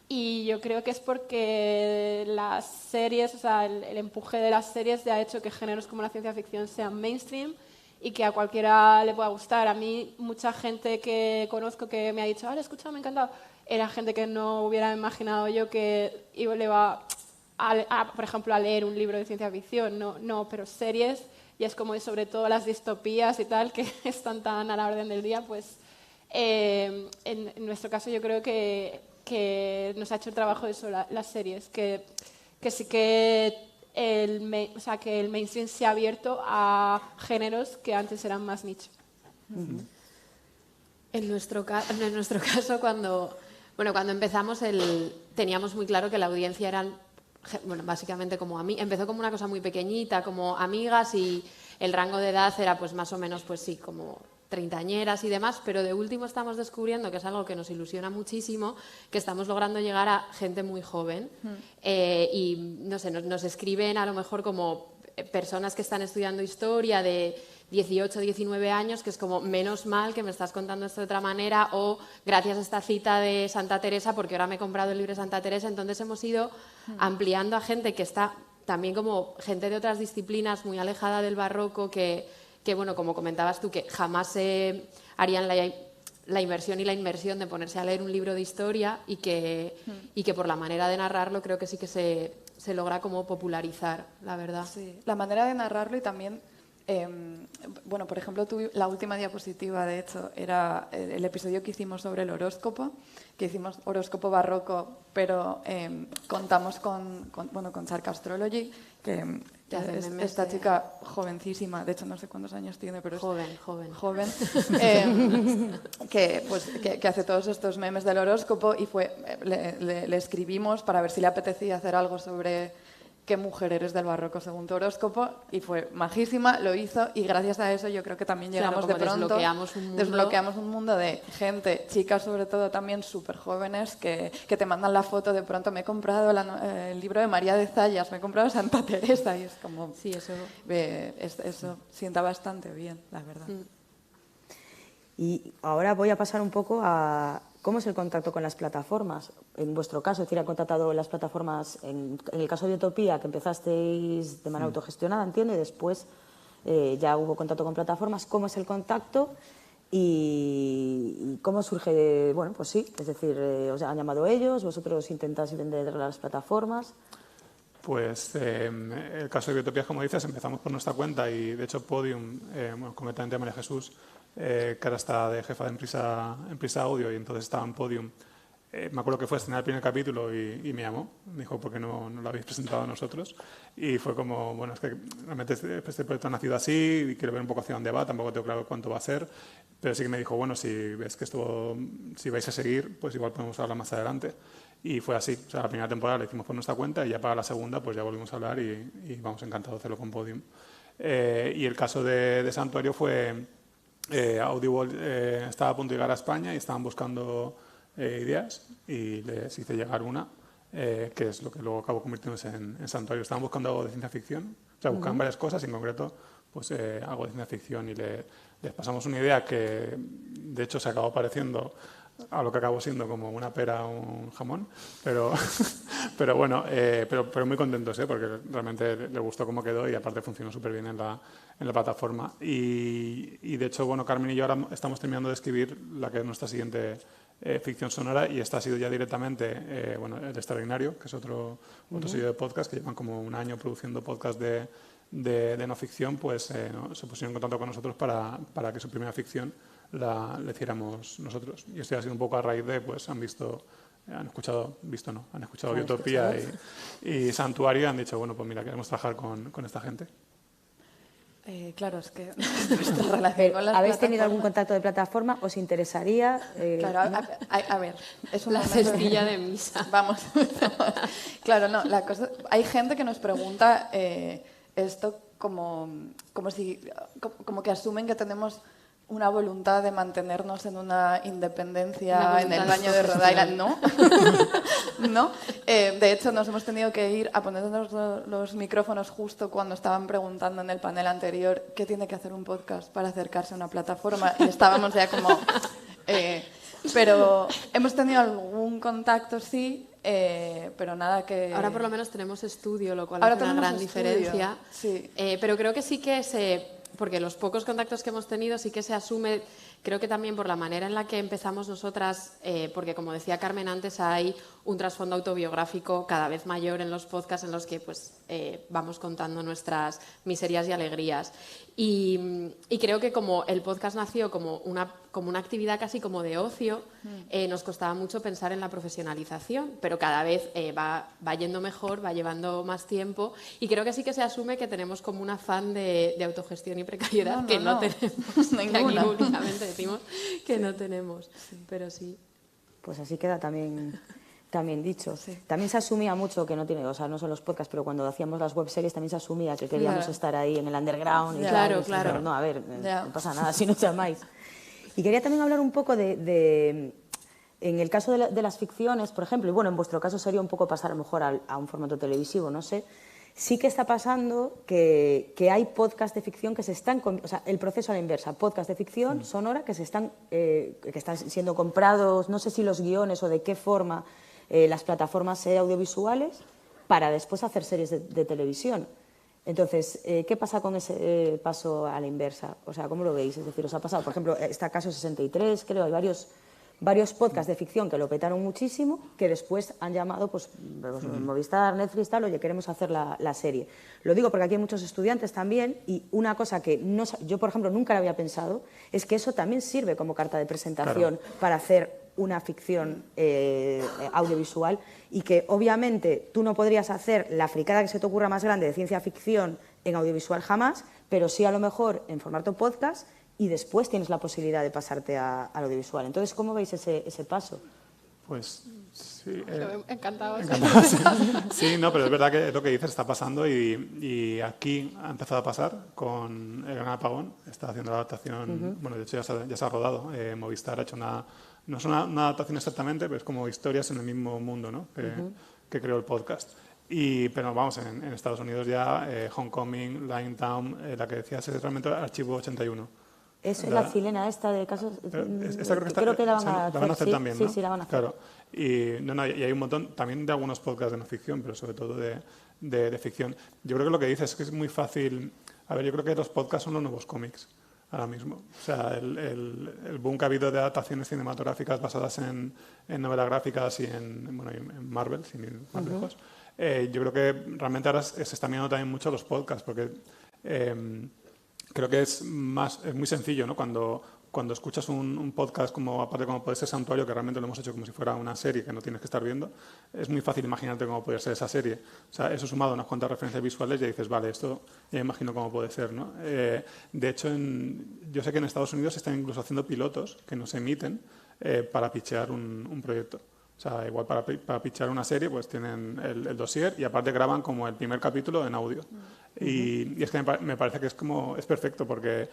Y yo creo que es porque las series, o sea, el empuje de las series ha hecho que géneros como la ciencia ficción sean mainstream y que a cualquiera le pueda gustar. A mí, mucha gente que conozco que me ha dicho, ¡ah, escucha, me ha encantado! Era gente que no hubiera imaginado yo que le va, por ejemplo, a leer un libro de ciencia ficción. No, pero series, y es como sobre todo las distopías y tal, que están tan a la orden del día, pues en nuestro caso yo creo que nos ha hecho el trabajo de eso, las series, que sí que el mainstream se ha abierto a géneros que antes eran más nicho. En nuestro caso, cuando empezamos, teníamos muy claro que la audiencia eran, básicamente como empezó como una cosa muy pequeñita, como amigas, y el rango de edad era pues más o menos, pues sí, como treintañeras y demás, pero de último estamos descubriendo, que es algo que nos ilusiona muchísimo, que estamos logrando llegar a gente muy joven y no sé, nos escriben a lo mejor como personas que están estudiando historia de 18, 19 años, que es como, menos mal que me estás contando esto de otra manera, o gracias a esta cita de Santa Teresa, porque ahora me he comprado el libro de Santa Teresa. Entonces hemos ido ampliando a gente que está también como gente de otras disciplinas muy alejada del barroco, que bueno, como comentabas tú, que jamás se harían la inversión y la inmersión de ponerse a leer un libro de historia y que por la manera de narrarlo creo que sí que se logra como popularizar, la verdad. Sí, la manera de narrarlo y también, bueno, por ejemplo, la última diapositiva, de hecho, era el episodio que hicimos sobre el horóscopo, que hicimos horóscopo barroco, pero contamos con Shark Astrology, que Esta chica jovencísima, de hecho no sé cuántos años tiene, pero joven, que hace todos estos memes del horóscopo y le escribimos para ver si le apetecía hacer algo sobre qué mujer eres del barroco según tu horóscopo, y fue majísima, lo hizo, y gracias a eso yo creo que también llegamos de pronto, desbloqueamos un mundo de gente, chicas sobre todo también súper jóvenes, que te mandan la foto, de pronto me he comprado el libro de María de Zayas, me he comprado Santa Teresa, y es como, sí, eso sienta bastante bien, la verdad. Y ahora voy a pasar un poco a cómo es el contacto con las plataformas. En vuestro caso, es decir, han contactado las plataformas, en el caso de Utopía, que empezasteis de manera autogestionada, entiendo, y después ya hubo contacto con plataformas. ¿Cómo es el contacto y cómo surge? Bueno, pues sí, es decir, os han llamado ellos, vosotros intentáis vender a las plataformas. Pues el caso de Utopía, como dices, empezamos por nuestra cuenta y de hecho Podium, concretamente María Jesús, que ahora está de jefa de Emprisa Audio y entonces estaba en Podium. Me acuerdo que fue a estrenar el primer capítulo y me llamó, me dijo, ¿por qué no lo habéis presentado a nosotros? Y fue como, bueno, es que realmente este proyecto ha nacido así y quiero ver un poco hacia dónde va, tampoco tengo claro cuánto va a ser, pero sí que me dijo, bueno, si ves que si vais a seguir, pues igual podemos hablar más adelante. Y fue así, o sea, la primera temporada la hicimos por nuestra cuenta y ya para la segunda pues ya volvimos a hablar y vamos encantados de hacerlo con Podium. Y el caso de Santuario fue, Audible estaba a punto de llegar a España y estaban buscando ideas y les hice llegar una, que es lo que luego acabó convirtiéndose en Santuario. Estaban buscando algo de ciencia ficción, o sea, buscaban varias cosas y en concreto pues algo de ciencia ficción y les pasamos una idea que de hecho se acabó pareciendo a lo que acabó siendo como una pera o un jamón, pero bueno, pero muy contentos, porque realmente le gustó cómo quedó y aparte funcionó súper bien en la plataforma. Y de hecho, bueno, Carmen y yo ahora estamos terminando de escribir la que es nuestra siguiente ficción sonora y esta ha sido ya directamente, bueno, El Extraordinario, que es otro sello de podcast que llevan como un año produciendo podcast de no ficción, pues se pusieron en contacto con nosotros para que su primera ficción la hiciéramos nosotros. Y esto ha sido un poco a raíz de, pues han escuchado Utopía y Santuario y han dicho, bueno, pues mira, queremos trabajar con esta gente. Claro, es que nuestra relación con las ¿Habéis tenido algún contacto de plataforma? ¿Os interesaría? Claro, ¿no? a ver, es la cestilla de misa. Vamos. Claro, no, la cosa, hay gente que nos pregunta esto como que asumen que tenemos una voluntad de mantenernos en una independencia en el baño de Rhode Island. No. No. De hecho, nos hemos tenido que ir a ponernos los micrófonos justo cuando estaban preguntando en el panel anterior qué tiene que hacer un podcast para acercarse a una plataforma. Y estábamos ya como... pero hemos tenido algún contacto, sí, pero nada que... Ahora por lo menos tenemos estudio, lo cual hace una gran diferencia. Sí. Pero creo que sí que porque los pocos contactos que hemos tenido sí que se asume, creo que también por la manera en la que empezamos nosotras, porque como decía Carmen antes, hay un trasfondo autobiográfico cada vez mayor en los podcasts en los que pues, vamos contando nuestras miserias y alegrías. Y creo que como el podcast nació como una actividad casi como de ocio, nos costaba mucho pensar en la profesionalización, pero cada vez va yendo mejor, va llevando más tiempo y creo que sí que se asume que tenemos como un afán de autogestión y precariedad no tenemos, que aquí públicamente decimos que no tenemos, pero sí. Pues así queda también dicho. Sí. También se asumía mucho que no tiene, o sea, no son los podcasts, pero cuando hacíamos las webseries también se asumía que queríamos estar ahí en el underground. Y claro. No, a ver, no pasa nada si no llamáis. Y quería también hablar un poco en el caso de las ficciones, por ejemplo, y bueno, en vuestro caso sería un poco pasar a lo mejor a un formato televisivo, no sé. Sí que está pasando que hay podcasts de ficción que se están... O sea, el proceso a la inversa, podcasts de ficción sonora que están siendo comprados, no sé si los guiones o de qué forma, las plataformas audiovisuales para después hacer series de televisión. Entonces, ¿qué pasa con ese paso a la inversa? O sea, ¿cómo lo veis? Es decir, os ha pasado, por ejemplo, está Caso 63, creo, hay varios podcasts de ficción que lo petaron muchísimo, que después han llamado, pues Movistar, Netflix, tal, oye, queremos hacer la serie. Lo digo porque aquí hay muchos estudiantes también y una cosa que yo, por ejemplo, nunca lo había pensado es que eso también sirve como carta de presentación para hacer una ficción audiovisual y que obviamente tú no podrías hacer la fricada que se te ocurra más grande de ciencia ficción en audiovisual jamás, pero sí a lo mejor en formato podcast y después tienes la posibilidad de pasarte al audiovisual. Entonces, ¿cómo veis ese paso? Pues sí. Encantado. Sí, no, pero es verdad que lo que dices está pasando y aquí ha empezado a pasar con El Gran Apagón. Está haciendo la adaptación, bueno, de hecho ya se ha rodado. Movistar ha hecho no es una adaptación exactamente, pero es como historias en el mismo mundo, ¿no? Que creó el podcast. Pero vamos, en Estados Unidos ya Homecoming, Limetown, la que decías es realmente Archivo 81. Es la chilena esta de casos... creo que la van a hacer también, ¿no? Sí, la van a hacer. Claro. Y hay un montón también de algunos podcasts de no ficción, pero sobre todo de ficción. Yo creo que lo que dices es que es muy fácil... A ver, yo creo que los podcasts son los nuevos cómics ahora mismo. O sea, el boom que ha habido de adaptaciones cinematográficas basadas en novelas gráficas y en Marvel, sin ir más lejos. Yo creo que realmente ahora se están mirando también mucho los podcasts, porque... creo que es muy sencillo, ¿no? Cuando escuchas un podcast como puede ser Santuario, que realmente lo hemos hecho como si fuera una serie que no tienes que estar viendo, es muy fácil imaginarte cómo puede ser esa serie. O sea, eso sumado a unas cuantas referencias visuales y dices, vale, esto ya me imagino cómo puede ser, ¿no? De hecho, yo sé que en Estados Unidos se están incluso haciendo pilotos que no se emiten para pitchear un proyecto. O sea, igual para pitchar una serie, pues tienen el dossier y aparte graban como el primer capítulo en audio. Y es que me parece que es perfecto porque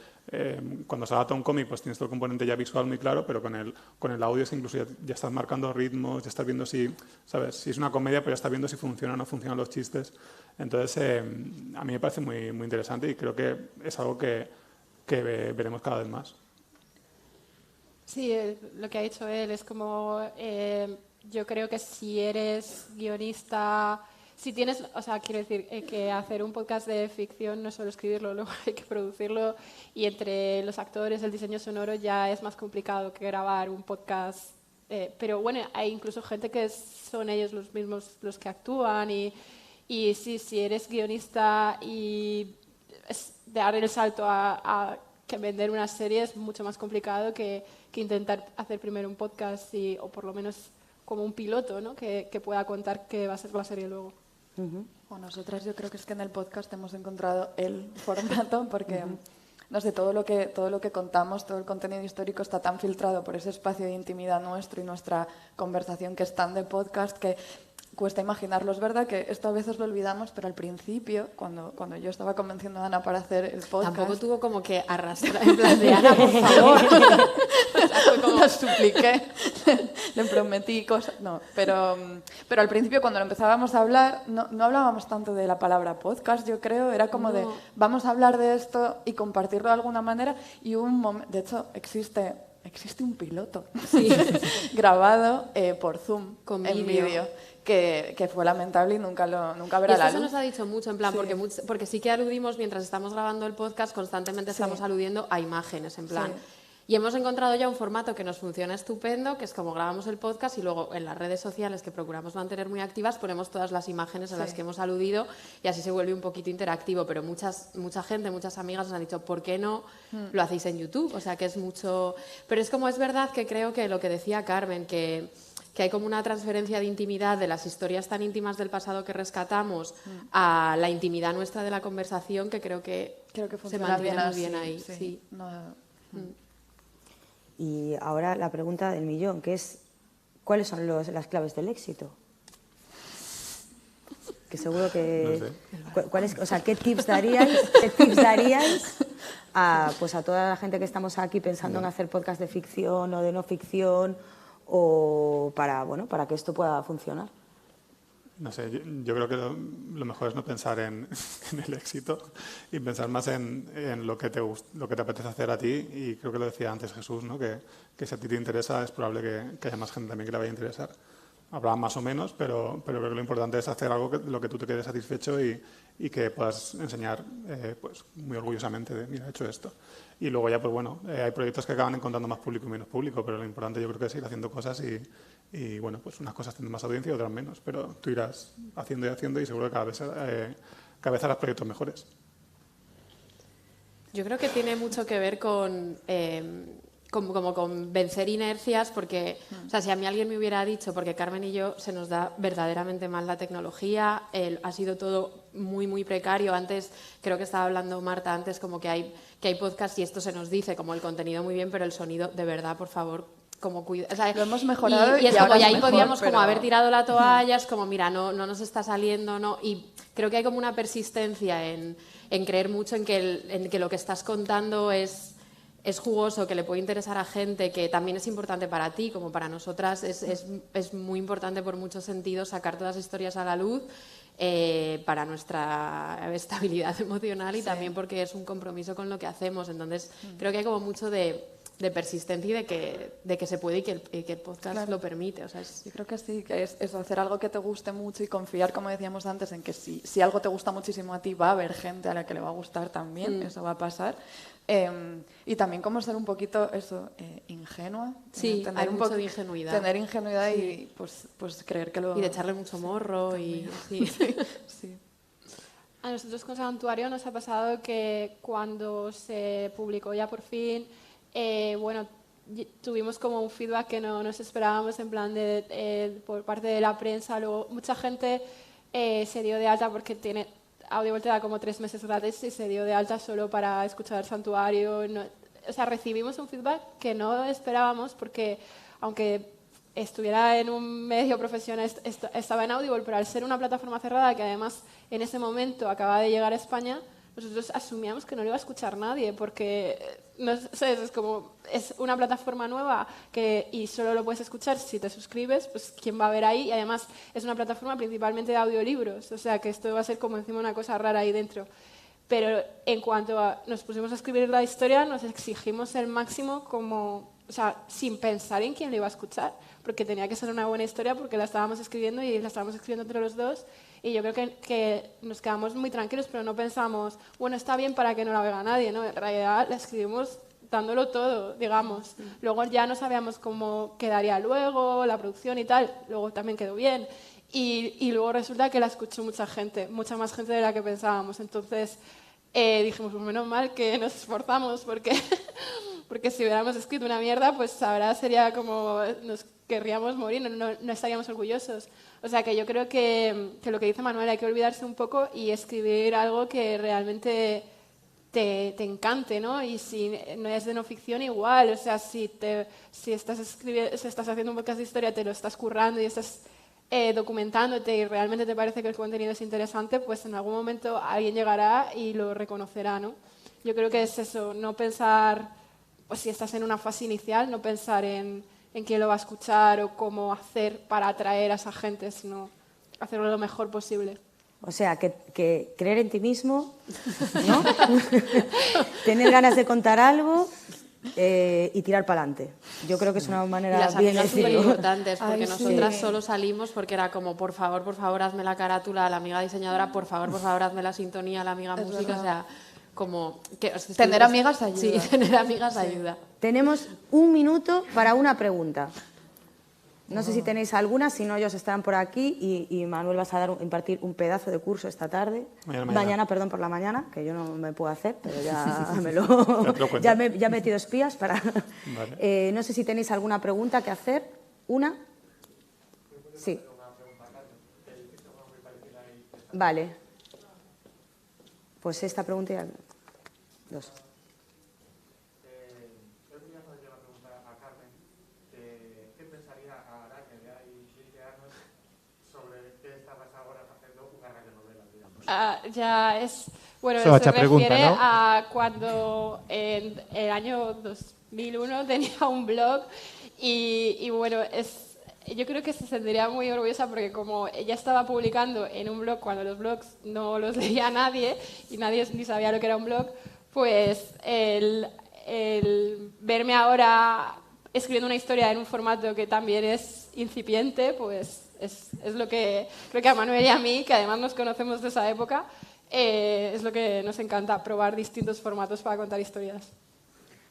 cuando se adapta un cómic pues tienes todo el componente ya visual muy claro, pero con el audio es que incluso ya estás marcando ritmos, ya estás viendo si es una comedia, pues ya estás viendo si funciona o no funcionan los chistes. Entonces, a mí me parece muy, muy interesante y creo que es algo que veremos cada vez más. Sí, lo que ha dicho él es como... yo creo que si eres guionista, si tienes, o sea, quiero decir que hacer un podcast de ficción no es solo escribirlo, luego hay que producirlo y entre los actores, el diseño sonoro ya es más complicado que grabar un podcast. Pero bueno, hay incluso gente que son ellos los mismos los que actúan y sí, si eres guionista y dar el salto a que vender una serie es mucho más complicado que intentar hacer primero un podcast o por lo menos como un piloto, ¿no? que pueda contar qué va a ser la serie luego. O nosotras yo creo que es que en el podcast hemos encontrado el formato porque no sé, todo lo que contamos, todo el contenido histórico está tan filtrado por ese espacio de intimidad nuestro y nuestra conversación que es tan de podcast que cuesta imaginarlo. Es verdad que esto a veces lo olvidamos, pero al principio, cuando yo estaba convenciendo a Ana para hacer el podcast... Tampoco tuvo como que arrastrar, en plan de Ana, por favor. O sea, fue como... La supliqué, le prometí cosas... No, pero al principio cuando lo empezábamos a hablar, no hablábamos tanto de la palabra podcast, yo creo. Era como de, vamos a hablar de esto y compartirlo de alguna manera. Y de hecho, existe un piloto grabado por Zoom, con en vídeo. Que fue lamentable y nunca verá la luz. Eso nos ha dicho mucho, en plan, porque sí que aludimos, mientras estamos grabando el podcast, constantemente estamos aludiendo a imágenes, en plan. Y hemos encontrado ya un formato que nos funciona estupendo, que es como grabamos el podcast y luego en las redes sociales, que procuramos mantener muy activas, ponemos todas las imágenes a las que hemos aludido y así se vuelve un poquito interactivo. Pero mucha gente, muchas amigas nos han dicho, ¿por qué no lo hacéis en YouTube? O sea, que es mucho... Pero es verdad que creo que lo que decía Carmen, que hay como una transferencia de intimidad de las historias tan íntimas del pasado que rescatamos a la intimidad nuestra de la conversación, que creo que se mantiene muy bien ahí. Sí. Y ahora la pregunta del millón, que es, ¿cuáles son las claves del éxito? Que seguro que... No sé. ¿Qué tips daríais a toda la gente que estamos aquí pensando en hacer podcast de ficción o de no ficción o para que esto pueda funcionar? No sé, yo creo que lo mejor es no pensar en el éxito y pensar más en lo que te apetece hacer a ti. Y creo que lo decía antes Jesús, ¿no? Que si a ti te interesa es probable que haya más gente también que le vaya a interesar. Habrá más o menos, pero creo que lo importante es hacer algo lo que tú te quedes satisfecho y que puedas enseñar pues muy orgullosamente de, mira, he hecho esto. Y luego ya, pues bueno, hay proyectos que acaban encontrando más público y menos público, pero lo importante yo creo que es ir haciendo cosas y bueno, pues unas cosas tienen más audiencia y otras menos, pero tú irás haciendo y seguro que cada vez harás proyectos mejores. Yo creo que tiene mucho que ver con como convencer inercias, porque o sea, si a mí alguien me hubiera dicho, porque Carmen y yo se nos da verdaderamente mal la tecnología, ha sido todo muy, muy precario. Antes, creo que estaba hablando Marta antes, como que hay podcasts y esto se nos dice, como el contenido muy bien, pero el sonido, de verdad, por favor, como cuida. O sea, lo hemos mejorado y es como, y ahí mejor, podíamos pero... como haber tirado la toalla, es como, mira, no nos está saliendo, no. Y creo que hay como una persistencia en creer mucho en que lo que estás contando es jugoso, que le puede interesar a gente, que también es importante para ti, como para nosotras. Es muy importante por muchos sentidos sacar todas las historias a la luz, para nuestra estabilidad emocional y también porque es un compromiso con lo que hacemos. Entonces, creo que hay como mucho de persistencia y de que se puede y que el podcast lo permite. O sea, yo creo que sí, que es hacer algo que te guste mucho y confiar, como decíamos antes, en que si algo te gusta muchísimo a ti, va a haber gente a la que le va a gustar también, eso va a pasar. Y también como ser un poquito ingenua. Sí, hay un poco de ingenuidad. Tener ingenuidad y pues creer que lo... Y de echarle mucho morro. Y sí. Sí. A nosotros con Santuario nos ha pasado que cuando se publicó ya por fin, bueno, tuvimos como un feedback que no nos esperábamos, en plan por parte de la prensa. Luego mucha gente se dio de alta porque Audible te da como 3 meses gratis y se dio de alta solo para escuchar Santuario. O sea, recibimos un feedback que no esperábamos porque, aunque estuviera en un medio profesional, estaba en Audible, pero al ser una plataforma cerrada que además en ese momento acaba de llegar a España, nosotros asumíamos que no lo iba a escuchar nadie porque no sé, es una plataforma nueva y solo lo puedes escuchar si te suscribes, pues quién va a ver ahí. Y además es una plataforma principalmente de audiolibros, o sea que esto va a ser como encima una cosa rara ahí dentro. Pero en cuanto nos pusimos a escribir la historia, nos exigimos el máximo, o sea, sin pensar en quién le iba a escuchar, porque tenía que ser una buena historia porque la estábamos escribiendo y la estábamos escribiendo entre los dos. Y yo creo que nos quedamos muy tranquilos, pero no pensamos, bueno, está bien para que no la vea nadie, ¿no? En realidad la escribimos dándolo todo, digamos. Luego ya no sabíamos cómo quedaría luego, la producción y tal. Luego también quedó bien. Y luego resulta que la escuchó mucha gente, mucha más gente de la que pensábamos. Entonces dijimos, pues menos mal que nos esforzamos, porque si hubiéramos escrito una mierda, pues ahora sería como nos querríamos morir, no estaríamos orgullosos. O sea que yo creo que lo que dice Manuel, hay que olvidarse un poco y escribir algo que realmente te encante, ¿no? Y si no es de no ficción, igual. O sea, si estás haciendo un podcast de historia, te lo estás currando y estás documentándote y realmente te parece que el contenido es interesante, pues en algún momento alguien llegará y lo reconocerá, ¿no? Yo creo que es eso, no pensar, pues si estás en una fase inicial, no pensar en quién lo va a escuchar o cómo hacer para atraer a esa gente, sino hacerlo lo mejor posible. O sea, que creer en ti mismo, ¿no? Tener ganas de contar algo y tirar para adelante. Yo creo que es una manera bien de decirlo. Las amigas súper importantes, porque nosotras solo salimos porque era como, por favor, hazme la carátula, la amiga diseñadora, por favor, hazme la sintonía, la amiga música, o sea... Como que, tener amigas ayuda. Sí, tener amigas ayuda. Tenemos 1 minuto para una pregunta. No sé si tenéis alguna, si no, ellos estarán por aquí y Manuel vas a impartir un pedazo de curso esta tarde. Mañana, perdón, por la mañana, que yo no me puedo hacer, pero ya ya me he metido espías para... Vale. No sé si tenéis alguna pregunta que hacer. ¿Una? Sí. Vale. Pues esta pregunta ya... 2. Yo quería hacerle la pregunta a Carmen, ¿qué pensaría ahora que ya hay 20 años sobre qué estabas ahora haciendo una radionovela, digamos? Ya es... Bueno, Eso se refiere pregunta, ¿no? a cuando en el año 2001 tenía un blog y bueno, yo creo que se sentiría muy orgullosa porque como ella estaba publicando en un blog cuando los blogs no los leía nadie y nadie ni sabía lo que era un blog, pues el verme ahora escribiendo una historia en un formato que también es incipiente, pues es lo que creo que a Manuel y a mí, que además nos conocemos de esa época, es lo que nos encanta, probar distintos formatos para contar historias.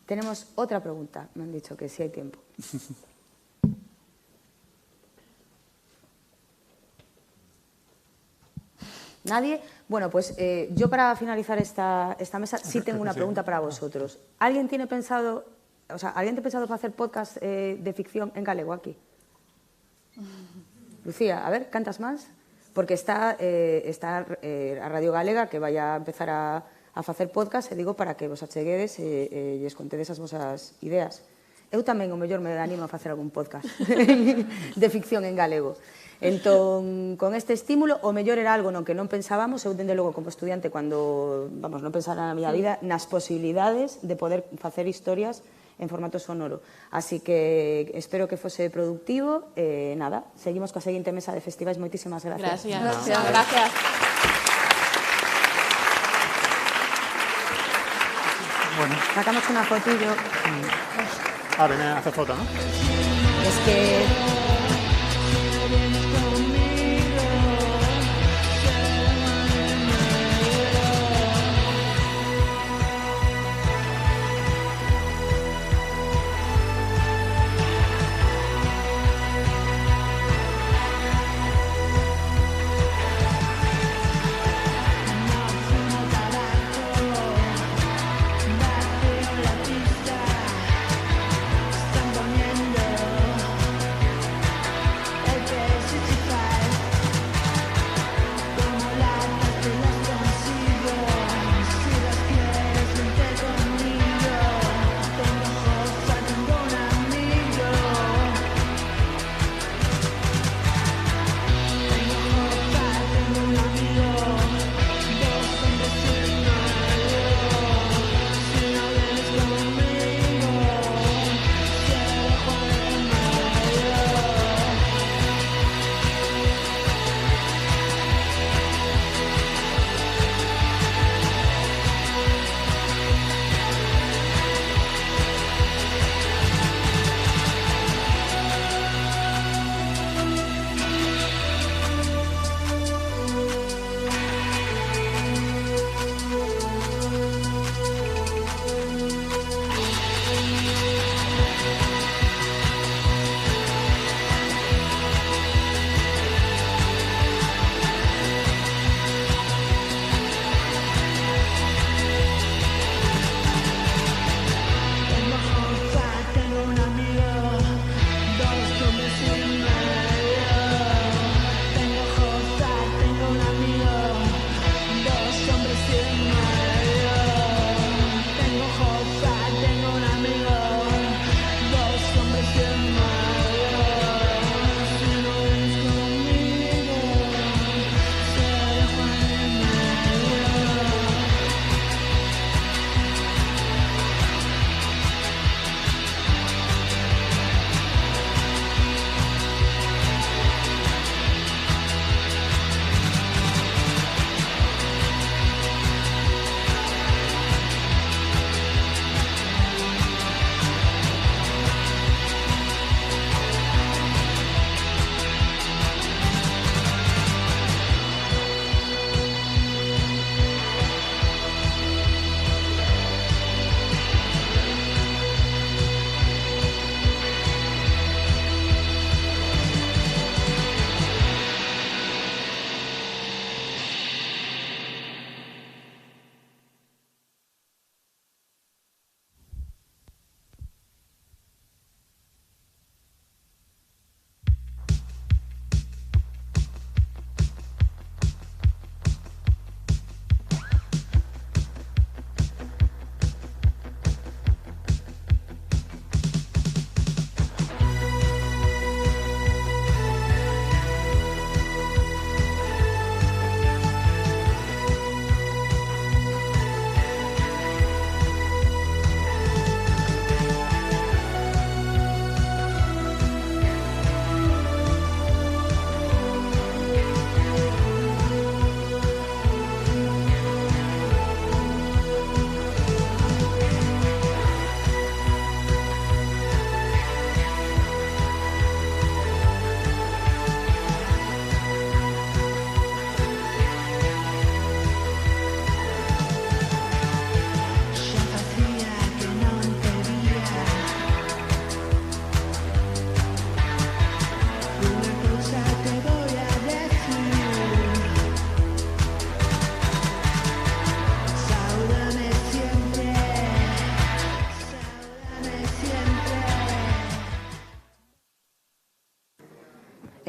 Tenemos otra pregunta, me han dicho que sí hay tiempo. ¿Nadie? Bueno, pues yo para finalizar esta mesa sí tengo una pregunta para vosotros. ¿Alguien tiene pensado O sea, alguén te pensado facer podcast de ficción en galego aquí? Lucía, a ver, cantas máis? Porque está a Radio Galega que vai a empezar a facer podcast, e digo para que vos acheguedes e lles contedes as vosas ideas. Eu tamén, o mellor, me animo a facer algún podcast de ficción en galego. Entón, con este estímulo, o mellor era algo no que non pensábamos, eu, dende logo, como estudiante, cando, vamos, non pensara na miña vida, nas posibilidades de poder facer historias en formato sonoro. Así que espero que fose productivo. Nada, seguimos coa seguinte mesa de festivais. Moitísimas gracias. Gracias. Bueno. Sacamos unha fotillo. Ven a hacer foto, ¿no? Es que...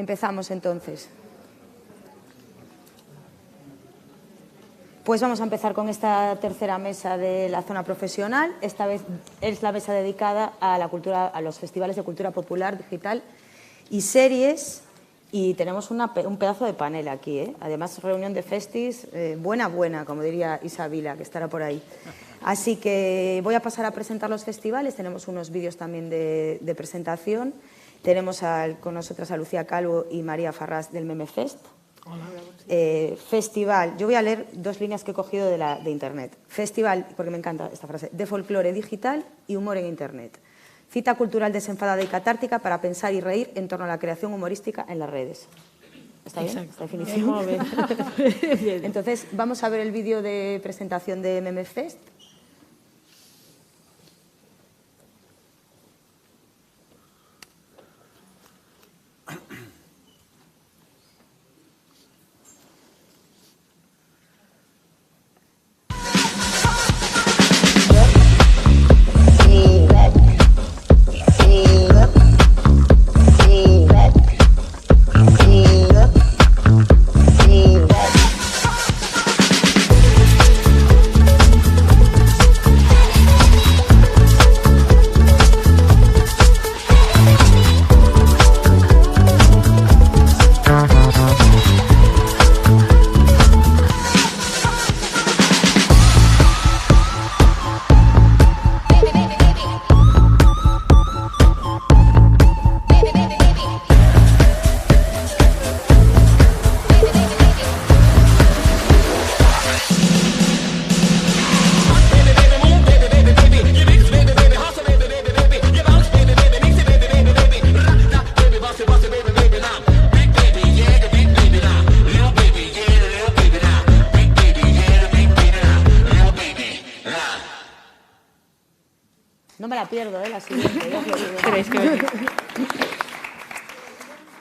Empezamos entonces. Pues vamos a empezar con esta tercera mesa de la zona profesional. Esta vez es la mesa dedicada a la cultura, a los festivales de cultura popular, digital y series. Y tenemos un pedazo de panel aquí, ¿eh? Además, reunión de festis, buena, como diría Isabela, que estará por ahí. Así que voy a pasar a presentar los festivales. Tenemos unos vídeos también de presentación. Tenemos con nosotras a Lucía Calvo y María Farrás del Meme Fest. Festival, yo voy a leer 2 líneas que he cogido de internet. Festival, porque me encanta esta frase, de folclore digital y humor en internet. Cita cultural desenfadada y catártica para pensar y reír en torno a la creación humorística en las redes. ¿Está bien esta definición? Entonces, vamos a ver el vídeo de presentación de Meme Fest.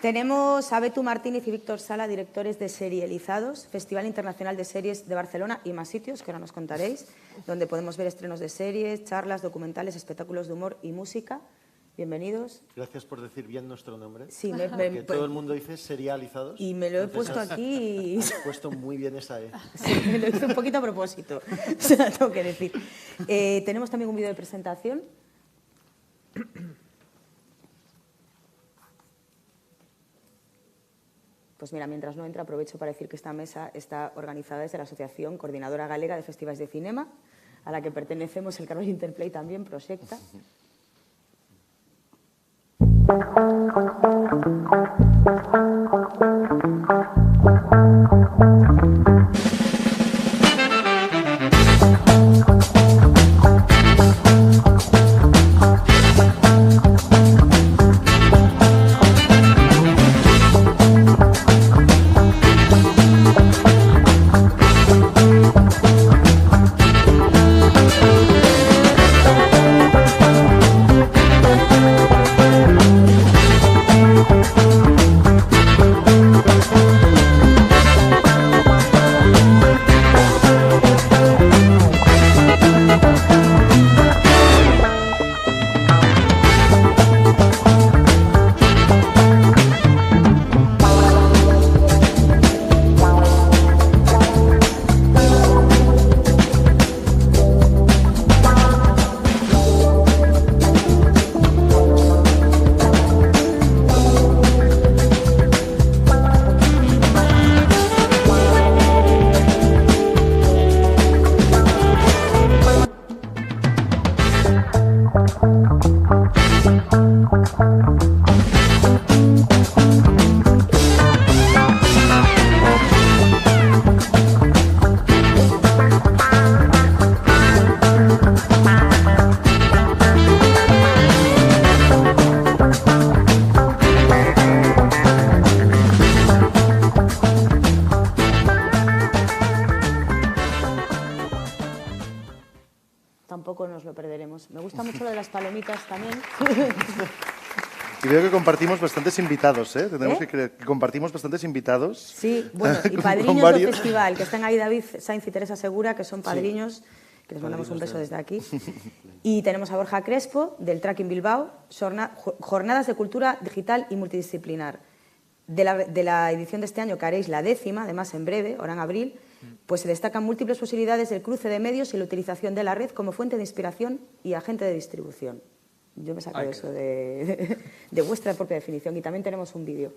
Tenemos a Betu Martínez y Víctor Sala, directores de Serializados, Festival Internacional de Series de Barcelona y más sitios, que ahora nos contaréis, donde podemos ver estrenos de series, charlas, documentales, espectáculos de humor y música. Bienvenidos. Gracias por decir bien nuestro nombre. Sí, porque todo el mundo dice Serializados. Y me lo he puesto aquí. Has puesto muy bien esa E. Sí, me lo hice un poquito a propósito, se la tengo que decir. Tenemos también un vídeo de presentación. Pues mira, mientras no entra, aprovecho para decir que esta mesa está organizada desde la Asociación Coordinadora Galega de Festivales de Cinema, a la que pertenecemos el Carol Interplay también, Proxecta. Tampoco nos lo perderemos. Me gusta mucho lo de las palomitas también. Y veo que compartimos bastantes invitados, ¿eh? Tenemos que compartimos bastantes invitados. Sí, bueno, y padriños del festival, que están ahí David Sainz y Teresa Segura, que son padriños, sí, que les mandamos un beso desde aquí. Y tenemos a Borja Crespo, del Tracking Bilbao, jornadas de cultura digital y multidisciplinar. de la edición de este año, que haréis la 10ª, además en breve, ahora en abril, pues se destacan múltiples posibilidades del cruce de medios y la utilización de la red como fuente de inspiración y agente de distribución. Yo me saco eso de vuestra propia definición, y también tenemos un vídeo.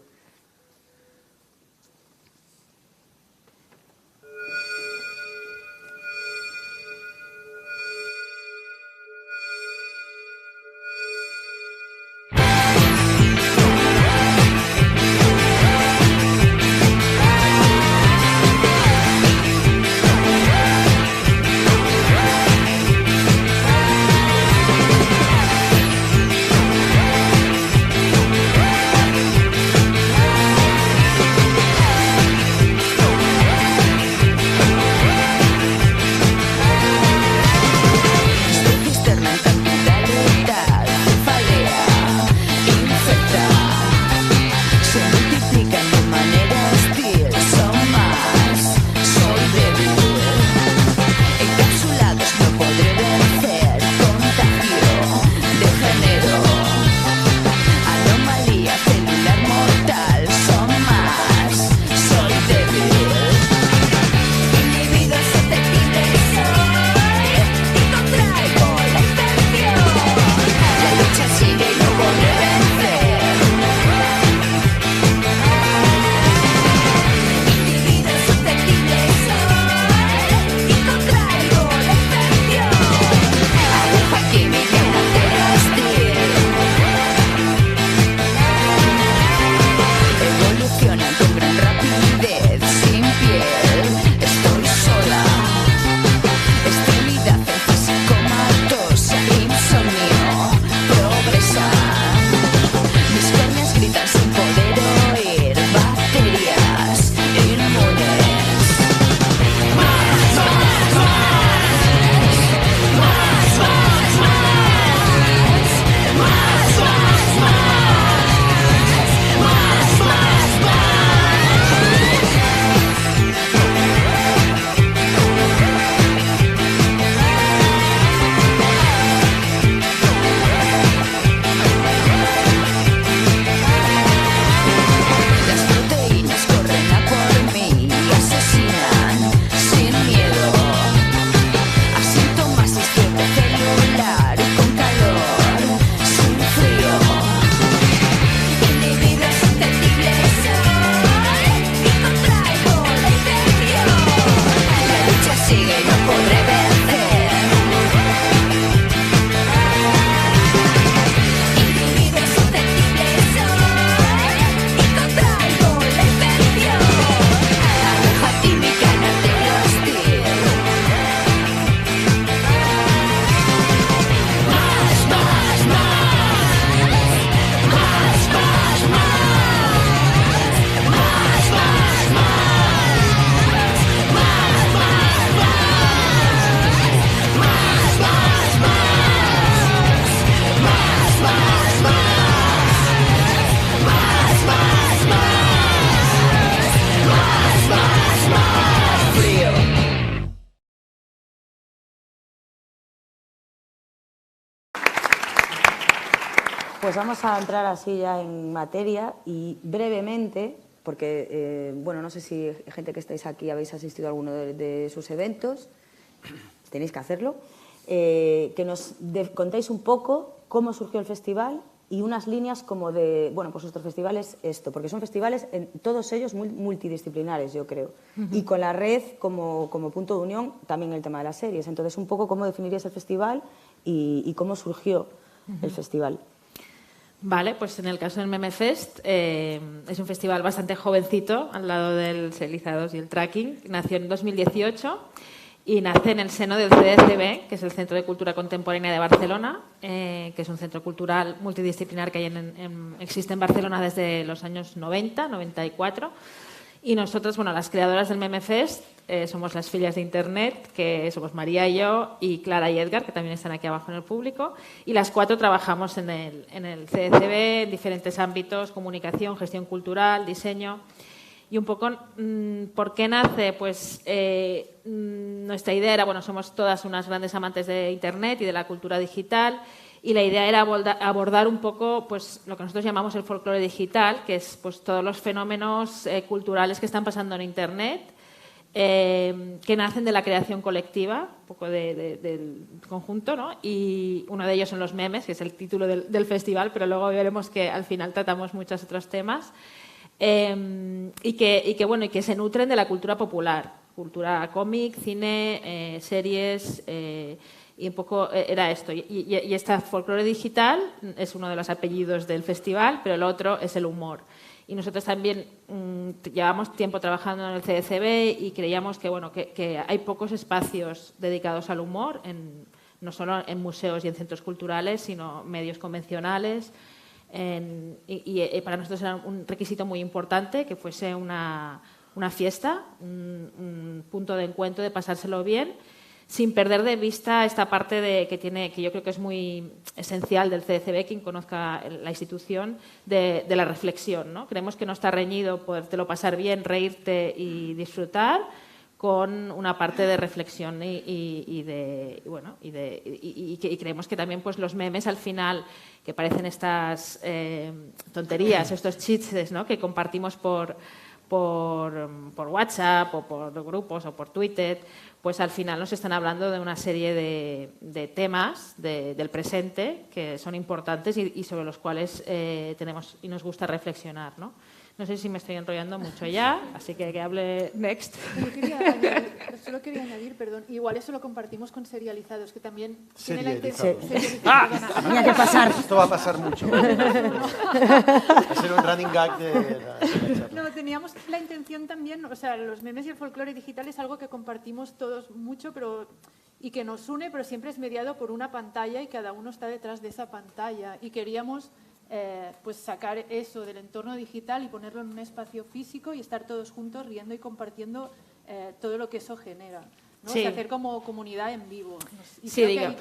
Pues vamos a entrar así ya en materia y brevemente, porque, bueno, no sé si gente que estáis aquí habéis asistido a alguno de sus eventos, tenéis que hacerlo, que nos contéis un poco cómo surgió el festival y unas líneas como de, bueno, pues nuestro festival es esto, porque son festivales, todos ellos multidisciplinares, yo creo, y con la red como punto de unión también el tema de las series. Entonces, un poco cómo definirías el festival y cómo surgió el festival. Vale, pues en el caso del Memefest es un festival bastante jovencito al lado del Celizados y el Tracking. Nació en 2018 y nace en el seno del CDCB, que es el Centro de Cultura Contemporánea de Barcelona, que es un centro cultural multidisciplinar que existe en Barcelona desde los años 90, 94. Y nosotros, bueno, las creadoras del Memefest somos las fillas de Internet, que somos María y yo, y Clara y Edgar, que también están aquí abajo en el público. Y las cuatro trabajamos en el CDCB en diferentes ámbitos: comunicación, gestión cultural, diseño. Y un poco, ¿por qué nace? Pues nuestra idea era, bueno, somos todas unas grandes amantes de Internet y de la cultura digital, Y la idea era abordar un poco pues, lo que nosotros llamamos el folclore digital, que es pues, todos los fenómenos culturales que están pasando en Internet, que nacen de la creación colectiva, un poco del conjunto, ¿no? Y uno de ellos son los memes, que es el título del festival, pero luego veremos que al final tratamos muchos otros temas, y que se nutren de la cultura popular, cultura cómic, cine, series, y un poco era esto. Y este folclore digital es uno de los apellidos del festival, pero el otro es el humor. Y nosotros también llevamos tiempo trabajando en el CDCB y creíamos que hay pocos espacios dedicados al humor, no solo en museos y en centros culturales, sino medios convencionales. Y para nosotros era un requisito muy importante que fuese una fiesta, un punto de encuentro, de pasárselo bien, sin perder de vista esta parte que yo creo que es muy esencial del CDCB, quien conozca la institución, de la reflexión, ¿no? Creemos que no está reñido podértelo pasar bien, reírte y disfrutar con una parte de reflexión y creemos que también pues, los memes al final, que parecen estas tonterías, estos chistes, ¿no? Que compartimos por WhatsApp o por grupos o por Twitter, pues al final nos están hablando de una serie de temas del presente que son importantes y sobre los cuales tenemos y nos gusta reflexionar, ¿no? No sé si me estoy enrollando mucho ya, así que hable Next. Solo quería añadir, perdón, igual eso lo compartimos con serializados, que también tiene la Serializados. intención... Tenía que pasar. Esto va a pasar mucho. Va a ser un running gag de la... No, teníamos la intención también, o sea, los memes y el folclore digital es algo que compartimos todos mucho, y que nos une, pero siempre es mediado por una pantalla y cada uno está detrás de esa pantalla. Y queríamos pues sacar eso del entorno digital y ponerlo en un espacio físico y estar todos juntos riendo y compartiendo todo lo que eso genera, ¿no? Sí. O sea, hacer como comunidad en vivo. Y Sí, creo que diga. ahí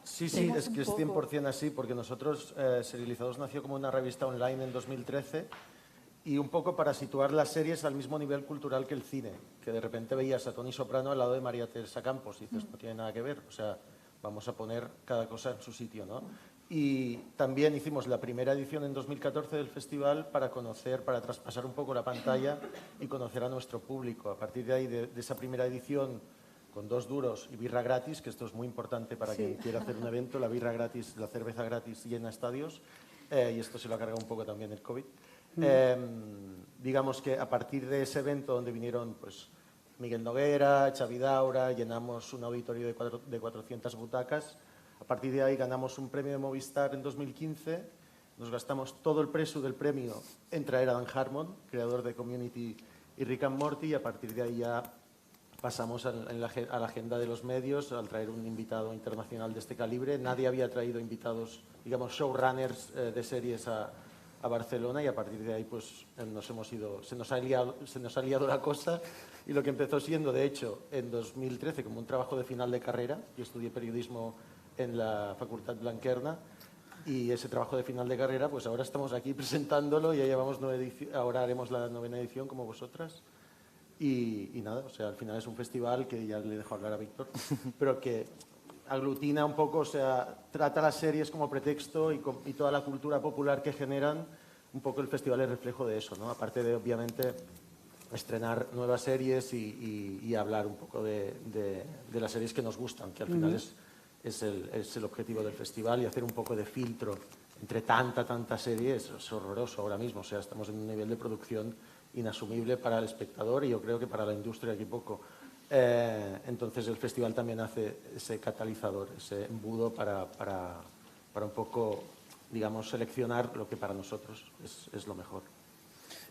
Sí, compartimos es que es un poco. 100% así, porque nosotros, Serializados nació como una revista online en 2013 y un poco para situar las series al mismo nivel cultural que el cine, que de repente veías a Tony Soprano al lado de María Teresa Campos y dices, no tiene nada que ver, o sea, vamos a poner cada cosa en su sitio, ¿no? Y también hicimos la primera edición en 2014 del festival para traspasar un poco la pantalla y conocer a nuestro público. A partir de ahí, de esa primera edición, con 2 duros y birra gratis, que esto es muy importante para quien quiera hacer un evento, la birra gratis, la cerveza gratis llena estadios, y esto se lo ha cargado un poco también el COVID. Digamos que a partir de ese evento donde vinieron pues, Miguel Noguera, Xavi Daura, llenamos un auditorio de 400 butacas. A partir de ahí ganamos un premio de Movistar en 2015, nos gastamos todo el precio del premio en traer a Dan Harmon, creador de Community y Rick and Morty, y a partir de ahí ya pasamos a la agenda de los medios al traer un invitado internacional de este calibre. Nadie había traído invitados, digamos, showrunners de series a Barcelona, y a partir de ahí pues se nos ha liado la cosa, y lo que empezó siendo, de hecho, en 2013 como un trabajo de final de carrera. Yo estudié periodismo en la Facultad Blanquerna, y ese trabajo de final de carrera, pues ahora estamos aquí presentándolo, y ya llevamos 9 ediciones, ahora haremos la 9ª edición como vosotras, y nada, o sea, al final es un festival que ya le dejo hablar a Víctor, pero que aglutina un poco, o sea, trata las series como pretexto y toda la cultura popular que generan. Un poco el festival es reflejo de eso, ¿no? Aparte de, obviamente, estrenar nuevas series y hablar un poco de las series que nos gustan, que al final es el objetivo del festival, y hacer un poco de filtro entre tanta serie es horroroso ahora mismo. O sea, estamos en un nivel de producción inasumible para el espectador y yo creo que para la industria aquí poco. Entonces el festival también hace ese catalizador, ese embudo para un poco, digamos, seleccionar lo que para nosotros es lo mejor.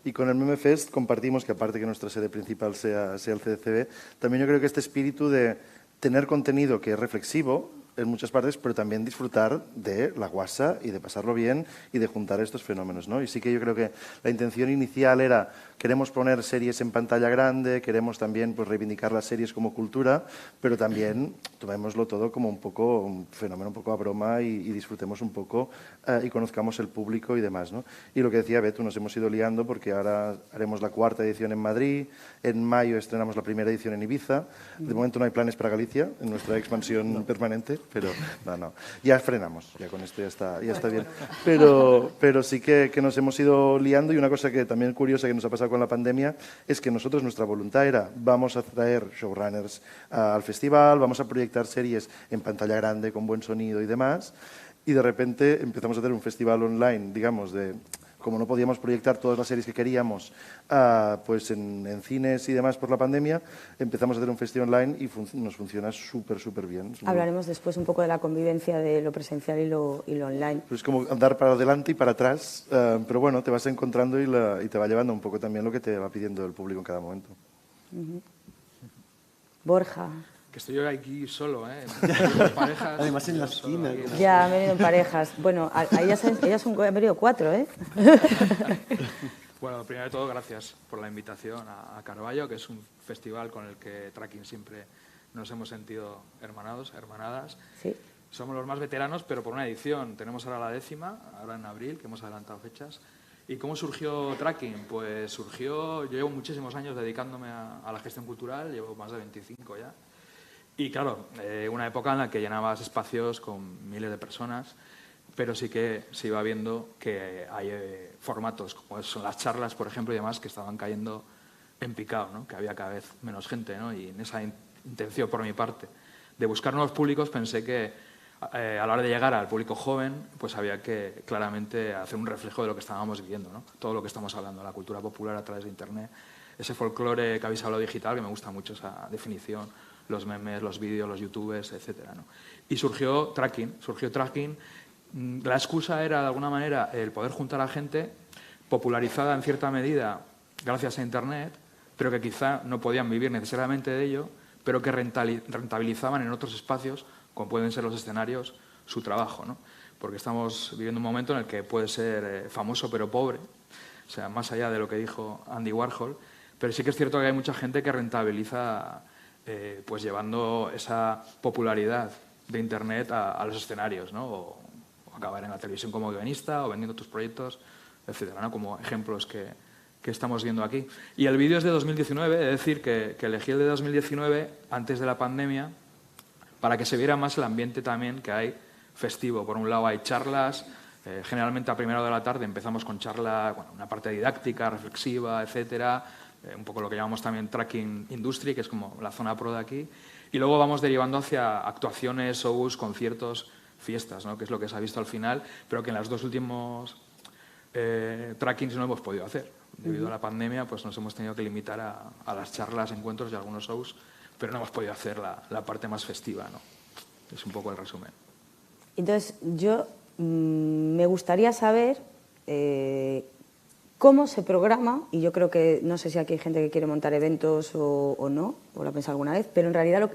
Y con el Meme Fest compartimos que, aparte que nuestra sede principal sea el CDCB, también yo creo que este espíritu de tener contenido que es reflexivo en muchas partes, pero también disfrutar de la guasa y de pasarlo bien y de juntar estos fenómenos, ¿no? Y sí que yo creo que la intención inicial era, queremos poner series en pantalla grande, queremos también pues, reivindicar las series como cultura, pero también tomémoslo todo como un fenómeno un poco a broma y disfrutemos un poco y conozcamos el público y demás, ¿no? Y lo que decía Beto, nos hemos ido liando porque ahora haremos la 4ª edición en Madrid, en mayo estrenamos la 1ª edición en Ibiza, de momento no hay planes para Galicia, en nuestra expansión permanente. pero no. Ya frenamos, ya con esto ya está bien. Pero sí que nos hemos ido liando, y una cosa que también curiosa que nos ha pasado con la pandemia es que nosotros, nuestra voluntad era, vamos a traer showrunners al festival, vamos a proyectar series en pantalla grande con buen sonido y demás, y de repente empezamos a hacer un festival online, digamos, como no podíamos proyectar todas las series que queríamos pues en cines y demás por la pandemia, empezamos a hacer un festival online y nos funciona súper bien. Hablaremos después un poco de la convivencia de lo presencial y lo online. Pues es como andar para adelante y para atrás, pero bueno, te vas encontrando y te va llevando un poco también lo que te va pidiendo el público en cada momento. Borja. Que estoy yo aquí solo, en parejas. Además en la esquina. Ya, han venido en parejas. Bueno, ellas han venido 4, ¿eh? Bueno, primero de todo, gracias por la invitación a Carballo, que es un festival con el que Tracking siempre nos hemos sentido hermanados, hermanadas. Sí. Somos los más veteranos, pero por una edición. Tenemos ahora la 10ª, ahora en abril, que hemos adelantado fechas. ¿Y cómo surgió Tracking? Pues surgió, yo llevo muchísimos años dedicándome a la gestión cultural, llevo más de 25 ya. Y claro, una época en la que llenabas espacios con miles de personas, pero sí que se iba viendo que hay formatos, como son las charlas, por ejemplo, y demás, que estaban cayendo en picado, ¿no? Que había cada vez menos gente, ¿no? Y en esa intención, por mi parte, de buscar nuevos públicos, pensé que a la hora de llegar al público joven, pues había que claramente hacer un reflejo de lo que estábamos viviendo, ¿no? Todo lo que estamos hablando, la cultura popular a través de Internet, ese folclore que habéis hablado digital, que me gusta mucho esa definición, los memes, los vídeos, los youtubers, etcétera, ¿no? Y surgió Tracking. La excusa era, de alguna manera, el poder juntar a gente popularizada en cierta medida gracias a Internet, pero que quizá no podían vivir necesariamente de ello, pero que rentabilizaban en otros espacios, como pueden ser los escenarios, su trabajo, ¿no? Porque estamos viviendo un momento en el que puede ser famoso pero pobre, o sea, más allá de lo que dijo Andy Warhol, pero sí que es cierto que hay mucha gente que rentabiliza pues llevando esa popularidad de Internet a los escenarios, ¿no? O acabar en la televisión como guionista o vendiendo tus proyectos, etcétera, ¿no? Como ejemplos que estamos viendo aquí. Y el vídeo es de 2019, es decir, que elegí el de 2019 antes de la pandemia para que se viera más el ambiente también que hay festivo. Por un lado hay charlas, generalmente a primera hora de la tarde empezamos con charlas, bueno, una parte didáctica, reflexiva, etcétera, un poco lo que llamamos también Tracking Industry, que es como la zona pro de aquí, y luego vamos derivando hacia actuaciones, shows, conciertos, fiestas, ¿no? Que es lo que se ha visto al final, pero que en los dos últimos trackings no hemos podido hacer. Debido a la pandemia, pues nos hemos tenido que limitar a las charlas, encuentros y algunos shows, pero no hemos podido hacer la parte más festiva, ¿no? Es un poco el resumen. Entonces, yo me gustaría saber cómo se programa, y yo creo que, no sé si aquí hay gente que quiere montar eventos o no, o lo ha pensado alguna vez, pero en realidad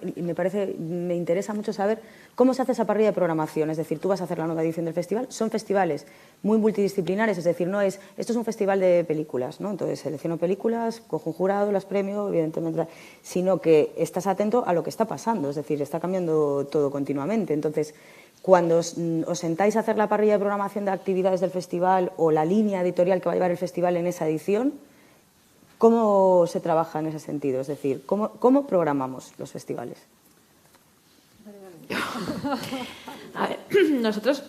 me interesa mucho saber cómo se hace esa parrilla de programación. Es decir, tú vas a hacer la nueva edición del festival, son festivales muy multidisciplinares, es decir, no es, esto es un festival de películas, ¿no? Entonces selecciono películas, cojo un jurado, las premio, evidentemente, sino que estás atento a lo que está pasando, es decir, está cambiando todo continuamente. Entonces, cuando os sentáis a hacer la parrilla de programación de actividades del festival o la línea editorial que va a llevar el festival en esa edición, ¿cómo se trabaja en ese sentido? Es decir, ¿cómo programamos los festivales? A ver, nosotros,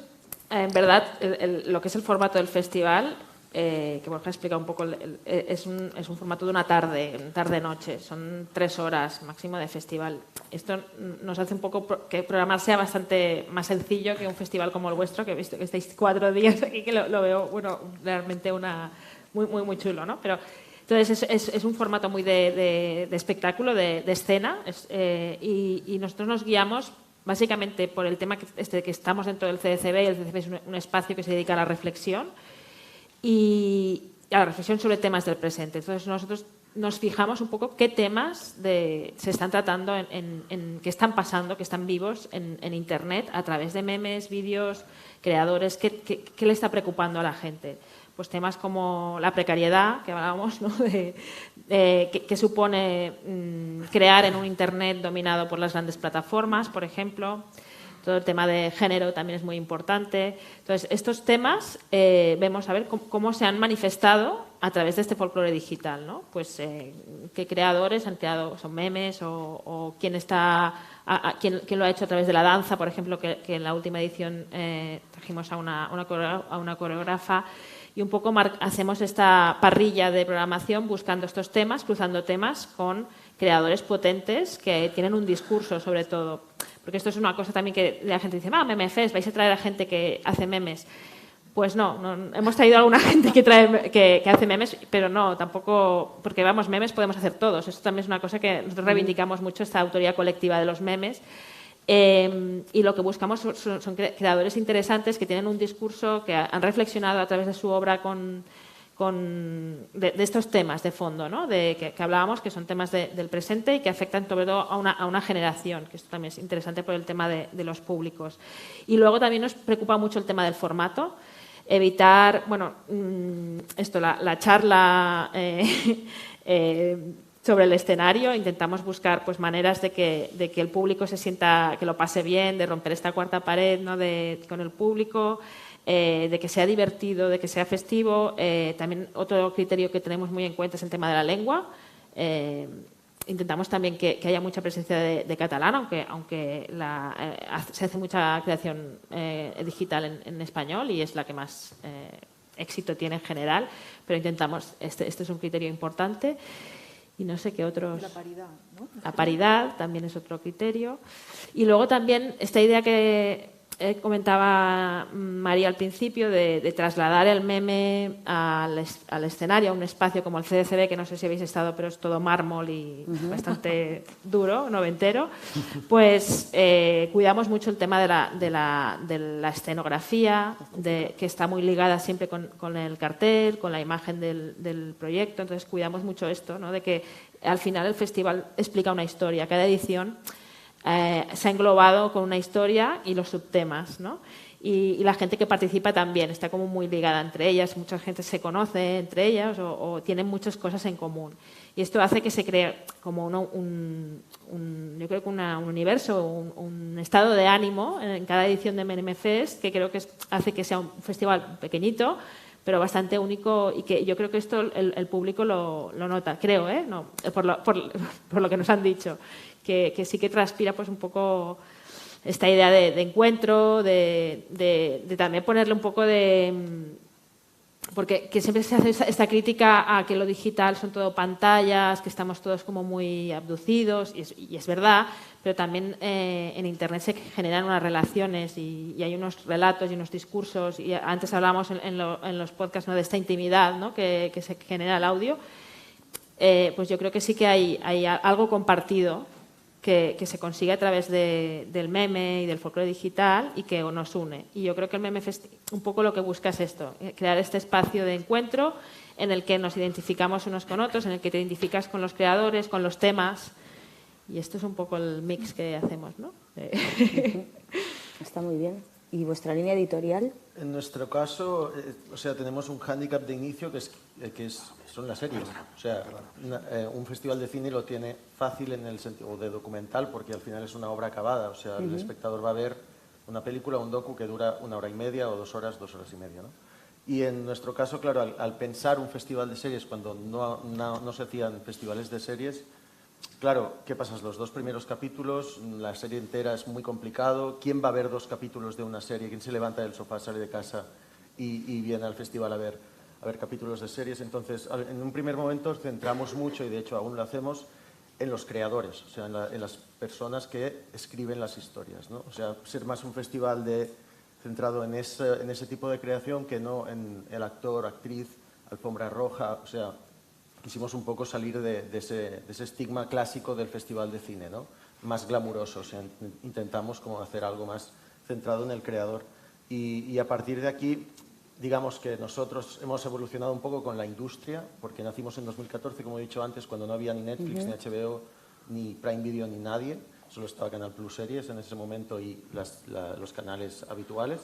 en verdad, lo que es el formato del festival, que Borja explica un poco, es un formato de una tarde-noche, son 3 horas máximo de festival. Esto nos hace un poco que programar sea bastante más sencillo que un festival como el vuestro, que he visto que estáis 4 días aquí, que lo veo, bueno, realmente muy chulo, ¿no? Pero entonces es un formato muy de espectáculo, de escena, y nosotros nos guiamos básicamente por el tema que estamos dentro del CDCB, y el CDCB es un espacio que se dedica a la reflexión y a la reflexión sobre temas del presente. Entonces nosotros nos fijamos un poco qué temas se están tratando, qué están pasando, que están vivos en Internet a través de memes, vídeos, creadores, qué le está preocupando a la gente. Pues temas como la precariedad, que hablábamos, ¿no? ¿Qué supone crear en un Internet dominado por las grandes plataformas, por ejemplo? Todo el tema de género también es muy importante. Entonces, estos temas vemos a ver cómo se han manifestado a través de este folclore digital, ¿no? Pues qué creadores han creado, son memes o quién lo ha hecho a través de la danza, por ejemplo, que en la última edición trajimos a una coreógrafa, y un poco hacemos esta parrilla de programación buscando estos temas, cruzando temas con creadores potentes que tienen un discurso sobre todo. Porque esto es una cosa también que la gente dice, MemeFest, vais a traer a gente que hace memes. Pues no, hemos traído a alguna gente que hace memes, pero no, tampoco, porque vamos, memes podemos hacer todos. Esto también es una cosa que nosotros reivindicamos mucho, esta autoría colectiva de los memes. Y lo que buscamos son creadores interesantes que tienen un discurso, que han reflexionado a través de su obra de estos temas de fondo, ¿no? Que hablábamos, que son temas del presente y que afectan sobre todo a una generación, que esto también es interesante por el tema de los públicos. Y luego también nos preocupa mucho el tema del formato, evitar, bueno, la charla sobre el escenario. Intentamos buscar pues maneras de que el público se sienta, que lo pase bien, de romper esta cuarta pared, ¿no? Con el público, de que sea divertido, de que sea festivo. También otro criterio que tenemos muy en cuenta es el tema de la lengua. Intentamos también que haya mucha presencia de catalán, aunque se hace mucha creación digital en español y es la que más éxito tiene en general, pero intentamos, este es un criterio importante. Y no sé qué otros... La paridad, ¿no? La paridad también es otro criterio. Y luego también esta idea que comentaba María al principio de trasladar el meme al escenario, a un espacio como el CDCB, que no sé si habéis estado, pero es todo mármol y bastante duro, noventero. Pues cuidamos mucho el tema de la escenografía, que está muy ligada siempre con el cartel, con la imagen del proyecto. Entonces cuidamos mucho esto, ¿no? De que al final el festival explica una historia. Cada edición se ha englobado con una historia y los subtemas, ¿no? Y la gente que participa también está como muy ligada entre ellas, mucha gente se conoce entre ellas o tienen muchas cosas en común. Y esto hace que se cree como yo creo que un universo, un estado de ánimo en cada edición de MemeFest, que creo que hace que sea un festival pequeñito, pero bastante único, y que yo creo que esto el público lo nota, creo, no, por lo que nos han dicho, que sí que transpira pues un poco esta idea de encuentro, de también ponerle un poco porque siempre se hace esta crítica a que lo digital son todo pantallas, que estamos todos como muy abducidos, y es verdad, pero también en Internet se generan unas relaciones y hay unos relatos y unos discursos, y antes hablábamos en los podcasts, ¿no? De esta intimidad, ¿no? que se genera el audio. Pues yo creo que sí que hay algo compartido que se consigue a través del meme y del folclore digital y que nos une. Y yo creo que el MemeFest un poco lo que busca es esto, crear este espacio de encuentro en el que nos identificamos unos con otros, en el que te identificas con los creadores, con los temas. Y esto es un poco el mix que hacemos, ¿no? Está muy bien. ¿Y vuestra línea editorial? En nuestro caso, tenemos un hándicap de inicio son las series. O sea, un festival de cine lo tiene fácil en el sentido de documental, porque al final es una obra acabada. O sea, el espectador va a ver una película, un docu que dura 1 hora y media o 2 horas, 2 horas y media, ¿no? Y en nuestro caso, claro, al pensar un festival de series, cuando no se hacían festivales de series, claro, ¿qué pasa? Los 2 primeros capítulos, la serie entera es muy complicado. ¿Quién va a ver 2 capítulos de una serie? ¿Quién se levanta del sofá, sale de casa y viene al festival a ver capítulos de series? Entonces, en un primer momento centramos mucho, y de hecho aún lo hacemos, en los creadores, o sea, en las personas que escriben las historias, ¿no? O sea, ser más un festival centrado en ese tipo de creación que no en el actor, actriz, alfombra roja. O sea, quisimos un poco salir de ese estigma clásico del festival de cine, ¿no? Más glamuroso. O sea, intentamos como hacer algo más centrado en el creador. Y a partir de aquí, digamos que nosotros hemos evolucionado un poco con la industria, porque nacimos en 2014, como he dicho antes, cuando no había ni Netflix, ni HBO, ni Prime Video, ni nadie. Solo estaba Canal Plus Series en ese momento y los canales habituales.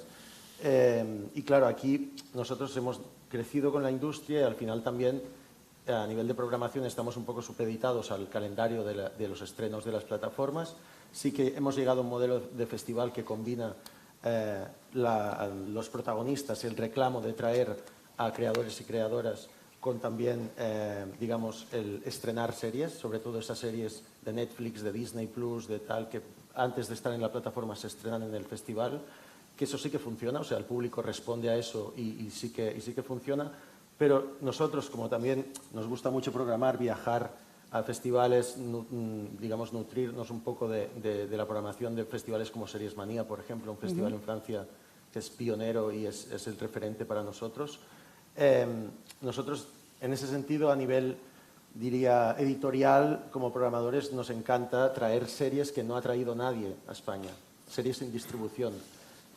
Y claro, aquí nosotros hemos crecido con la industria y al final también a nivel de programación estamos un poco supeditados al calendario de los estrenos de las plataformas. Sí que hemos llegado a un modelo de festival que combina los protagonistas, el reclamo de traer a creadores y creadoras con también, digamos, el estrenar series, sobre todo esas series de Netflix, de Disney Plus, de tal, que antes de estar en la plataforma se estrenan en el festival, que eso sí que funciona, o sea, el público responde a eso y sí que funciona, pero nosotros, como también nos gusta mucho programar, viajar a festivales, digamos, nutrirnos un poco de la programación de festivales como Series Manía, por ejemplo, un festival en Francia que es pionero y es el referente para nosotros. Nosotros, en ese sentido, a nivel, diría, editorial, como programadores, nos encanta traer series que no ha traído nadie a España, series en distribución.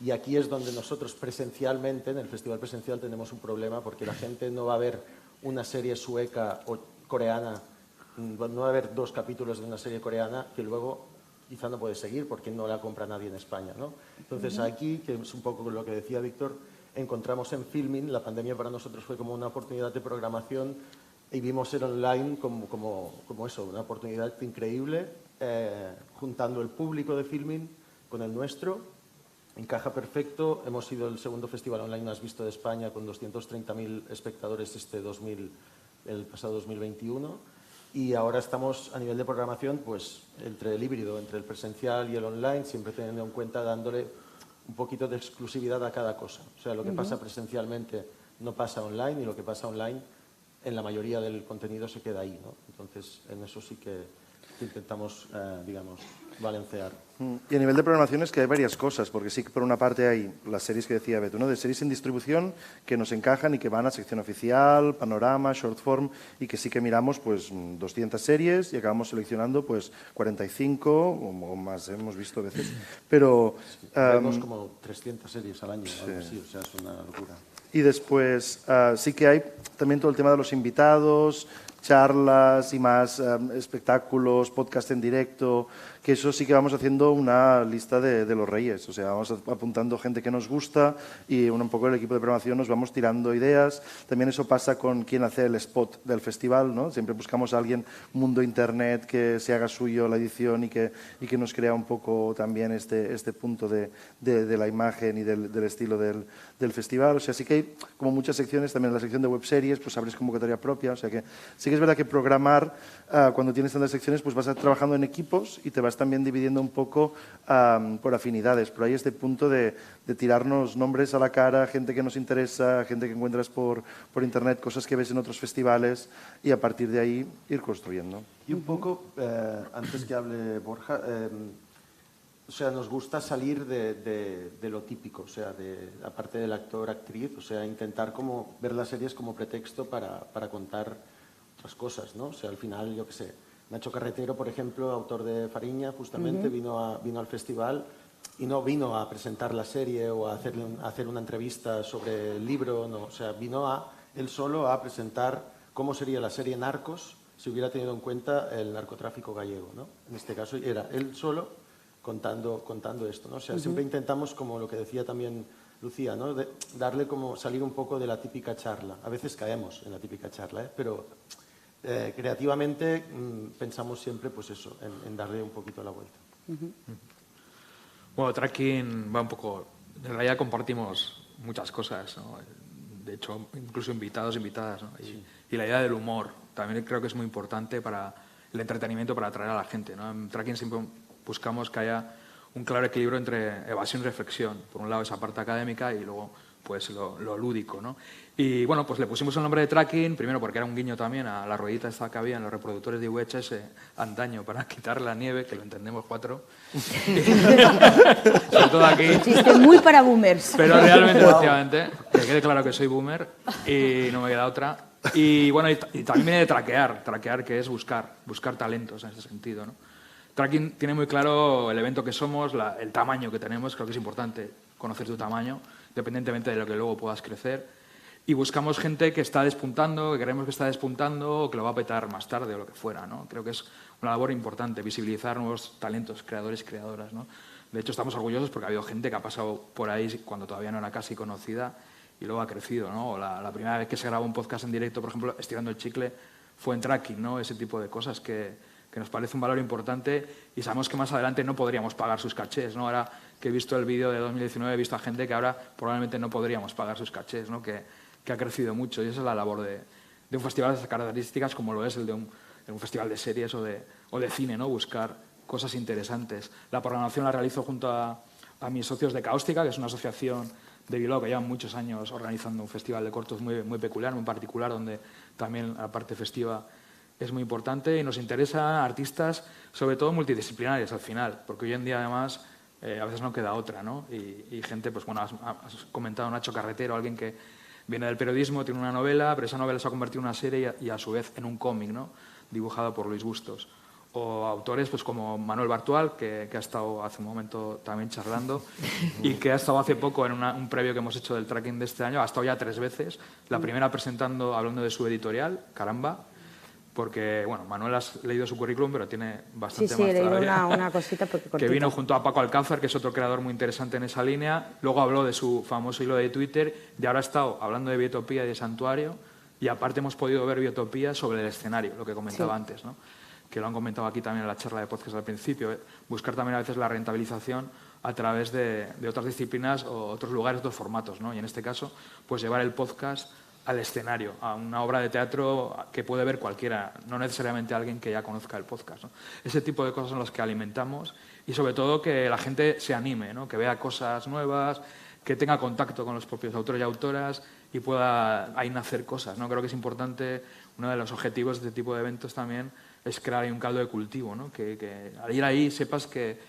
Y aquí es donde nosotros presencialmente, en el festival presencial, tenemos un problema porque la gente no va a ver una serie sueca o coreana, no va a haber 2 capítulos de una serie coreana que luego quizá no puede seguir porque no la compra nadie en España, ¿no? Entonces aquí, que es un poco lo que decía Víctor, encontramos en Filmin, la pandemia para nosotros fue como una oportunidad de programación y vimos el online como eso, una oportunidad increíble, juntando el público de Filmin con el nuestro. Encaja perfecto, hemos sido el segundo festival online más visto de España con 230.000 espectadores el pasado 2021 y ahora estamos a nivel de programación pues entre el híbrido, entre el presencial y el online, siempre teniendo en cuenta dándole un poquito de exclusividad a cada cosa. O sea, lo que pasa presencialmente no pasa online y lo que pasa online en la mayoría del contenido se queda ahí, ¿no? Entonces, en eso sí que intentamos, digamos, balancear. Y a nivel de programación es que hay varias cosas, porque sí que por una parte hay las series que decía Beto, ¿no? De series en distribución que nos encajan y que van a sección oficial, panorama, short form, y que sí que miramos pues 200 series y acabamos seleccionando pues 45 o más, hemos visto a veces. Pero vemos como 300 series al año, sí. Algo así, o sea, es una locura. Y después sí que hay también todo el tema de los invitados, charlas y más espectáculos, podcast en directo, que eso sí que vamos haciendo una lista de los reyes, o sea, vamos apuntando gente que nos gusta y un poco el equipo de programación nos vamos tirando ideas. También eso pasa con quien hace el spot del festival, ¿no? Siempre buscamos a alguien mundo internet que se haga suyo la edición y que nos crea un poco también este punto de la imagen y del estilo del festival. O sea, sí que hay como muchas secciones, también en la sección de webseries, pues abres convocatoria propia, o sea que sí que es verdad que programar, cuando tienes tantas secciones, pues vas trabajando en equipos y te vas también dividiendo un poco por afinidades. Pero hay este punto de tirarnos nombres a la cara, gente que nos interesa, gente que encuentras por internet, cosas que ves en otros festivales y a partir de ahí ir construyendo. Y un poco, antes que hable Borja, o sea, nos gusta salir de lo típico, o sea, aparte del actor, actriz, o sea, intentar como ver las series como pretexto para contar otras cosas, ¿no? O sea, al final, yo qué sé, Nacho Carretero, por ejemplo, autor de Fariña, justamente vino al festival y no vino a presentar la serie o a hacer una entrevista sobre el libro, no, o sea, vino él solo a presentar cómo sería la serie Narcos si hubiera tenido en cuenta el narcotráfico gallego, ¿no? En este caso era él solo contando esto, ¿no? O sea, siempre intentamos, como lo que decía también Lucía, ¿no? Darle como salir un poco de la típica charla. A veces caemos en la típica charla, pero creativamente pensamos siempre pues eso, en darle un poquito la vuelta. Bueno, Tracking va un poco... En realidad compartimos muchas cosas, ¿no? De hecho, incluso invitados, invitadas, ¿no? Y la idea del humor también creo que es muy importante para el entretenimiento, para atraer a la gente, ¿no? En Tracking siempre buscamos que haya un claro equilibrio entre evasión y reflexión. Por un lado esa parte académica y luego pues lo lúdico, ¿no? Y bueno, pues le pusimos el nombre de Tracking, primero porque era un guiño también a la ruedita esta que había en los reproductores de VHS antaño para quitar la nieve, que lo entendemos 4. Sobre todo aquí. Un chiste muy para boomers. Pero realmente, efectivamente, que quede claro que soy boomer y no me queda otra. Y bueno, y también viene de traquear que es buscar talentos en ese sentido, ¿no? Tracking tiene muy claro el evento que somos, el tamaño que tenemos, creo que es importante conocer tu tamaño, independientemente de lo que luego puedas crecer. Y buscamos gente que está despuntando, que creemos que está despuntando o que lo va a petar más tarde o lo que fuera, ¿no? Creo que es una labor importante, visibilizar nuevos talentos, creadores y creadoras, ¿no? De hecho, estamos orgullosos porque ha habido gente que ha pasado por ahí cuando todavía no era casi conocida y luego ha crecido, ¿no? O la primera vez que se grabó un podcast en directo, por ejemplo, Estirando el Chicle, fue en Tracking, ¿no? Ese tipo de cosas que nos parece un valor importante y sabemos que más adelante no podríamos pagar sus cachés, ¿no? Ahora que he visto el vídeo de 2019, he visto a gente que ahora probablemente no podríamos pagar sus cachés, ¿no? Que ha crecido mucho y esa es la labor de un festival de esas características como lo es el de un festival de series o de cine, ¿no? Buscar cosas interesantes. La programación la realizo junto a mis socios de Cáustica, que es una asociación de Bilbao que llevan muchos años organizando un festival de cortos muy peculiar, muy particular, donde también la parte festiva es muy importante y nos interesan artistas, sobre todo multidisciplinarios al final, porque hoy en día además a veces no queda otra, ¿no? Y gente, pues bueno, has comentado Nacho Carretero, alguien que viene del periodismo, tiene una novela, pero esa novela se ha convertido en una serie y a su vez en un cómic, ¿no? Dibujado por Luis Bustos. O autores pues como Manuel Bartual, que ha estado hace un momento también charlando y que ha estado hace poco en un previo que hemos hecho del tracking de este año, ha estado ya 3 veces. La primera hablando de su editorial, Caramba, porque, bueno, Manuel has leído su currículum, pero tiene bastante más he leído todavía. una cosita porque Que vino junto a Paco Alcázar, que es otro creador muy interesante en esa línea. Luego habló de su famoso hilo de Twitter y ahora ha estado hablando de Biotopía y de Santuario. Y aparte hemos podido ver Biotopía sobre el escenario, lo que comentaba antes, ¿no? Que lo han comentado aquí también en la charla de podcast al principio. Buscar también a veces la rentabilización a través de otras disciplinas o otros lugares, otros formatos, ¿no? Y en este caso, pues llevar el podcast al escenario, a una obra de teatro que puede ver cualquiera, no necesariamente alguien que ya conozca el podcast, ¿no? Ese tipo de cosas son las que alimentamos y sobre todo que la gente se anime, ¿no? Que vea cosas nuevas, que tenga contacto con los propios autores y autoras y pueda ahí nacer cosas, ¿no? Creo que es importante, uno de los objetivos de este tipo de eventos también es crear ahí un caldo de cultivo, ¿no? Que al ir ahí sepas que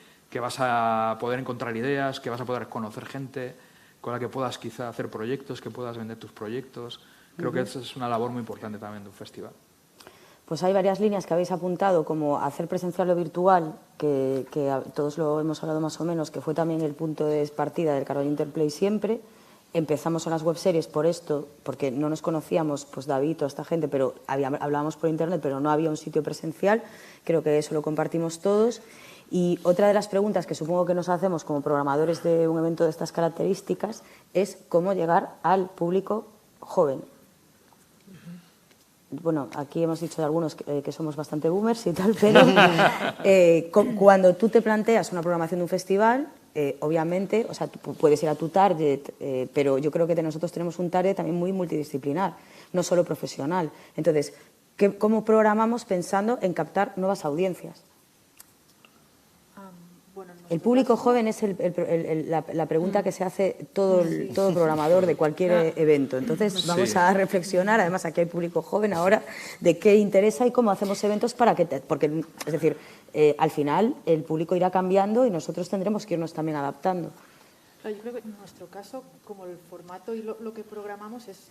vas a poder encontrar ideas, que vas a poder conocer gente con la que puedas quizá hacer proyectos, que puedas vender tus proyectos. Creo que eso es una labor muy importante también de un festival. Pues hay varias líneas que habéis apuntado, como hacer presencial lo virtual, que todos lo hemos hablado más o menos, que fue también el punto de partida del Carol Interplay siempre. Empezamos en las webseries por esto, porque no nos conocíamos, pues David, toda esta gente, pero hablábamos por internet, pero no había un sitio presencial. Creo que eso lo compartimos todos. Y otra de las preguntas que supongo que nos hacemos como programadores de un evento de estas características es cómo llegar al público joven. Bueno, aquí hemos dicho de algunos que somos bastante boomers y tal, pero cuando tú te planteas una programación de un festival, obviamente, o sea, tú puedes ir a tu target, pero yo creo que nosotros tenemos un target también muy multidisciplinar, no solo profesional. Entonces, ¿cómo programamos pensando en captar nuevas audiencias? El público joven es la pregunta que se hace todo programador de cualquier evento. Entonces vamos a reflexionar, además aquí hay público joven ahora, de qué interesa y cómo hacemos eventos para que... Porque, es decir, al final el público irá cambiando y nosotros tendremos que irnos también adaptando. Yo creo que en nuestro caso, como el formato y lo que programamos es,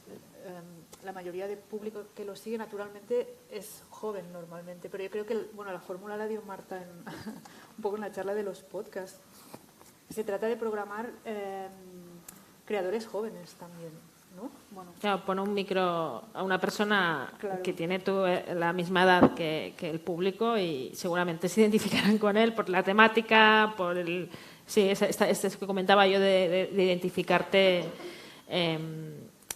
la mayoría de público que lo sigue naturalmente es joven normalmente, pero yo creo que la fórmula la dio Marta un poco en la charla de los podcasts. Se trata de programar creadores jóvenes también, ¿no? Bueno. Claro, pone un micro a una persona que tiene la misma edad que el público y seguramente se identificarán con él por la temática, por el... Sí, es que comentaba yo de identificarte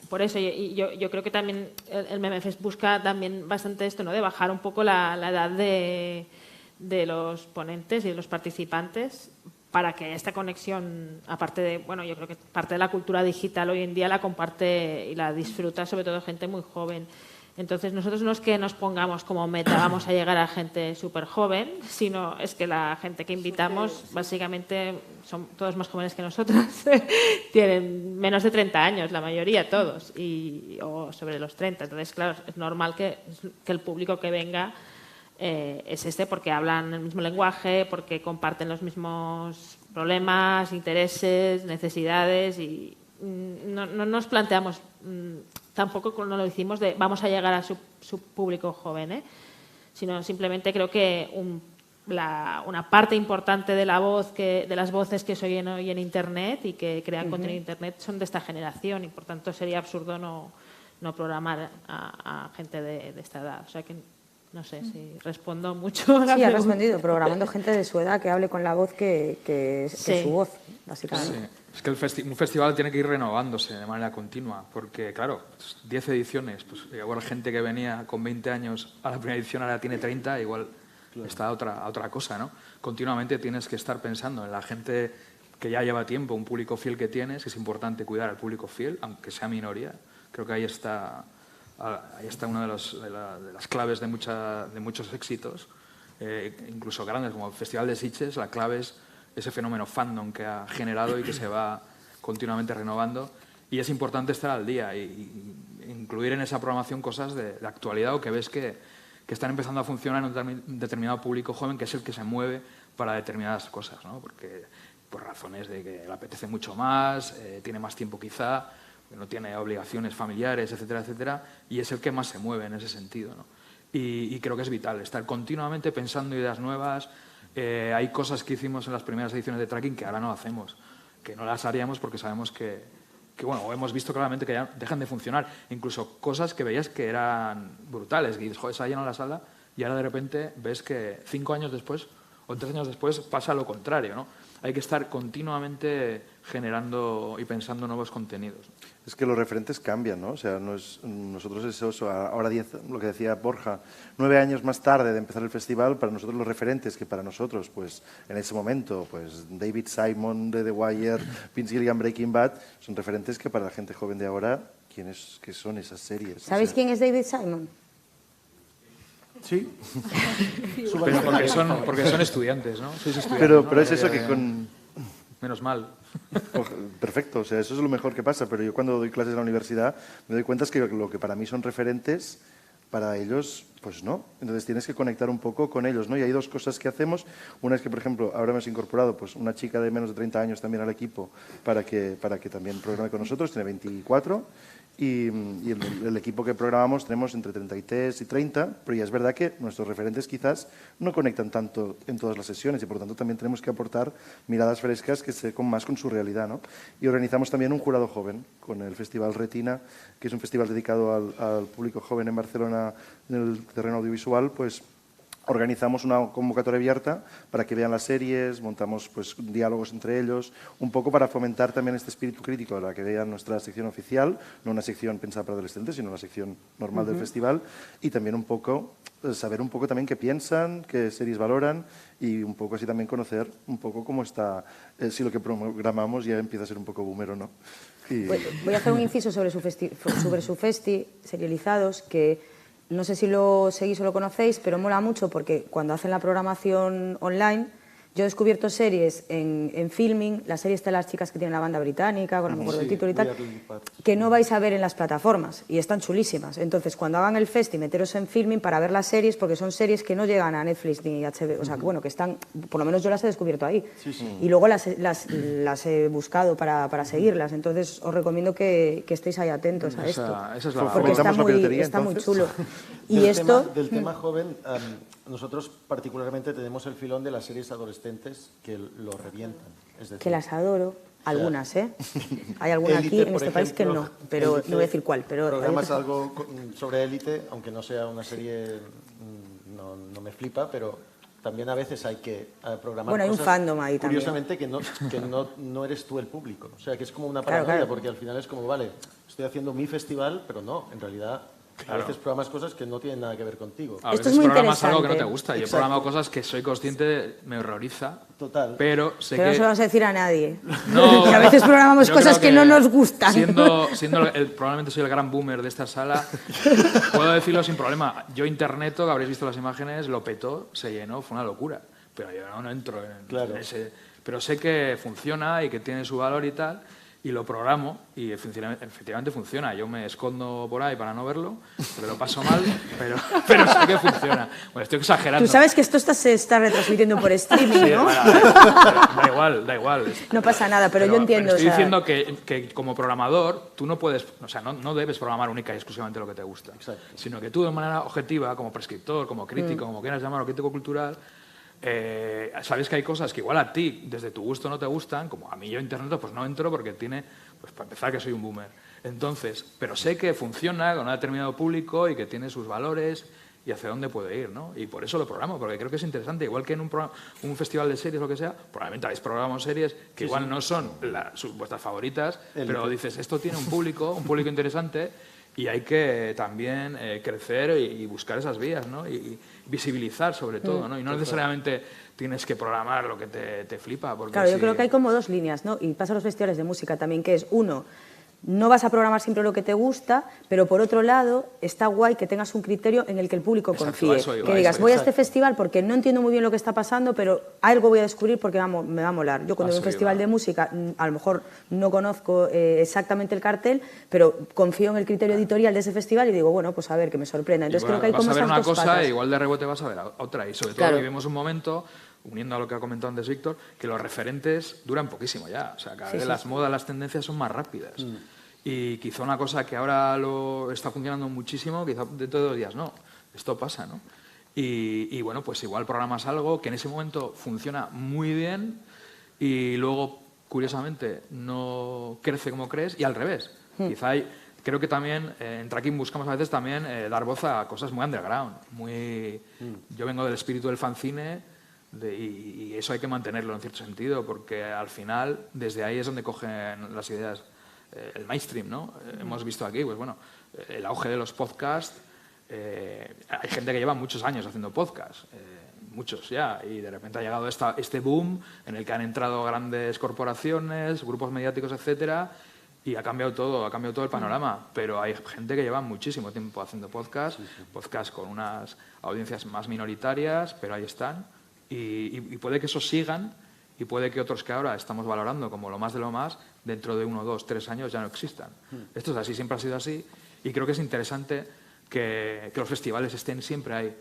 por eso. Y yo creo que también el MemeFest busca también bastante esto, ¿no? De bajar un poco la edad de los ponentes y de los participantes para que esta conexión, aparte de, bueno, yo creo que parte de la cultura digital hoy en día la comparte y la disfruta sobre todo gente muy joven. Entonces, nosotros no es que nos pongamos como meta vamos a llegar a gente súper joven, sino es que la gente que invitamos básicamente son todos más jóvenes que nosotros, tienen menos de 30 años, la mayoría, todos, o sobre los 30. Entonces, claro, es normal que el público que venga es porque hablan el mismo lenguaje, porque comparten los mismos problemas, intereses, necesidades y no nos planteamos... Tampoco no lo hicimos de vamos a llegar a su público joven, sino simplemente creo que una parte importante de de las voces que se oyen hoy en Internet y que crean contenido en Internet son de esta generación y por tanto sería absurdo no programar a gente de esta edad. O sea que no sé si respondo mucho a la Sí, ha pregunta. respondido, programando gente de su edad que hable con la voz que es su voz, básicamente. Sí. Es que un festival tiene que ir renovándose de manera continua, porque, claro, 10 ediciones, pues igual gente que venía con 20 años a la primera edición ahora tiene 30, igual está a otra cosa, ¿no? Continuamente tienes que estar pensando en la gente que ya lleva tiempo, un público fiel que tienes, que es importante cuidar al público fiel, aunque sea minoría. Creo que ahí está ahí está una de las claves de muchos éxitos, incluso grandes como el Festival de Sitges. La clave es ese fenómeno fandom que ha generado y que se va continuamente renovando, y es importante estar al día y incluir en esa programación cosas de actualidad o que ves que están empezando a funcionar en un determinado público joven, que es el que se mueve para determinadas cosas, ¿no? Porque por razones de que le apetece mucho más, tiene más tiempo quizá, no tiene obligaciones familiares, etcétera, etcétera, y es el que más se mueve en ese sentido, ¿no? Y creo que es vital estar continuamente pensando ideas nuevas. Hay cosas que hicimos en las primeras ediciones de Tracking que ahora no hacemos, que no las haríamos porque sabemos que bueno, hemos visto claramente que ya dejan de funcionar. Incluso cosas que veías que eran brutales, que dices, joder, se ha llenado la sala, y ahora de repente ves que 5 años después o 3 años después pasa lo contrario, ¿no? Hay que estar continuamente generando y pensando nuevos contenidos. Es que los referentes cambian, ¿no? O sea, nosotros es eso, ahora 10, lo que decía Borja, 9 años más tarde de empezar el festival, para nosotros los referentes, que para nosotros, pues, en ese momento, pues, David Simon de The Wire, Vince Gilligan, Breaking Bad, son referentes que para la gente joven de ahora, ¿qué son esas series? ¿Sabéis quién es David Simon? Sí. porque son estudiantes, ¿no? Sois estudiantes, pero ¿no? es eso que con... Menos mal. Perfecto, o sea, eso es lo mejor que pasa, pero yo cuando doy clases en la universidad me doy cuenta es que lo que para mí son referentes, para ellos, pues no. Entonces tienes que conectar un poco con ellos, ¿no? Y hay 2 cosas que hacemos. Una es que, por ejemplo, ahora hemos incorporado pues una chica de menos de 30 años también al equipo para que también programe con nosotros, tiene 24. Y el equipo que programamos tenemos entre 33 y 30, pero ya es verdad que nuestros referentes quizás no conectan tanto en todas las sesiones y por lo tanto también tenemos que aportar miradas frescas que se más con su realidad, ¿no? Y organizamos también un jurado joven con el Festival Retina, que es un festival dedicado al público joven en Barcelona en el terreno audiovisual. Pues organizamos una convocatoria abierta para que vean las series, montamos pues diálogos entre ellos, un poco para fomentar también este espíritu crítico, para que vean nuestra sección oficial, no una sección pensada para adolescentes, sino la sección normal del festival, y también un poco saber un poco también qué piensan, qué series valoran, y un poco así también conocer un poco cómo está, si lo que programamos ya empieza a ser un poco boomer o no. Y... Voy a hacer un inciso sobre su festi serializados, que no sé si lo seguís o lo conocéis, pero mola mucho porque cuando hacen la programación online, yo he descubierto series en Filming, la serie está de las chicas que tienen la banda británica, con no me acuerdo el título y tal, que no vais a ver en las plataformas y están chulísimas. Entonces, cuando hagan el festi, meteros en Filming para ver las series, porque son series que no llegan a Netflix ni HBO, o sea, que bueno, que están, por lo menos yo las he descubierto ahí. Y luego las he buscado para seguirlas. Entonces, os recomiendo que estéis ahí atentos a esto. Esa es la porque está muy chulo. Y del tema joven, nosotros particularmente tenemos el filón de las series adolescentes que lo revientan. Es decir, que las adoro, algunas, ¿eh? Hay alguna aquí en este país que no, pero no voy a decir cuál. Pero programas algo sobre Élite, aunque no sea una serie, no me flipa, pero también a veces hay que programar bueno, hay cosas, un fandom ahí curiosamente, también. que no eres tú el público. O sea, que es como una paranoia, claro. Porque al final es como, vale, estoy haciendo mi festival, pero no, en realidad... Claro. A veces programas cosas que no tienen nada que ver contigo. A veces programas algo que no te gusta. Yo he programado cosas que soy consciente, me horroriza. Total. Pero sé que... no se lo vas a decir a nadie. No, que a veces programamos cosas que no nos gustan. Probablemente soy el gran boomer de esta sala, puedo decirlo sin problema. Yo Interneto, que habréis visto las imágenes, lo petó, se llenó, fue una locura. Pero yo no entro en ese... Pero sé que funciona y que tiene su valor y tal... Y lo programo y efectivamente funciona. Yo me escondo por ahí para no verlo, pero lo paso mal, pero sé que funciona. Bueno, estoy exagerando. Tú sabes que esto se está retransmitiendo por streaming, sí, ¿no? Da igual. No pasa nada, pero yo entiendo. Pero estoy diciendo que como programador tú no puedes, o sea, no debes programar única y exclusivamente lo que te gusta, sino que tú de manera objetiva, como prescriptor, como crítico, como quieras llamarlo, crítico cultural, sabes que hay cosas que igual a ti, desde tu gusto, no te gustan, como a mí yo Internet pues no entro porque tiene, pues para empezar que soy un boomer. Entonces, pero sé que funciona con un determinado público y que tiene sus valores y hacia dónde puede ir, ¿no? Y por eso lo programo, porque creo que es interesante. Igual que en un festival de series o lo que sea, probablemente habéis programado series que igual no son vuestras favoritas, pero dices, esto tiene un público interesante y hay que también crecer y buscar esas vías, ¿no? Y visibilizar sobre todo, ¿no? Y no necesariamente tienes que programar lo que te flipa. Porque claro, yo creo que hay como 2 líneas, ¿no? Y pasa a los festivales de música también, que es uno, no vas a programar siempre lo que te gusta, pero por otro lado está guay que tengas un criterio en el que el público confíe. Que digas, voy a este festival porque no entiendo muy bien lo que está pasando, pero algo voy a descubrir porque me va a molar. Yo cuando voy a un festival de música, a lo mejor no conozco exactamente el cartel, pero confío en el criterio editorial de ese festival y digo, bueno, pues a ver, que me sorprenda. Entonces creo que hay como esas dos patas. Vas a ver una cosa, igual de rebote vas a ver otra. Y sobre todo vivimos un momento, uniendo a lo que ha comentado antes Víctor, que los referentes duran poquísimo ya. O sea, cada vez las modas, las tendencias son más rápidas. Y quizá una cosa que ahora lo está funcionando muchísimo, quizá de todos los días no. Esto pasa, ¿no? Y bueno, pues igual programas algo que en ese momento funciona muy bien y luego, curiosamente, no crece como crees y al revés. Quizá creo que también en Tracking buscamos a veces también dar voz a cosas muy underground. Yo vengo del espíritu del fanzine y eso hay que mantenerlo en cierto sentido porque al final desde ahí es donde cogen las ideas el mainstream, ¿no? Hemos visto aquí, pues bueno, el auge de los podcasts. Hay gente que lleva muchos años haciendo podcasts, muchos ya, y de repente ha llegado este boom en el que han entrado grandes corporaciones, grupos mediáticos, etcétera, y ha cambiado todo el panorama. Pero hay gente que lleva muchísimo tiempo haciendo podcasts, podcasts con unas audiencias más minoritarias, pero ahí están, y puede que esos sigan. Y puede que otros que ahora estamos valorando como lo más de lo más, dentro de 1, 2, 3 años ya no existan. Esto es así, siempre ha sido así. Y creo que es interesante que los festivales estén siempre ahí,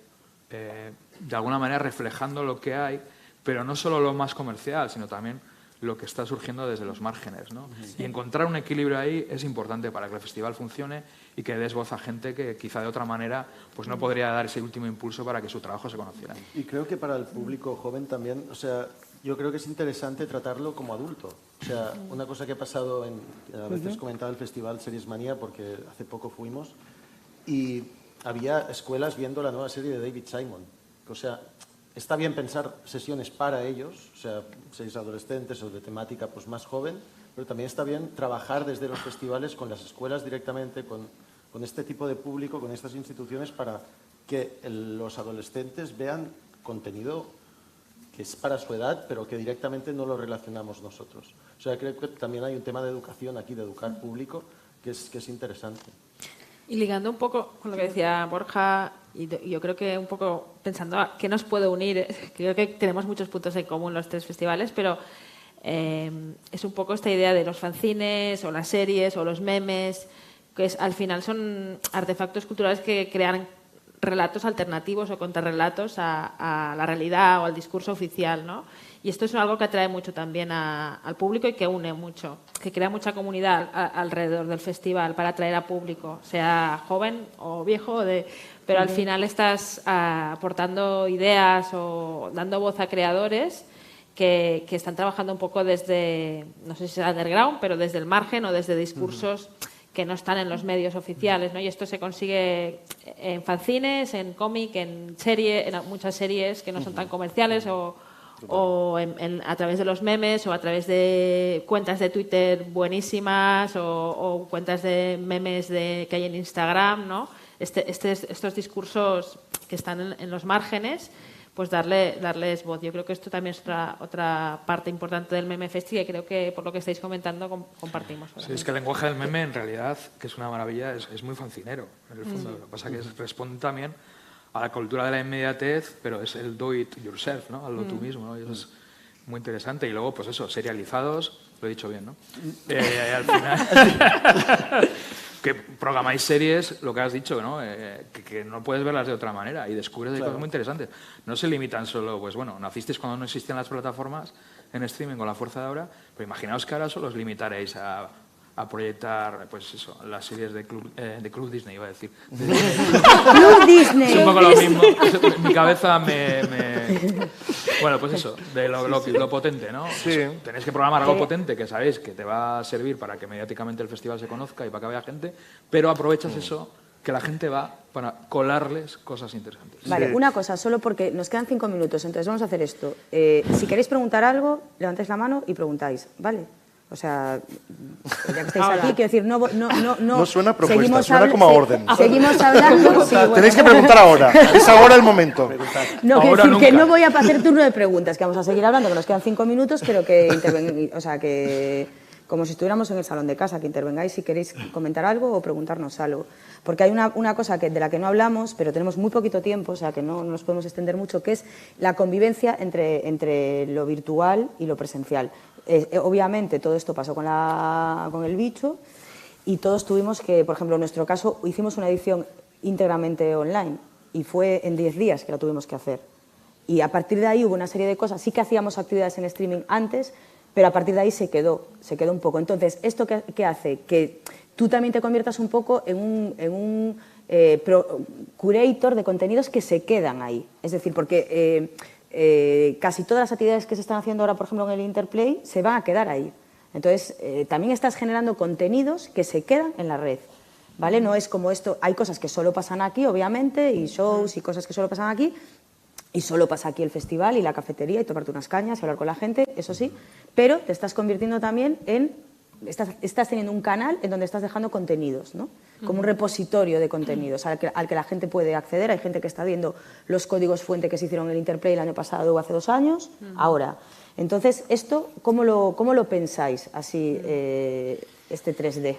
de alguna manera reflejando lo que hay, pero no solo lo más comercial, sino también lo que está surgiendo desde los márgenes, ¿no? Y encontrar un equilibrio ahí es importante para que el festival funcione y que des voz a gente que quizá de otra manera pues no podría dar ese último impulso para que su trabajo se conociera. Y creo que para el público joven también, o sea, yo creo que es interesante tratarlo como adulto. O sea, una cosa que ha pasado, a veces comentaba el festival Series Manía, porque hace poco fuimos, y había escuelas viendo la nueva serie de David Simon. O sea, está bien pensar sesiones para ellos, o sea, series adolescentes o de temática pues, más joven, pero también está bien trabajar desde los festivales con las escuelas directamente, con este tipo de público, con estas instituciones, para que los adolescentes vean contenido que es para su edad, pero que directamente no lo relacionamos nosotros. O sea, creo que también hay un tema de educación aquí, de educar público, que es interesante. Y ligando un poco con lo que decía Borja, y yo creo que un poco pensando qué nos puede unir, creo que tenemos muchos puntos en común los 3 festivales, pero es un poco esta idea de los fanzines o las series o los memes, que al final son artefactos culturales que crean relatos alternativos o contrarrelatos a la realidad o al discurso oficial, ¿no? Y esto es algo que atrae mucho también al público y que une mucho, que crea mucha comunidad alrededor del festival para atraer a público, sea joven o viejo, pero al final estás aportando ideas o dando voz a creadores que están trabajando un poco desde, no sé si es underground, pero desde el margen o desde discursos que no están en los medios oficiales, ¿no? Y esto se consigue en fanzines, en cómic, en muchas series que no son tan comerciales o a través de los memes o a través de cuentas de Twitter buenísimas o cuentas de memes que hay en Instagram, ¿no? Estos discursos que están en los márgenes, pues darles voz. Yo creo que esto también es otra parte importante del Meme Festi que creo que por lo que estáis comentando compartimos. Sí, es que el lenguaje del meme en realidad, que es una maravilla, es muy fancinero en el fondo. Lo que pasa es que responde también a la cultura de la inmediatez, pero es el do it yourself, ¿no? Hazlo tú mismo, ¿no? Y eso es muy interesante. Y luego, pues eso, serializados, lo he dicho bien, ¿no? Al final... que programáis series, lo que has dicho, ¿no? Que no puedes verlas de otra manera y descubres cosas muy interesantes. No se limitan solo, pues bueno, nacisteis cuando no existían las plataformas en streaming con la fuerza de ahora, pero imaginaos que ahora solo os limitaréis a proyectar, pues eso, las series de Club Disney, iba a decir. Club Disney. Es un poco lo mismo. Mi cabeza Bueno, pues eso, de lo potente, ¿no? Sí. Pues tenéis que programar algo potente que sabéis que te va a servir para que mediáticamente el festival se conozca y para que vaya gente, pero aprovechas eso, que la gente va para colarles cosas interesantes. Vale, una cosa, solo porque nos quedan 5 minutos, entonces vamos a hacer esto. Si queréis preguntar algo, levantáis la mano y preguntáis, ¿vale? O sea, ya que estáis aquí, quiero decir, no suena a propuesta, suena como a orden. Seguimos hablando. Sí, bueno. Tenéis que preguntar ahora, es ahora el momento. No, quiero decir que no voy a hacer turno de preguntas, que vamos a seguir hablando, que nos quedan 5 minutos, pero que como si estuviéramos en el salón de casa, que intervengáis si queréis comentar algo o preguntarnos algo. Porque hay una cosa de la que no hablamos, pero tenemos muy poquito tiempo, o sea que no nos podemos extender mucho, que es la convivencia entre lo virtual y lo presencial. Obviamente todo esto pasó con el bicho y todos tuvimos que, por ejemplo, en nuestro caso, hicimos una edición íntegramente online y fue en 10 días que la tuvimos que hacer. Y a partir de ahí hubo una serie de cosas, sí que hacíamos actividades en streaming antes, pero a partir de ahí se quedó un poco. Entonces, ¿esto qué hace? Que tú también te conviertas un poco en un curator de contenidos que se quedan ahí. Es decir, porque casi todas las actividades que se están haciendo ahora, por ejemplo, en el Interplay, se van a quedar ahí. Entonces, también estás generando contenidos que se quedan en la red, ¿vale? No es como esto, hay cosas que solo pasan aquí, obviamente, y shows y cosas que solo pasan aquí, y solo pasa aquí el festival y la cafetería y tomarte unas cañas y hablar con la gente, eso sí, pero te estás convirtiendo también en... Estás teniendo un canal en donde estás dejando contenidos, ¿no? Como un repositorio de contenidos al que la gente puede acceder. Hay gente que está viendo los códigos fuente que se hicieron en el Interplay el año pasado o hace 2 años, ahora. Entonces, ¿esto cómo lo pensáis, así, este 3D?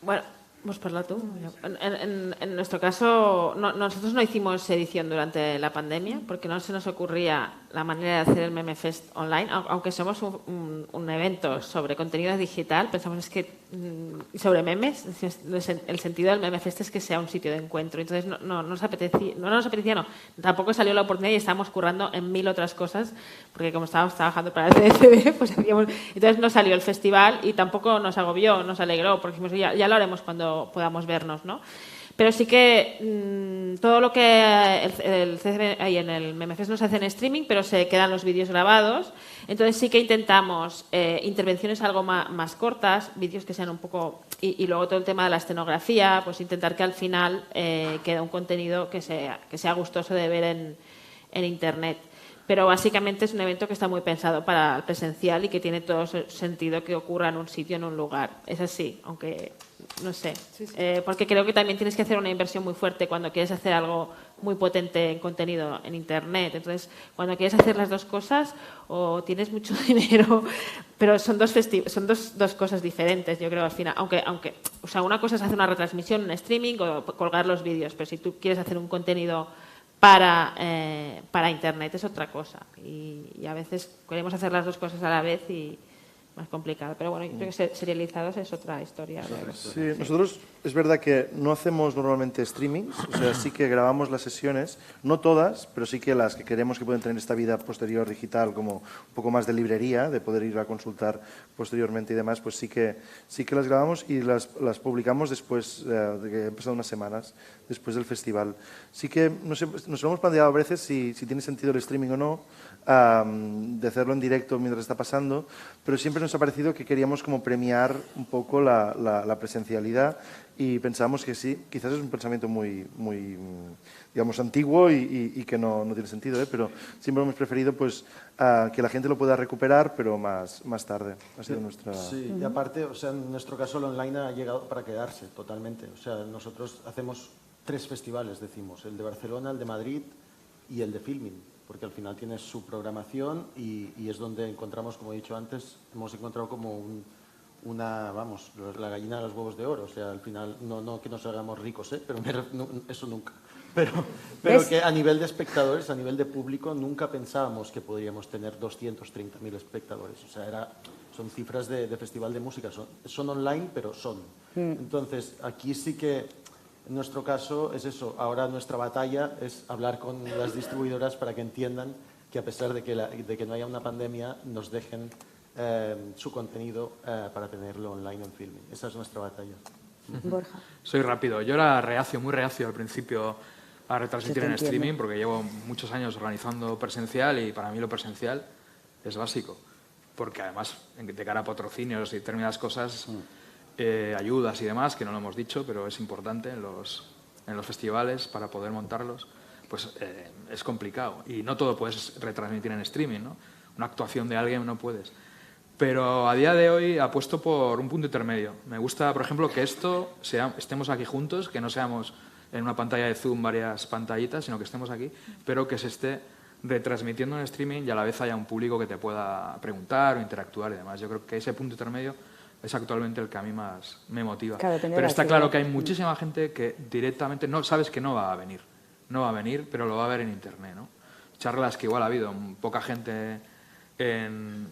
Bueno, pues parla tú. En nuestro caso, nosotros no hicimos edición durante la pandemia porque no se nos ocurría la manera de hacer el MemeFest online, aunque somos un evento sobre contenido digital, pensamos sobre memes, el sentido del MemeFest es que sea un sitio de encuentro, entonces no nos apetecía, tampoco salió la oportunidad y estábamos currando en 1000 otras cosas, porque como estábamos trabajando para el CDCB, pues entonces no salió el festival y tampoco nos agobió, nos alegró, porque dijimos, ya lo haremos cuando podamos vernos, ¿no? Pero sí que todo lo que el CCB ahí en el MemeFest no se hace en streaming, pero se quedan los vídeos grabados. Entonces sí que intentamos intervenciones algo más cortas, vídeos que sean un poco... Y luego todo el tema de la escenografía, pues intentar que al final quede un contenido que sea gustoso de ver en Internet. Pero básicamente es un evento que está muy pensado para el presencial y que tiene todo sentido que ocurra en un sitio, en un lugar. Es así, aunque no sé. Porque creo que también tienes que hacer una inversión muy fuerte cuando quieres hacer algo muy potente en contenido en Internet. Entonces, cuando quieres hacer las dos cosas, o tienes mucho dinero, pero son dos cosas diferentes, yo creo, al final. Aunque o sea, una cosa es hacer una retransmisión, un streaming o colgar los vídeos, pero si tú quieres hacer un contenido para Internet es otra cosa y a veces queremos hacer las dos cosas a la vez y más complicado, pero bueno, yo creo que serializados es otra historia. Sí, nosotros es verdad que no hacemos normalmente streamings, o sea, sí que grabamos las sesiones, no todas, pero sí que las que queremos que pueden tener esta vida posterior digital, como un poco más de librería, de poder ir a consultar posteriormente y demás, pues sí que las grabamos y las publicamos después de que han pasado unas semanas, después del festival. Sí que nos lo hemos planteado a veces si tiene sentido el streaming o no, de hacerlo en directo mientras está pasando, pero siempre nos ha parecido que queríamos como premiar un poco la presencialidad y pensamos que sí, quizás es un pensamiento muy digamos, antiguo y que no tiene sentido, pero siempre hemos preferido pues que la gente lo pueda recuperar, pero más tarde. Ha sido nuestra... Sí, y aparte, o sea, en nuestro caso el online ha llegado para quedarse totalmente. O sea, nosotros hacemos 3 festivales, decimos, el de Barcelona, el de Madrid y el de Filming, porque al final tiene su programación y es donde encontramos, como he dicho antes, hemos encontrado como la gallina de los huevos de oro. O sea, al final, no que nos hagamos ricos, pero eso nunca. Pero que a nivel de espectadores, a nivel de público, nunca pensábamos que podríamos tener 230.000 espectadores. O sea, son cifras de festival de música. Son online, pero son. Entonces, aquí sí que, en nuestro caso, es eso. Ahora nuestra batalla es hablar con las distribuidoras para que entiendan que a pesar de que no haya una pandemia, nos dejen su contenido para tenerlo online en filming. Esa es nuestra batalla. Borja. Soy rápido. Yo era muy reacio al principio a retransmitir en streaming porque llevo muchos años organizando presencial y para mí lo presencial es básico. Porque además, de cara a patrocinios y determinadas cosas, ayudas y demás, que no lo hemos dicho, pero es importante en los festivales para poder montarlos, pues es complicado. Y no todo puedes retransmitir en streaming, ¿no? Una actuación de alguien no puedes. Pero a día de hoy apuesto por un punto intermedio. Me gusta, por ejemplo, que estemos aquí juntos, que no seamos en una pantalla de Zoom varias pantallitas, sino que estemos aquí, pero que se esté retransmitiendo en streaming y a la vez haya un público que te pueda preguntar o interactuar y demás. Yo creo que ese punto intermedio es actualmente el que a mí más me motiva. Claro, pero está claro que hay muchísima gente que directamente no sabes que no va a venir. No va a venir, pero lo va a ver en Internet, ¿no? Charlas que igual ha habido poca gente en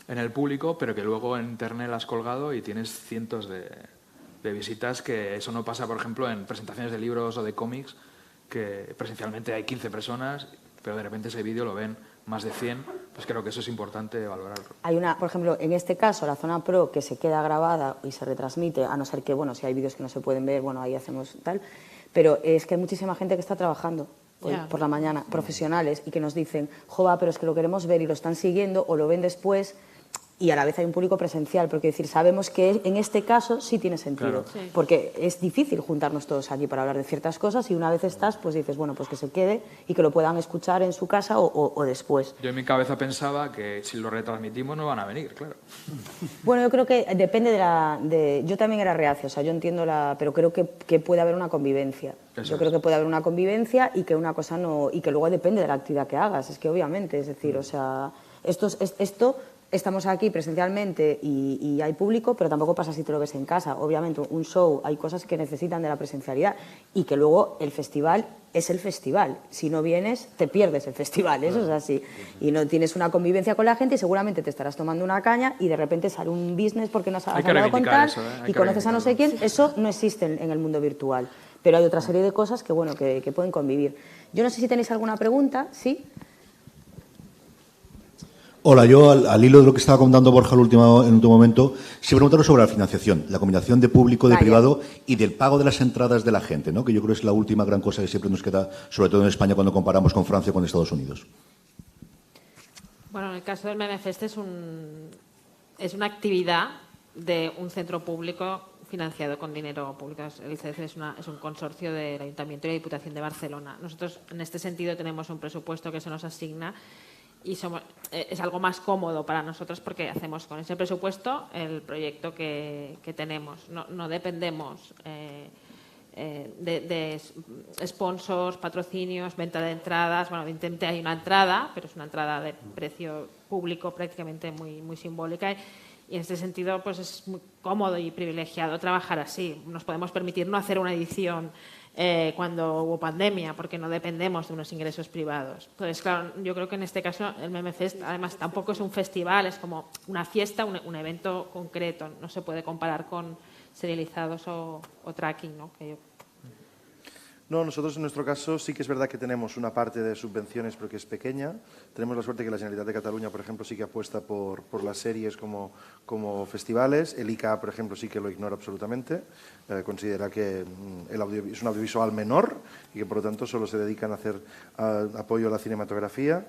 el público, pero que luego en Internet las has colgado y tienes cientos de visitas, que eso no pasa, por ejemplo, en presentaciones de libros o de cómics, que presencialmente hay 15 personas, pero de repente ese vídeo lo ven más de 100, pues creo que eso es importante valorarlo. Hay una, por ejemplo, en este caso, la zona pro, que se queda grabada y se retransmite, a no ser que, bueno, si hay vídeos que no se pueden ver, bueno, ahí hacemos tal, pero es que hay muchísima gente que está trabajando hoy, por la mañana, profesionales, y que nos dicen, jova, pero es que lo queremos ver y lo están siguiendo o lo ven después, y a la vez hay un público presencial, porque decir, sabemos que en este caso sí tiene sentido, Claro. Sí. porque es difícil juntarnos todos aquí para hablar de ciertas cosas, y una vez estás, pues dices, bueno, pues que se quede y que lo puedan escuchar en su casa o después. Yo en mi cabeza pensaba que si lo retransmitimos no van a venir, claro. Bueno, yo creo que depende yo también era reacia, o sea, yo entiendo pero creo que puede haber una convivencia. Eso Creo es. que puede haber una convivencia y que una cosa no, y que luego depende de la actividad que hagas, es que obviamente, es decir, o sea, esto estamos aquí presencialmente y hay público, pero tampoco pasa si te lo ves en casa. Obviamente, un show, hay cosas que necesitan de la presencialidad y que luego el festival es el festival. Si no vienes, te pierdes el festival, eso es así. Y no tienes una convivencia con la gente y seguramente te estarás tomando una caña y de repente sale un business porque no has hablado con tal y conoces a no sé quién. Eso no existe en el mundo virtual. Pero hay otra serie de cosas que, bueno, que pueden convivir. Yo no sé si tenéis alguna pregunta, ¿sí? Hola, yo al hilo de lo que estaba contando Borja en último momento, sí preguntaros sobre la financiación, la combinación de público, de privado y del pago de las entradas de la gente, ¿no? Que yo creo que es la última gran cosa que siempre nos queda, sobre todo en España, cuando comparamos con Francia o con Estados Unidos. Bueno, en el caso del MMFest es una actividad de un centro público financiado con dinero público. El CDC es un consorcio del Ayuntamiento y la Diputación de Barcelona. Nosotros, en este sentido, tenemos un presupuesto que se nos asigna y es algo más cómodo para nosotros porque hacemos con ese presupuesto el proyecto que tenemos. No dependemos de sponsors, patrocinios, venta de entradas. Bueno, evidentemente hay una entrada, pero es una entrada de precio público prácticamente muy simbólica. Y en este sentido, pues es muy cómodo y privilegiado trabajar así. Nos podemos permitir no hacer una edición cuando hubo pandemia, porque no dependemos de unos ingresos privados. Entonces, claro, yo creo que en este caso el MMFest, además, tampoco es un festival, es como una fiesta, un evento concreto. No se puede comparar con serializados o tracking, ¿no? No, nosotros en nuestro caso sí que es verdad que tenemos una parte de subvenciones, pero que es pequeña. Tenemos la suerte que la Generalitat de Cataluña, por ejemplo, sí que apuesta por las series como festivales. El ICA, por ejemplo, sí que lo ignora absolutamente. Considera que es un audiovisual menor y que, por lo tanto, solo se dedican a hacer apoyo a la cinematografía.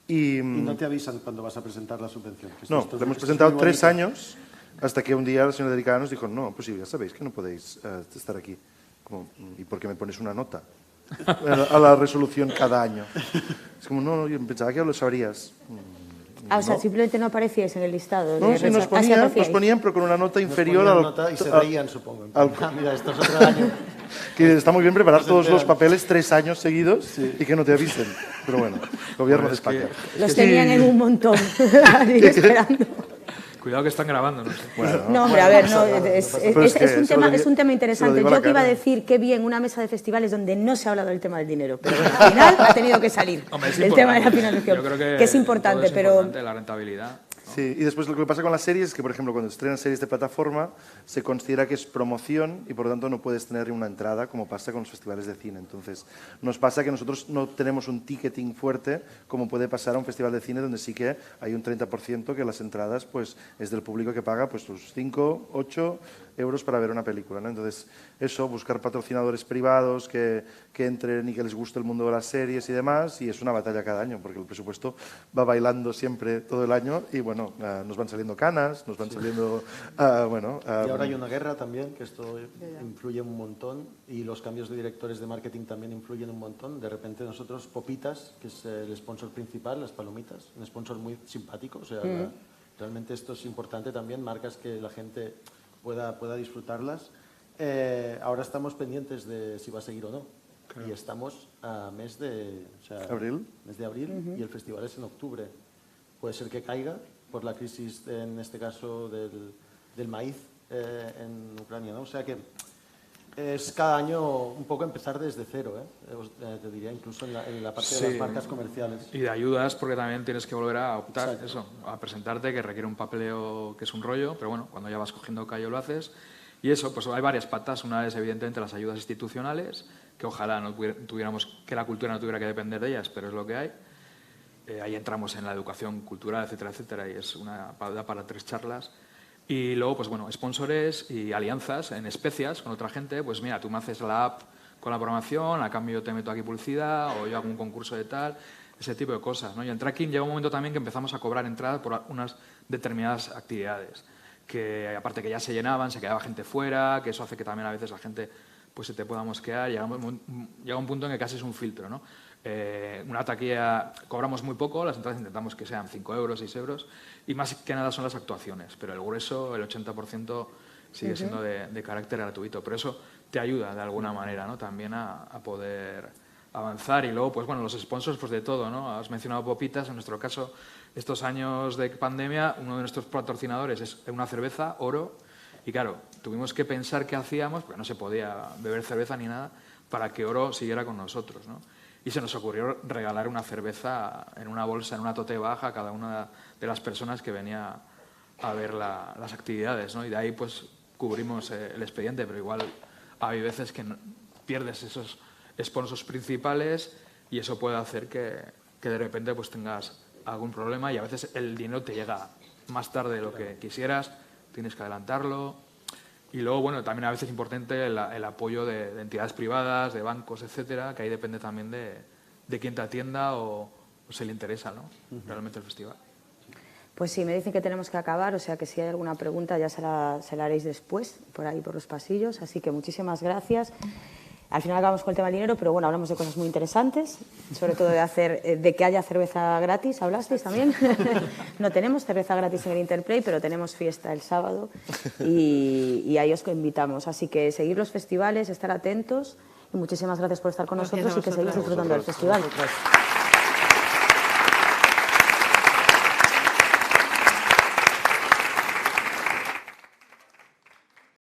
Y no te avisan cuando vas a presentar la subvención. No, lo hemos presentado 3 años hasta que un día la señora delegada nos dijo, no, pues sí, ya sabéis que no podéis estar aquí. ¿Y por qué me pones una nota a la resolución cada año? Es como, no, yo pensaba que ya lo sabrías. O sea, simplemente no aparecíais en el listado. No, sí, nos ponían, pero con una nota inferior al... Nota y se reían, supongo. Mira, esto es otro año. Que está muy bien preparar todos los papeles 3 años seguidos y que no te avisen. Pero bueno, gobierno de España. Los tenían en un montón, esperando. Cuidado que están grabando, no sé. Bueno, no, hombre, a ver, es un tema interesante. Yo que iba a decir que bien una mesa de festivales donde no se ha hablado del tema del dinero, pero bueno, al final ha tenido que salir el tema de la financiación, yo creo que es importante, pero la rentabilidad. Sí, y después lo que pasa con las series es que, por ejemplo, cuando estrenan series de plataforma, se considera que es promoción y, por lo tanto, no puedes tener una entrada como pasa con los festivales de cine. Entonces, nos pasa que nosotros no tenemos un ticketing fuerte como puede pasar a un festival de cine donde sí que hay un 30% que las entradas pues es del público que paga pues sus 5, 8 euros para ver una película, ¿no? Entonces, eso, buscar patrocinadores privados que entren y que les guste el mundo de las series y demás, y es una batalla cada año, porque el presupuesto va bailando siempre todo el año y, bueno, nos van saliendo canas, nos van saliendo, y ahora hay una guerra también, que esto influye un montón, y los cambios de directores de marketing también influyen un montón. De repente nosotros, Popitas, que es el sponsor principal, las palomitas, un sponsor muy simpático, o sea, realmente esto es importante también, marcas que la gente pueda disfrutarlas. Ahora estamos pendientes de si va a seguir o no. Claro. Y estamos a mes de abril, y el festival es en octubre. Puede ser que caiga por la crisis, en este caso, del maíz en Ucrania, ¿no? O sea que es cada año un poco empezar desde cero, te diría, incluso en la parte de las marcas comerciales. Y de ayudas, porque también tienes que volver a optar a presentarte, que requiere un papeleo que es un rollo, pero bueno, cuando ya vas cogiendo callo lo haces. Y eso, pues hay varias patas. Una es, evidentemente, las ayudas institucionales, que ojalá no tuviéramos, que la cultura no tuviera que depender de ellas, pero es lo que hay. Ahí entramos en la educación cultural, etcétera, etcétera, y es una para 3 charlas. Y luego, pues bueno, sponsores y alianzas en especias con otra gente. Pues mira, tú me haces la app con la programación, a cambio yo te meto aquí publicidad, o yo hago un concurso de tal, ese tipo de cosas, ¿no? Y en Tracking llega un momento también que empezamos a cobrar entrada por unas determinadas actividades, que aparte que ya se llenaban, se quedaba gente fuera, que eso hace que también a veces la gente pues se te pueda mosquear. Llega un punto en que casi es un filtro, ¿no? Una taquilla cobramos muy poco, las entradas intentamos que sean 5 euros, 6 euros, y más que nada son las actuaciones, pero el grueso, el 80%, sigue siendo de carácter gratuito, pero eso te ayuda de alguna manera, ¿no? También a poder avanzar. Y luego, pues bueno, los sponsors, pues de todo, ¿no? Has mencionado Popitas. En nuestro caso, estos años de pandemia, uno de nuestros patrocinadores es una cerveza, Oro, y claro, tuvimos que pensar qué hacíamos, porque no se podía beber cerveza ni nada, para que Oro siguiera con nosotros, ¿no? Y se nos ocurrió regalar una cerveza en una bolsa, en una tote baja, a cada una de las personas que venía a ver las actividades, ¿no? Y de ahí pues cubrimos el expediente, pero igual hay veces que pierdes esos sponsors principales y eso puede hacer que de repente pues tengas algún problema, y a veces el dinero te llega más tarde de lo que quisieras, tienes que adelantarlo. Y luego, bueno, también a veces es importante el apoyo de entidades privadas, de bancos, etcétera, que ahí depende también de quién te atienda o se le interesa, ¿no? Realmente el festival. Pues sí, me dicen que tenemos que acabar, o sea que si hay alguna pregunta ya se la haréis después, por ahí por los pasillos, así que muchísimas gracias. Al final acabamos con el tema del dinero, pero bueno, hablamos de cosas muy interesantes, sobre todo de que haya cerveza gratis, ¿hablasteis también? No tenemos cerveza gratis en el Interplay, pero tenemos fiesta el sábado y ahí os invitamos. Así que seguir los festivales, estar atentos y muchísimas gracias por estar con nosotros y que seguís disfrutando del festival.